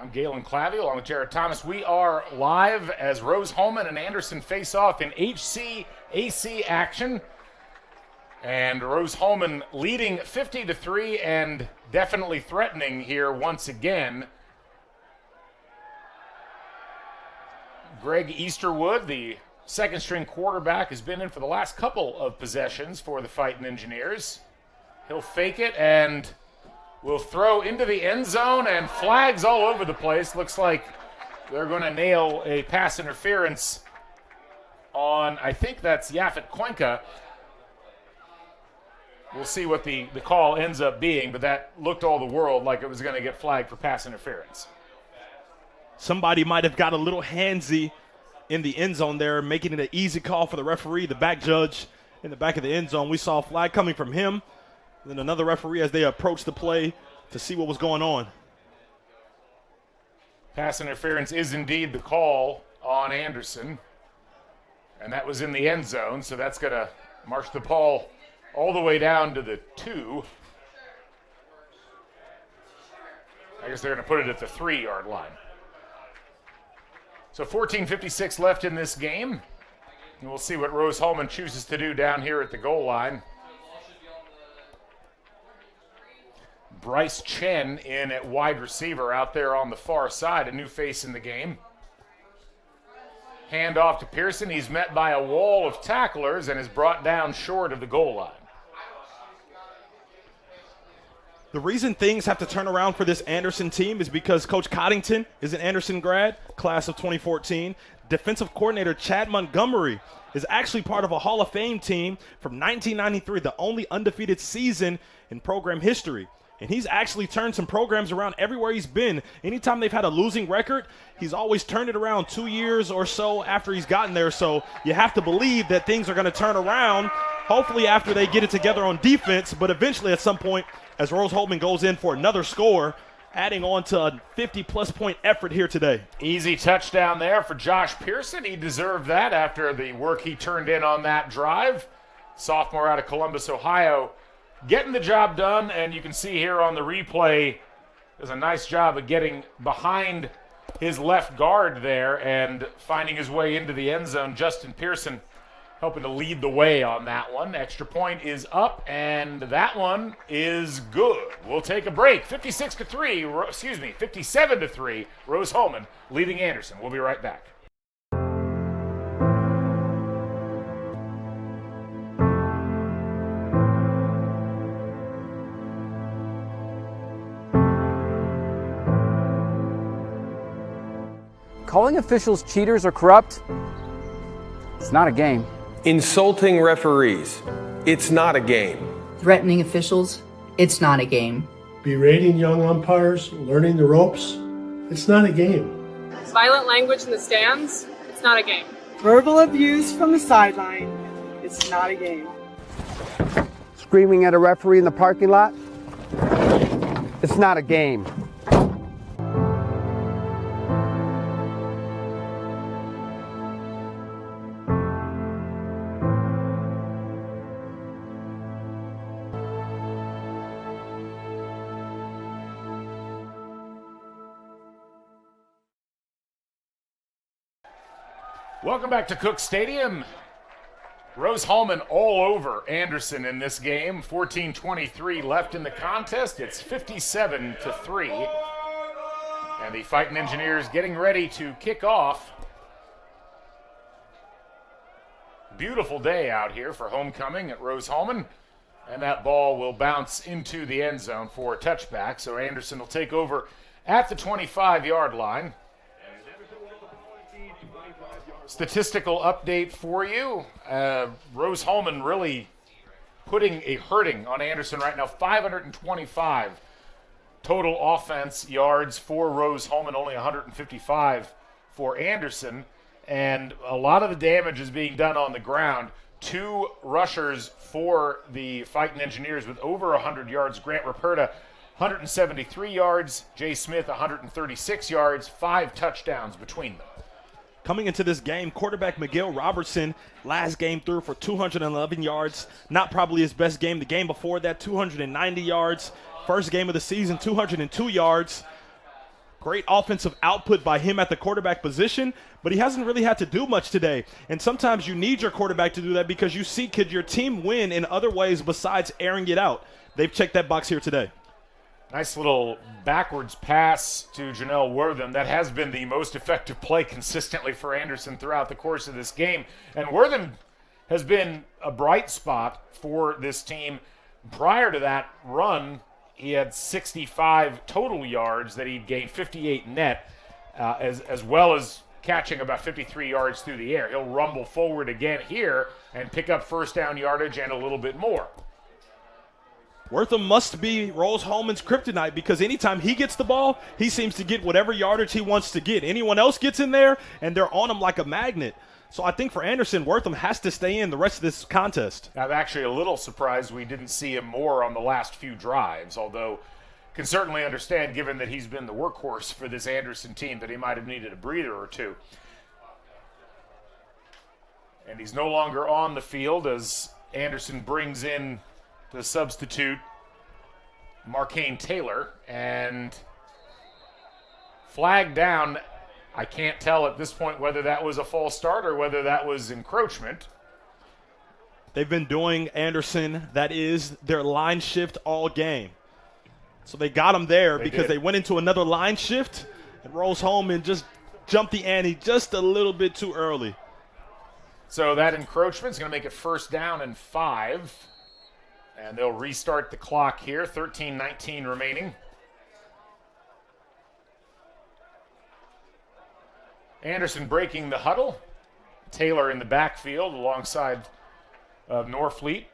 Speaker 23: I'm Galen Claviel along with Jared Thomas. We are live as Rose-Hulman and Anderson face off in HCAC action. And Rose-Hulman leading 50-3 and definitely threatening here once again. Greg Easterwood, the second string quarterback, has been in for the last couple of possessions for the Fighting Engineers. He'll fake it and will throw into the end zone, and flags all over the place. Looks like they're going to nail a pass interference on, I think that's Yafet Cuenca. We'll see what the call ends up being, but that looked all the world like it was going to get flagged for pass interference.
Speaker 24: Somebody might have got a little handsy in the end zone there, making it an easy call for the referee, the back judge in the back of the end zone. We saw a flag coming from him. Then another referee as they approached the play to see what was going on.
Speaker 23: Pass interference is indeed the call on Anderson. And that was in the end zone, so that's going to march the ball all the way down to the 2. I guess they're going to put it at the 3-yard line. So 14:56 left in this game. And we'll see what Rose-Hulman chooses to do down here at the goal line. Bryce Chen in at wide receiver out there on the far side, a new face in the game. Hand off to Pearson. He's met by a wall of tacklers and is brought down short of the goal line.
Speaker 24: The reason things have to turn around for this Anderson team is because Coach Coddington is an Anderson grad, class of 2014. Defensive coordinator Chad Montgomery is actually part of a Hall of Fame team from 1993, the only undefeated season in program history. And he's actually turned some programs around everywhere he's been. Anytime they've had a losing record, he's always turned it around 2 years or so after he's gotten there. So you have to believe that things are going to turn around, hopefully after they get it together on defense, but eventually at some point as Rose-Hulman goes in for another score, adding on to a 50-plus point effort here today.
Speaker 23: Easy touchdown there for Josh Pearson. He deserved that after the work he turned in on that drive. Sophomore out of Columbus, Ohio, getting the job done, and you can see here on the replay, does a nice job of getting behind his left guard there and finding his way into the end zone. Justin Pearson helping to lead the way on that one. Extra point is up, and that one is good. We'll take a break. 57-3, Rose-Hulman leading Anderson. We'll be right back.
Speaker 5: calling officials cheaters or corrupt, it's not a game.
Speaker 6: Insulting referees, it's not a game.
Speaker 7: Threatening officials, it's not a game.
Speaker 9: Berating young umpires, learning the ropes, it's not a game.
Speaker 13: Violent language in the stands, it's not a game.
Speaker 16: Verbal abuse from the sideline, it's not a game.
Speaker 5: Screaming at a referee in the parking lot, it's not a game.
Speaker 23: Welcome back to Cook Stadium. Rose-Hulman all over Anderson in this game. 14:23 left in the contest. It's 57-3. And the Fighting Engineers getting ready to kick off. Beautiful day out here for homecoming at Rose-Hulman. And that ball will bounce into the end zone for a touchback. So Anderson will take over at the 25-yard line. Statistical update for you. Rose-Hulman really putting a hurting on Anderson right now. 525 total offense yards for Rose-Hulman, only 155 for Anderson. And a lot of the damage is being done on the ground. 2 rushers for the Fighting Engineers with over 100 yards. Grant Roberto, 173 yards. Jay Smith, 136 yards. 5 touchdowns between them.
Speaker 24: Coming into this game, quarterback Miguel Robertson, last game through for 211 yards. Not probably his best game. The game before that, 290 yards. First game of the season, 202 yards. Great offensive output by him at the quarterback position, but he hasn't really had to do much today. And sometimes you need your quarterback to do that because you see, could your team win in other ways besides airing it out? They've checked that box here today.
Speaker 23: Nice little backwards pass to Janelle Wortham. That has been the most effective play consistently for Anderson throughout the course of this game. And Wortham has been a bright spot for this team. Prior to that run, he had 65 total yards that he'd gained, 58 net, as well as catching about 53 yards through the air. He'll rumble forward again here and pick up first down yardage and a little bit more.
Speaker 24: Wortham must be Rose-Hulman's kryptonite because anytime he gets the ball, he seems to get whatever yardage he wants to get. Anyone else gets in there, and they're on him like a magnet. So I think for Anderson, Wortham has to stay in the rest of this contest.
Speaker 23: I'm actually a little surprised we didn't see him more on the last few drives, although can certainly understand, given that he's been the workhorse for this Anderson team, that he might have needed a breather or two. And he's no longer on the field as Anderson brings in the substitute Marcaine Taylor, and flag down. I can't tell at this point whether that was a false start or whether that was encroachment.
Speaker 24: They've been doing Anderson, that is their line shift all game. So they got him there because they went into another line shift, and Rose-Hulman just jumped the ante just a little bit too early.
Speaker 23: So that encroachment is going to make it first down and 5. And they'll restart the clock here, 13:19 remaining. Anderson breaking the huddle. Taylor in the backfield alongside of Norfleet.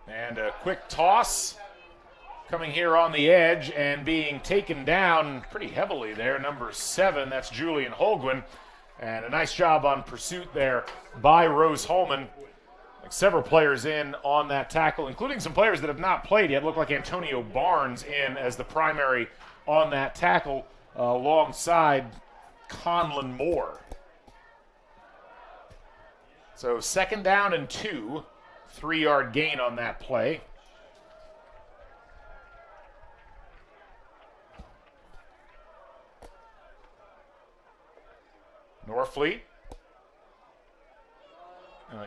Speaker 23: And a quick toss coming here on the edge and being taken down pretty heavily there, number 7, that's Julian Holguin. And a nice job on pursuit there by Rose-Hulman. Like several players in on that tackle, including some players that have not played yet. Looked like Antonio Barnes in as the primary on that tackle alongside Conlon Moore. So 2nd down and 2, 3-yard gain on that play. Norfleet,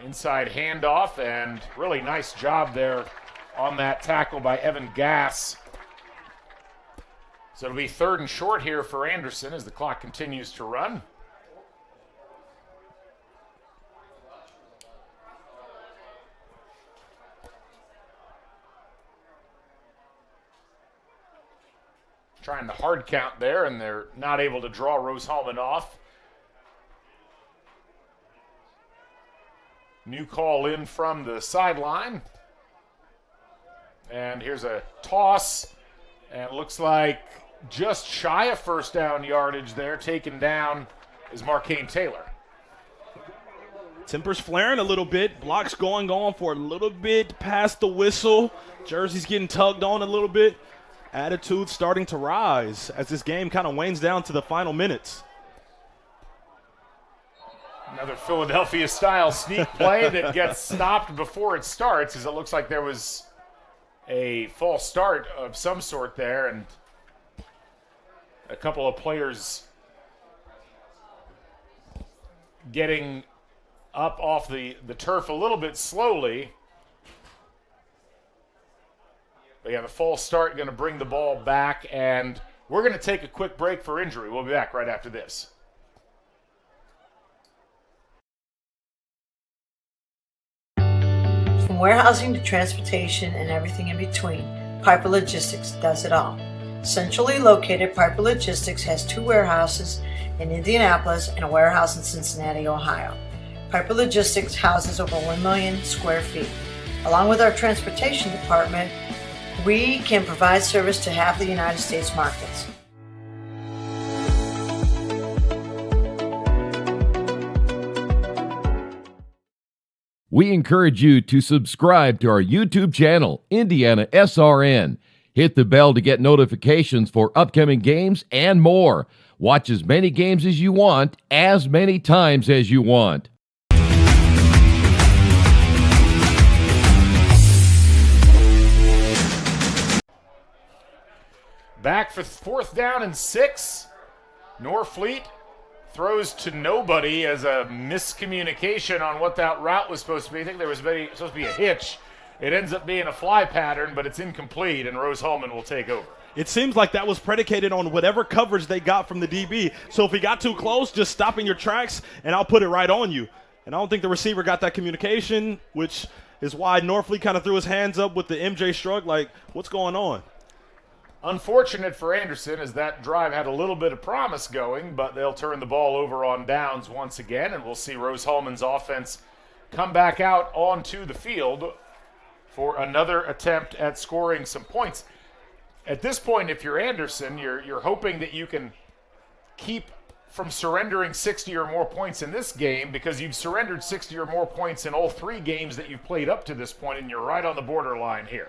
Speaker 23: inside handoff, and really nice job there on that tackle by Evan Gass. So it'll be 3rd and short here for Anderson as the clock continues to run.
Speaker 8: trying to hard count there, and they're not able to draw Rose-Hulman off. New call in from the sideline. And here's a toss, and it looks like just shy of first down yardage there. Taken down is Marcaine Taylor.
Speaker 24: Tempers flaring a little bit. Blocks going on for a little bit past the whistle. Jersey's getting tugged on a little bit. Attitude starting to rise as this game kind of wanes down to the final minutes.
Speaker 8: Another Philadelphia-style sneak play that gets stopped before it starts, as it looks like there was a false start of some sort there, and a couple of players getting up off the turf a little bit slowly. But yeah, the false start going to bring the ball back, and we're going to take a quick break for injury. We'll be back right after this.
Speaker 1: From warehousing to transportation and everything in between, Piper Logistics does it all. Centrally located, Piper Logistics has 2 warehouses in Indianapolis and a warehouse in Cincinnati, Ohio. Piper Logistics houses over 1 million square feet. Along with our transportation department, we can provide service to half the United States markets.
Speaker 17: We encourage you to subscribe to our YouTube channel, IndianaSRN. Hit the bell to get notifications for upcoming games and more. Watch as many games as you want, as many times as you want.
Speaker 8: Back for 4th down and 6. Norfleet throws to nobody as a miscommunication on what that route was supposed to be. I think there was supposed to be a hitch. It ends up being a fly pattern, but it's incomplete, and Rose-Hulman will take over.
Speaker 24: It seems like that was predicated on whatever coverage they got from the DB. So if he got too close, just stop in your tracks, and I'll put it right on you. And I don't think the receiver got that communication, which is why Norfleet kind of threw his hands up with the MJ shrug, like, what's going on?
Speaker 8: Unfortunate for Anderson, as that drive had a little bit of promise going, but they'll turn the ball over on downs once again, and we'll see Rose-Hulman's offense come back out onto the field for another attempt at scoring some points. At this point, if you're Anderson, you're hoping that you can keep from surrendering 60 or more points in this game, because you've surrendered 60 or more points in all 3 games that you've played up to this point, and you're right on the borderline here.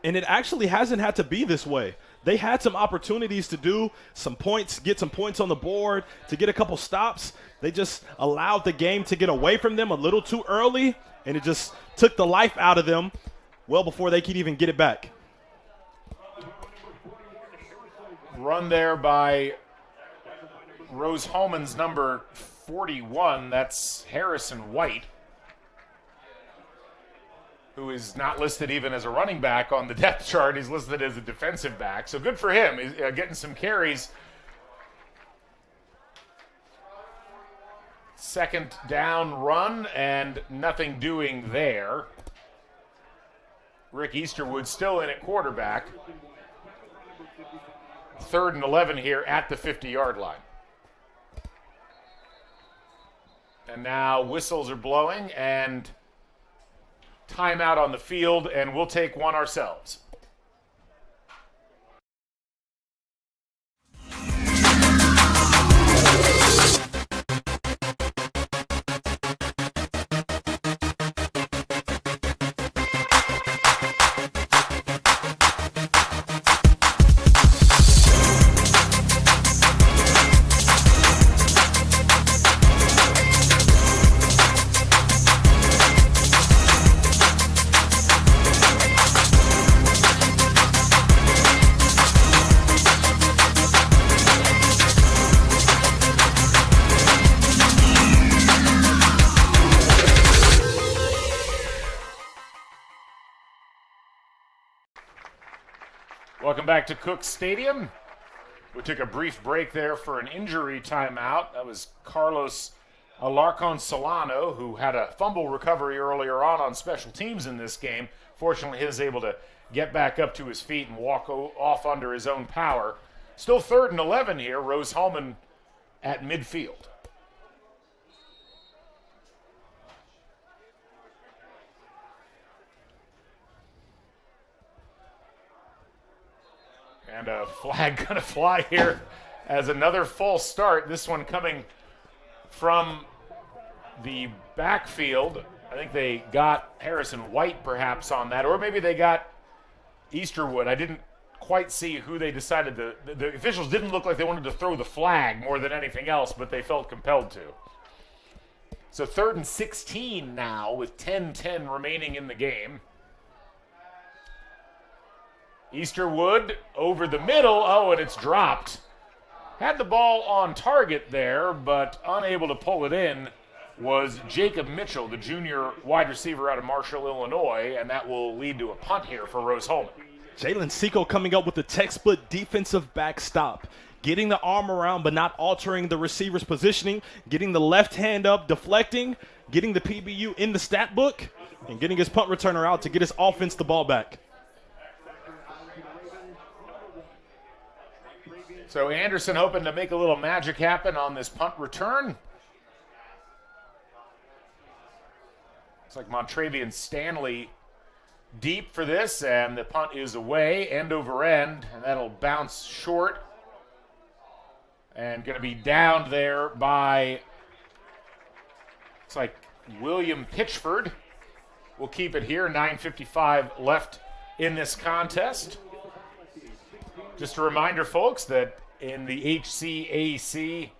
Speaker 24: And it actually hasn't had to be this way. They had some opportunities to do some points, get some points on the board, to get a couple stops. They just allowed the game to get away from them a little too early, and it just took the life out of them well before they could even get it back.
Speaker 8: Run there by Rose-Hulman's number 41. That's Harrison White, who is not listed even as a running back on the depth chart. He's listed as a defensive back. So good for him. He's getting some carries. 2nd down run, and nothing doing there. Rick Easterwood still in at quarterback. 3rd and 11 here at the 50-yard line. And now whistles are blowing, and timeout on the field, and we'll take one ourselves. Welcome back to Cook Stadium. We took a brief break there for an injury timeout. That was Carlos Alarcon Solano, who had a fumble recovery earlier on special teams in this game. Fortunately, he was able to get back up to his feet and walk off under his own power. Still 3rd and 11 here. Rose-Hulman at midfield. And a flag going to fly here as another false start. This one coming from the backfield. I think they got Harrison White perhaps on that, or maybe they got Easterwood. I didn't quite see who they decided to. The officials didn't look like they wanted to throw the flag more than anything else, but they felt compelled to. So 3rd and 16 now with 10:10 remaining in the game. Easterwood over the middle. Oh, and it's dropped. Had the ball on target there, but unable to pull it in was Jacob Mitchell, the junior wide receiver out of Marshall, Illinois, and that will lead to a punt here for Rose-Hulman.
Speaker 24: Jalen Seco coming up with the textbook defensive back stop. Getting the arm around but not altering the receiver's positioning, getting the left hand up, deflecting, getting the PBU in the stat book, and getting his punt returner out to get his offense the ball back.
Speaker 8: So Anderson hoping to make a little magic happen on this punt return. Looks like Montravian Stanley deep for this, and the punt is away, end over end, and that'll bounce short. And going to be downed there by, looks like William Pitchford. We'll keep it here, 9:55 left in this contest. Just a reminder, folks, that in the HCAC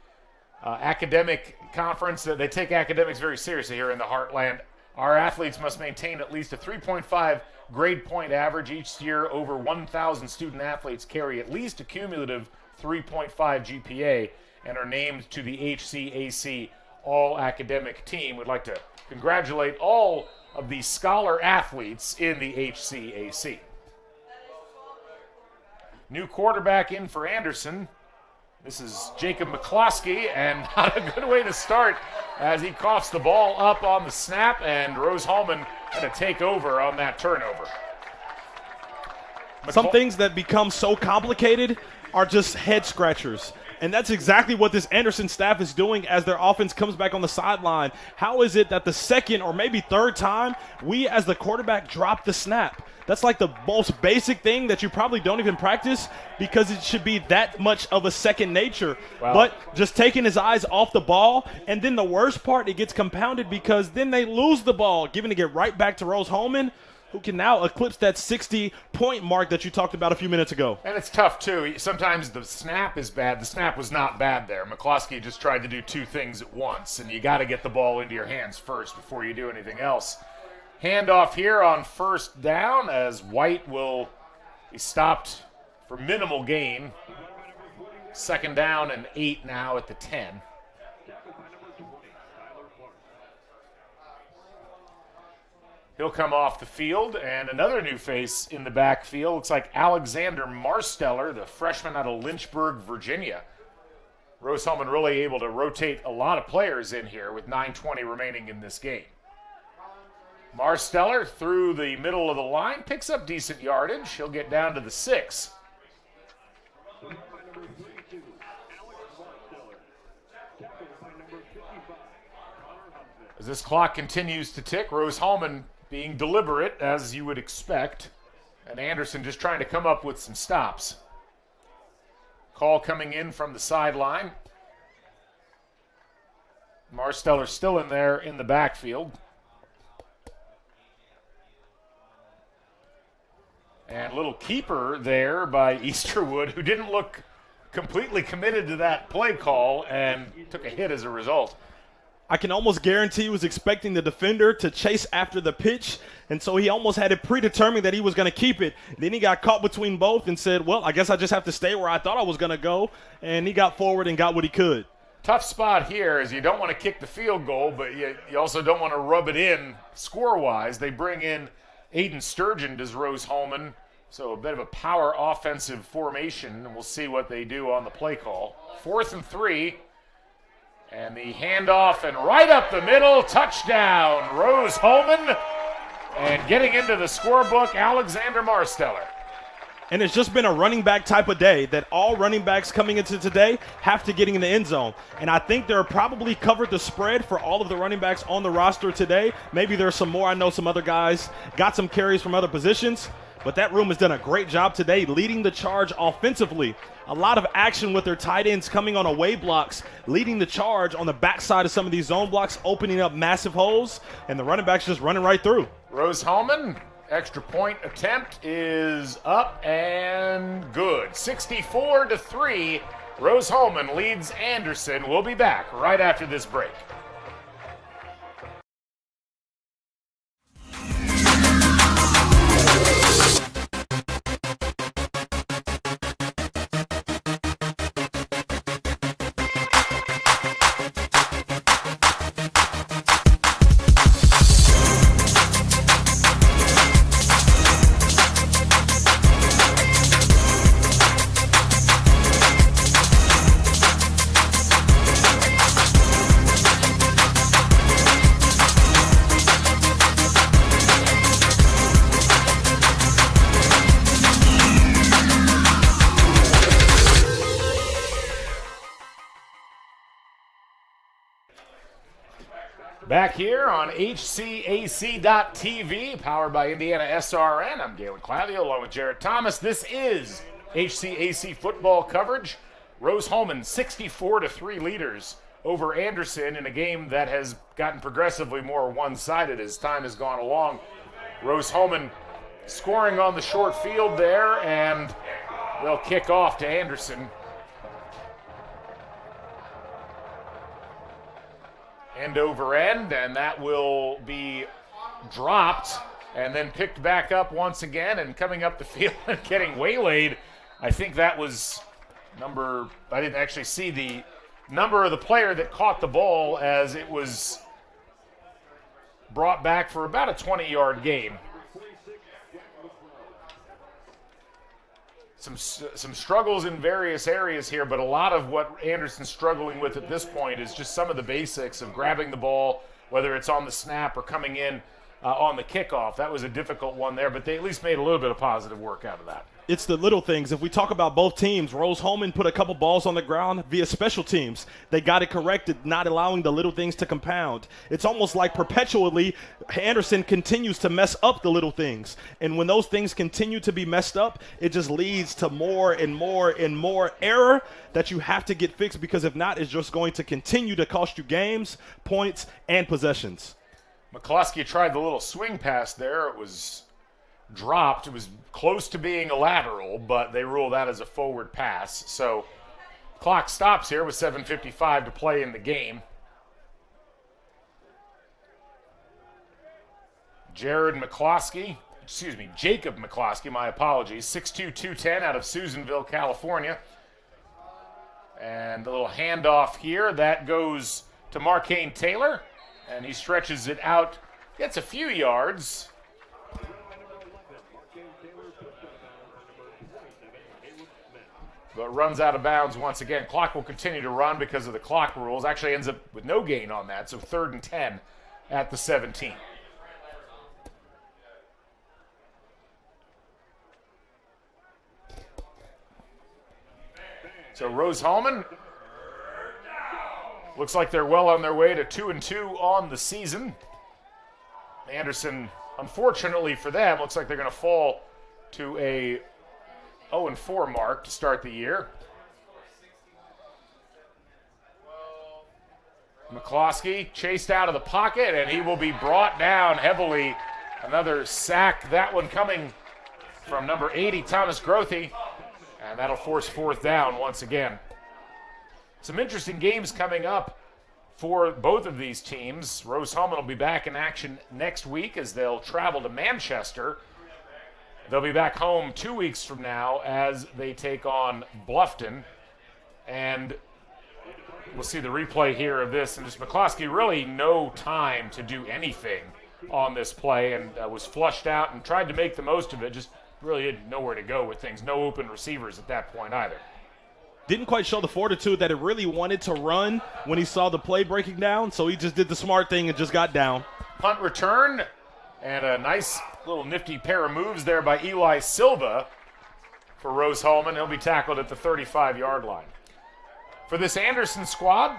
Speaker 8: academic conference, they take academics very seriously here in the Heartland. Our athletes must maintain at least a 3.5 grade point average each year. Over 1,000 student athletes carry at least a cumulative 3.5 GPA and are named to the HCAC All-Academic Team. We'd like to congratulate all of the scholar athletes in the HCAC. New quarterback in for Anderson. This is Jacob McCloskey, and not a good way to start as he coughs the ball up on the snap, and Rose-Hulman going to take over on that turnover.
Speaker 24: Some things that become so complicated are just head scratchers. And that's exactly what this Anderson staff is doing as their offense comes back on the sideline. How is it that the second or maybe third time we as the quarterback drop the snap? That's like the most basic thing that you probably don't even practice because it should be that much of a second nature.
Speaker 8: Wow.
Speaker 24: But just taking his eyes off the ball, and then the worst part, it gets compounded because then they lose the ball, giving it right back to Rose-Hulman, who can now eclipse that 60-point mark that you talked about a few minutes ago.
Speaker 8: And it's tough, too. Sometimes the snap is bad. The snap was not bad there. McCloskey just tried to do two things at once, and you got to get the ball into your hands first before you do anything else. Handoff here on first down as White will be stopped for minimal gain. 2nd down and 8 now at the 10. He'll come off the field, and another new face in the backfield. Looks like Alexander Marsteller, the freshman out of Lynchburg, Virginia. Rose-Hulman really able to rotate a lot of players in here with 9:20 remaining in this game. Marsteller through the middle of the line, picks up decent yardage. He'll get down to the 6. As this clock continues to tick, Rose-Hulman being deliberate, as you would expect, and Anderson just trying to come up with some stops. Call coming in from the sideline. Marsteller still in there in the backfield. And a little keeper there by Easterwood, who didn't look completely committed to that play call and took a hit as a result.
Speaker 24: I can almost guarantee he was expecting the defender to chase after the pitch, and so he almost had it predetermined that he was going to keep it. Then he got caught between both and said, well, I guess I just have to stay where I thought I was going to go, and he got forward and got what he could.
Speaker 8: Tough spot here is you don't want to kick the field goal, but you also don't want to rub it in score-wise. They bring in Aiden Sturgeon as Rose-Hulman, so a bit of a power offensive formation, and we'll see what they do on the play call. 4th and 3. And the handoff, and right up the middle, touchdown, Rose-Hulman. And getting into the scorebook, Alexander Marsteller.
Speaker 24: And it's just been a running back type of day that all running backs coming into today have to get in the end zone. And I think they're probably covered the spread for all of the running backs on the roster today. Maybe there's some more. I know some other guys got some carries from other positions. But that room has done a great job today leading the charge offensively. A lot of action with their tight ends coming on away blocks, leading the charge on the backside of some of these zone blocks, opening up massive holes, and the running backs just running right through.
Speaker 8: Rose-Hulman, extra point attempt is up and good. 64-3. Rose-Hulman leads Anderson. We'll be back right after this break. Back here on HCAC.TV, powered by IndianaSRN. I'm Galen Claudio along with Jared Thomas. This is HCAC football coverage. Rose-Hulman 64-3 leaders over Anderson in a game that has gotten progressively more one-sided as time has gone along. Rose-Hulman scoring on the short field there, and they'll kick off to Anderson. End over end, and that will be dropped and then picked back up once again and coming up the field and getting waylaid. I think that was I didn't actually see the number of the player that caught the ball as it was brought back for about a 20-yard gain. Some struggles in various areas here, but a lot of what Anderson's struggling with at this point is just some of the basics of grabbing the ball, whether it's on the snap or coming in on the kickoff. That was a difficult one there, but they at least made a little bit of positive work out of that.
Speaker 24: It's the little things. If we talk about both teams, Rose-Hulman put a couple balls on the ground via special teams. They got it corrected, not allowing the little things to compound. It's almost like perpetually Anderson continues to mess up the little things. And when those things continue to be messed up, it just leads to more and more and more error that you have to get fixed, because if not, it's just going to continue to cost you games, points, and possessions.
Speaker 8: McCluskey tried the little swing pass there. It was dropped. It was close to being a lateral, but they rule that as a forward pass. So clock stops here with 7:55 to play in the game. Jacob McCluskey, my apologies, 6'2", 210 out of Susanville, California. And a little handoff here. That goes to Marcaine Taylor, and he stretches it out, gets a few yards. But runs out of bounds once again. Clock will continue to run because of the clock rules. Actually ends up with no gain on that, so 3rd and 10 at the 17. So Rose-Hulman looks like they're well on their way to 2-2 on the season. Anderson, unfortunately for them, looks like they're going to fall to a 0-4 mark to start the year. McCluskey chased out of the pocket, and he will be brought down heavily. Another sack, that one coming from number 80, Thomas Grothy, and that'll force 4th down once again. Some interesting games coming up for both of these teams. Rose-Hulman will be back in action next week as they'll travel to Manchester. They'll be back home 2 weeks from now as they take on Bluffton. And we'll see the replay here of this. And just McCluskey, really no time to do anything on this play, and was flushed out and tried to make the most of it. Just really didn't know where to go with things. No open receivers at that point either.
Speaker 24: Didn't quite show the fortitude that it really wanted to run when he saw the play breaking down, so he just did the smart thing and just got down.
Speaker 8: Punt return, and a nice little nifty pair of moves there by Eli Silva. for Rose-Hulman. He'll be tackled at the 35-yard line. For this Anderson squad,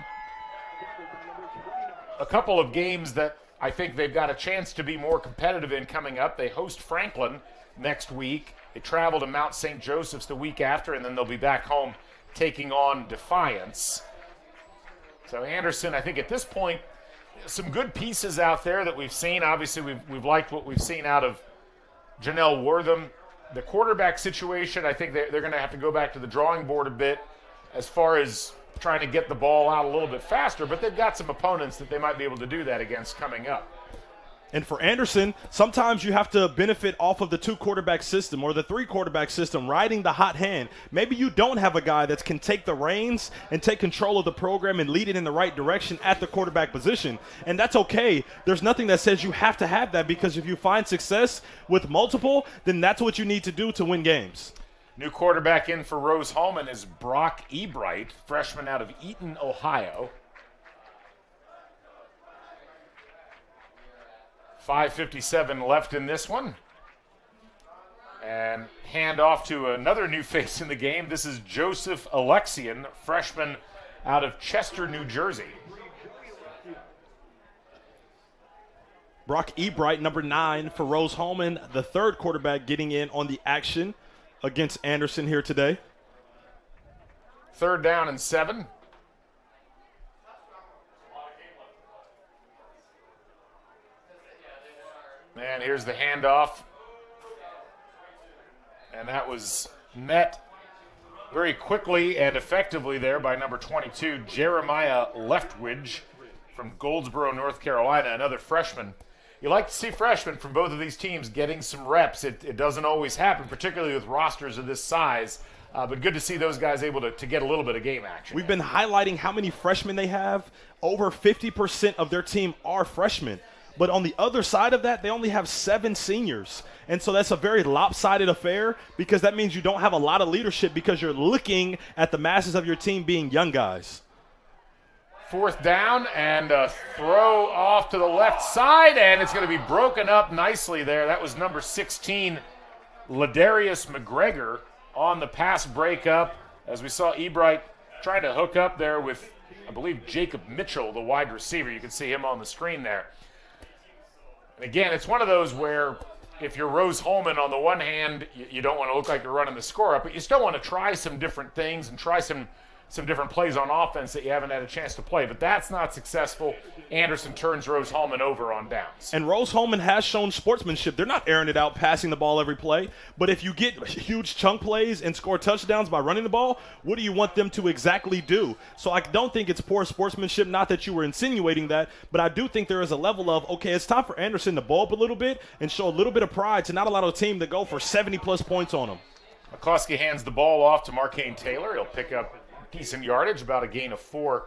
Speaker 8: a couple of games that I think they've got a chance to be more competitive in coming up. They host Franklin next week. They travel to Mount St. Joseph's the week after, and then they'll be back home taking on Defiance. So Anderson, I think at this point, some good pieces out there that we've seen. Obviously, we've liked what we've seen out of Janelle Wortham. The quarterback situation, I think they're going to have to go back to the drawing board a bit as far as trying to get the ball out a little bit faster, but they've got some opponents that they might be able to do that against coming up.
Speaker 24: And for Anderson, sometimes you have to benefit off of the 2-quarterback system or the 3-quarterback system, riding the hot hand. Maybe you don't have a guy that can take the reins and take control of the program and lead it in the right direction at the quarterback position. And that's okay. There's nothing that says you have to have that, because if you find success with multiple, then that's what you need to do to win games.
Speaker 8: New quarterback in for Rose-Hulman is Brock Ebright, freshman out of Eaton, Ohio. 5:57 left in this one. And hand off to another new face in the game. This is Joseph Alexian, freshman out of Chester, New Jersey.
Speaker 24: Brock Ebright, number 9 for Rose-Hulman, the 3rd quarterback getting in on the action against Anderson here today.
Speaker 8: 3rd down and 7. And here's the handoff. And that was met very quickly and effectively there by number 22, Jeremiah Leftwich from Goldsboro, North Carolina, another freshman. You like to see freshmen from both of these teams getting some reps. It doesn't always happen, particularly with rosters of this size. But good to see those guys able to get a little bit of game action.
Speaker 24: We've been highlighting how many freshmen they have. Over 50% of their team are freshmen. But on the other side of that, they only have 7 seniors. And so that's a very lopsided affair, because that means you don't have a lot of leadership, because you're looking at the masses of your team being young guys.
Speaker 8: 4th down and a throw off to the left side, and it's going to be broken up nicely there. That was number 16, Ladarius McGregor, on the pass breakup, as we saw Ebright trying to hook up there with, I believe, Jacob Mitchell, the wide receiver. You can see him on the screen there. And again, it's one of those where if you're Rose-Hulman, on the one hand, you don't want to look like you're running the score up, but you still want to try some different things and try some different plays on offense that you haven't had a chance to play. But that's not successful. Anderson turns Rose-Hulman over on downs.
Speaker 24: And Rose-Hulman has shown sportsmanship. They're not airing it out, passing the ball every play. But if you get huge chunk plays and score touchdowns by running the ball, what do you want them to exactly do? So I don't think it's poor sportsmanship, not that you were insinuating that, but I do think there is a level of, okay, it's time for Anderson to ball up a little bit and show a little bit of pride to not allow a team to go for 70-plus points on them.
Speaker 8: McCluskey hands the ball off to Marcaine Taylor. He'll pick up decent yardage, about a gain of 4.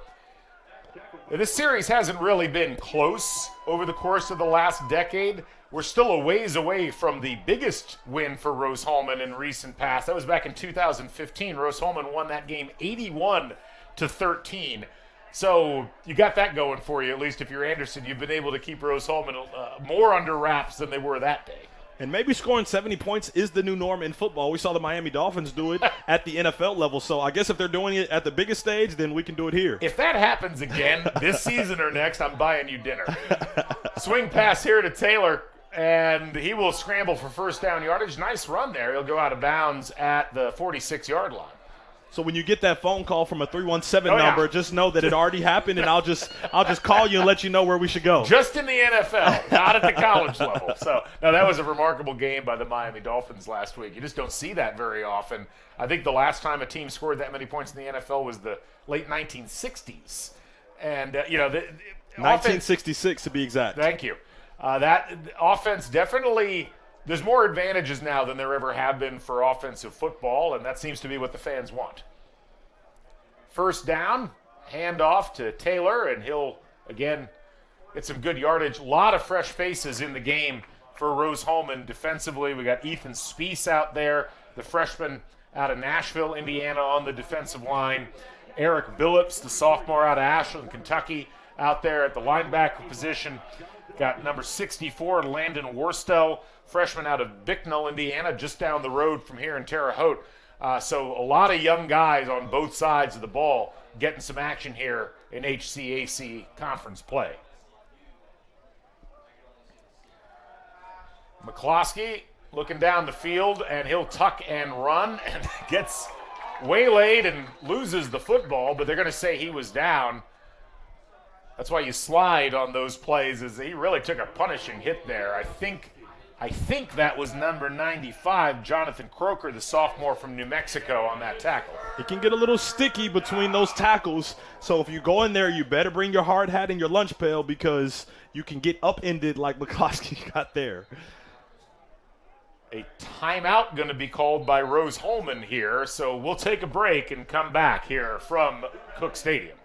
Speaker 8: This series hasn't really been close over the course of the last decade. We're still a ways away from the biggest win for Rose-Hulman in recent past. That was back in 2015. Rose-Hulman won that game 81-13. So you got that going for you, at least if you're Anderson. You've been able to keep Rose-Hulman more under wraps than they were that day.
Speaker 24: And maybe scoring 70 points is the new norm in football. We saw the Miami Dolphins do it at the NFL level. So I guess if they're doing it at the biggest stage, then we can do it here.
Speaker 8: If that happens again this season or next, I'm buying you dinner. Swing pass here to Taylor, and he will scramble for 1st down yardage. Nice run there. He'll go out of bounds at the 46-yard line.
Speaker 24: So when you get that phone call from a 317 number, just know that it already happened, and I'll just call you and let you know where we should go.
Speaker 8: Just in the NFL, not at the college level. So, no, that was a remarkable game by the Miami Dolphins last week. You just don't see that very often. I think the last time a team scored that many points in the NFL was the late 1960s. And,
Speaker 24: 1966 to be exact.
Speaker 8: Thank you. That offense definitely – there's more advantages now than there ever have been for offensive football, and that seems to be what the fans want. 1st down, handoff to Taylor, and he'll, again, get some good yardage. A lot of fresh faces in the game for Rose-Hulman defensively. We got Ethan Speece out there, the freshman out of Nashville, Indiana, on the defensive line. Eric Billups, the sophomore out of Ashland, Kentucky, out there at the linebacker position. Got number 64, Landon Worstel, freshman out of Bicknell, Indiana, just down the road from here in Terre Haute, So a lot of young guys on both sides of the ball getting some action here in HCAC conference play. McCloskey looking down the field, and he'll tuck and run and gets waylaid and loses the football, but they're going to say he was down. That's why you slide on those plays, is he really took a punishing hit there. I think that was number 95, Jonathan Croker, the sophomore from New Mexico, on that tackle.
Speaker 24: It can get a little sticky between those tackles, so if you go in there, you better bring your hard hat and your lunch pail because you can get upended like McCloskey got there.
Speaker 8: A timeout going to be called by Rose-Hulman here, so we'll take a break and come back here from Cook Stadium.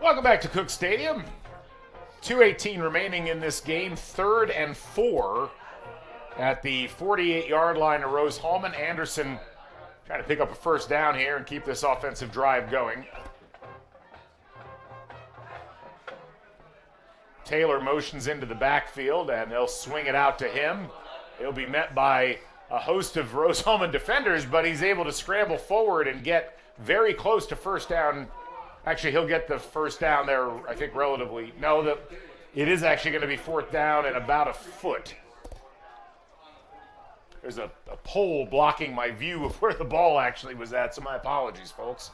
Speaker 8: Welcome back to Cook Stadium. 2:18 remaining in this game. 3rd and 4 at the 48-yard line of Rose-Hulman. Anderson trying to pick up a first down here and keep this offensive drive going. Taylor motions into the backfield, and they'll swing it out to him. He'll be met by a host of Rose-Hulman defenders, but he's able to scramble forward and get very close to first down. Actually, he'll get the first down there, I think, relatively. No, it is actually going to be 4th down and about a foot. There's a pole blocking my view of where the ball actually was at, so my apologies, folks.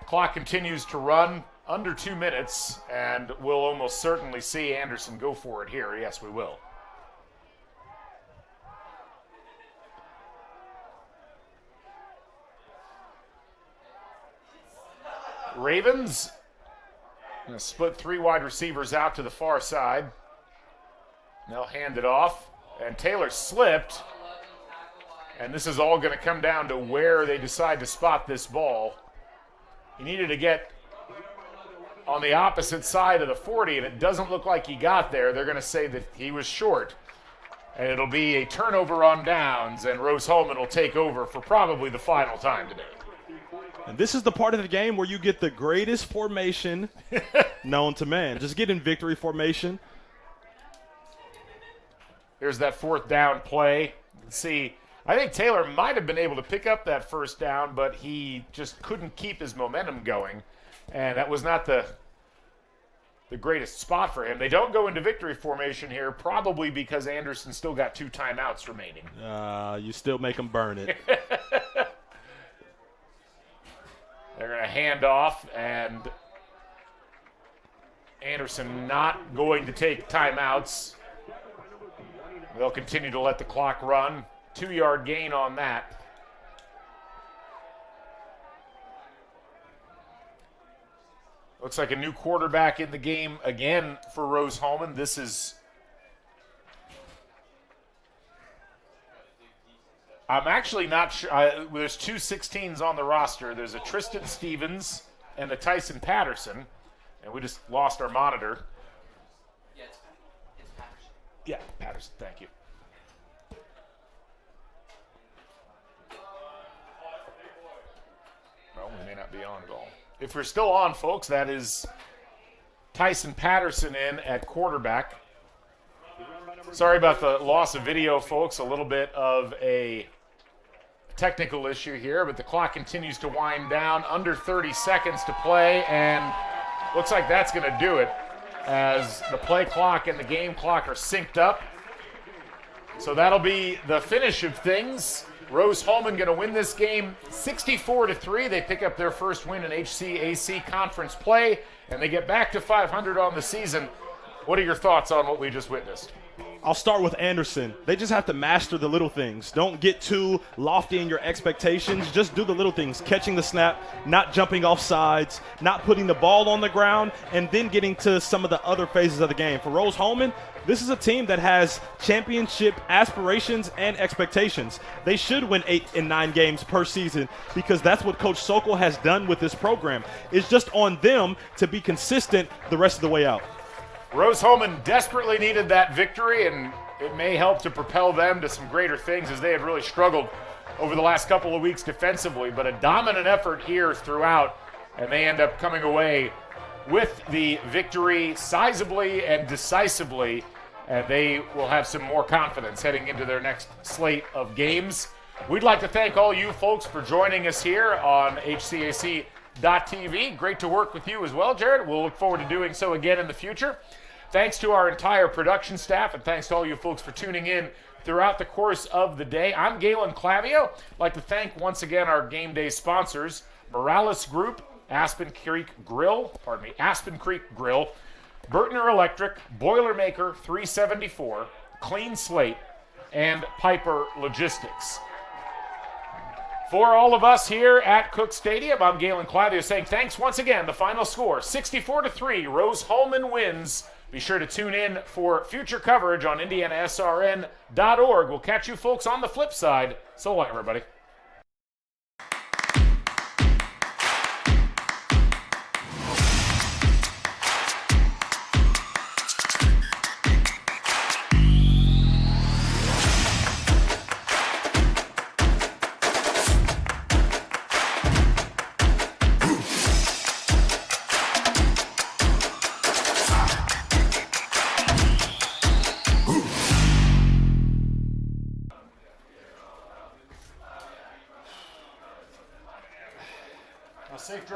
Speaker 8: Clock continues to run under 2 minutes, and we'll almost certainly see Anderson go for it here. Yes, we will. Ravens going to split 3 wide receivers out to the far side. They'll hand it off, and Taylor slipped, and this is all going to come down to where they decide to spot this ball. He needed to get on the opposite side of the 40, and it doesn't look like he got there. They're going to say that he was short, and it'll be a turnover on downs, and Rose-Hulman will take over for probably the final time today.
Speaker 24: And this is the part of the game where you get the greatest formation known to man. Just get in victory formation.
Speaker 8: Here's that 4th down play. See, I think Taylor might have been able to pick up that first down, but he just couldn't keep his momentum going. And that was not the greatest spot for him. They don't go into victory formation here, probably because Anderson still got 2 timeouts remaining.
Speaker 24: You still make him burn it.
Speaker 8: They're going to hand off, and Anderson not going to take timeouts. They'll continue to let the clock run. 2-yard gain on that. Looks like a new quarterback in the game again for Rose-Hulman. This is... I'm actually not sure. There's 2 16s on the roster. There's a Tristan Stevens and a Tyson Patterson. And we just lost our monitor.
Speaker 2: Yeah, it's Patterson.
Speaker 8: Yeah, Patterson. Thank you. Well, we may not be on at all. If we're still on, folks, that is Tyson Patterson in at quarterback. Sorry about the loss of video, folks. A little bit of a technical issue here, but the clock continues to wind down. Under 30 seconds to play, and looks like that's going to do it as the play clock and the game clock are synced up. So that'll be the finish of things. Rose-Hulman going to win this game 64-3. They pick up their first win in HCAC conference play, and they get back to 500 on the season. What are your thoughts on what we just witnessed?
Speaker 24: I'll start with Anderson. They just have to master the little things. Don't get too lofty in your expectations. Just do the little things. Catching the snap, not jumping off sides, not putting the ball on the ground, and then getting to some of the other phases of the game. For Rose-Hulman, this is a team that has championship aspirations and expectations. They should win 8 and 9 games per season because that's what Coach Sokol has done with this program. It's just on them to be consistent the rest of the way out.
Speaker 8: Rose-Hulman desperately needed that victory, and it may help to propel them to some greater things as they have really struggled over the last couple of weeks defensively, but a dominant effort here throughout, and they end up coming away with the victory sizably and decisively, and they will have some more confidence heading into their next slate of games. We'd like to thank all you folks for joining us here on HCAC.TV. Great to work with you as well, Jared. We'll look forward to doing so again in the future. Thanks to our entire production staff, and thanks to all you folks for tuning in throughout the course of the day. I'm Galen Clavio. I'd like to thank once again our game day sponsors, Morales Group, Aspen Creek Grill, Burtner Electric, Boilermaker 374, Clean Slate, and Piper Logistics. For all of us here at Cook Stadium, I'm Galen Clavio saying thanks once again. The final score, 64-3, Rose-Hulman wins. Be sure to tune in for future coverage on IndianaSRN.org. We'll catch you folks on the flip side. So long, everybody.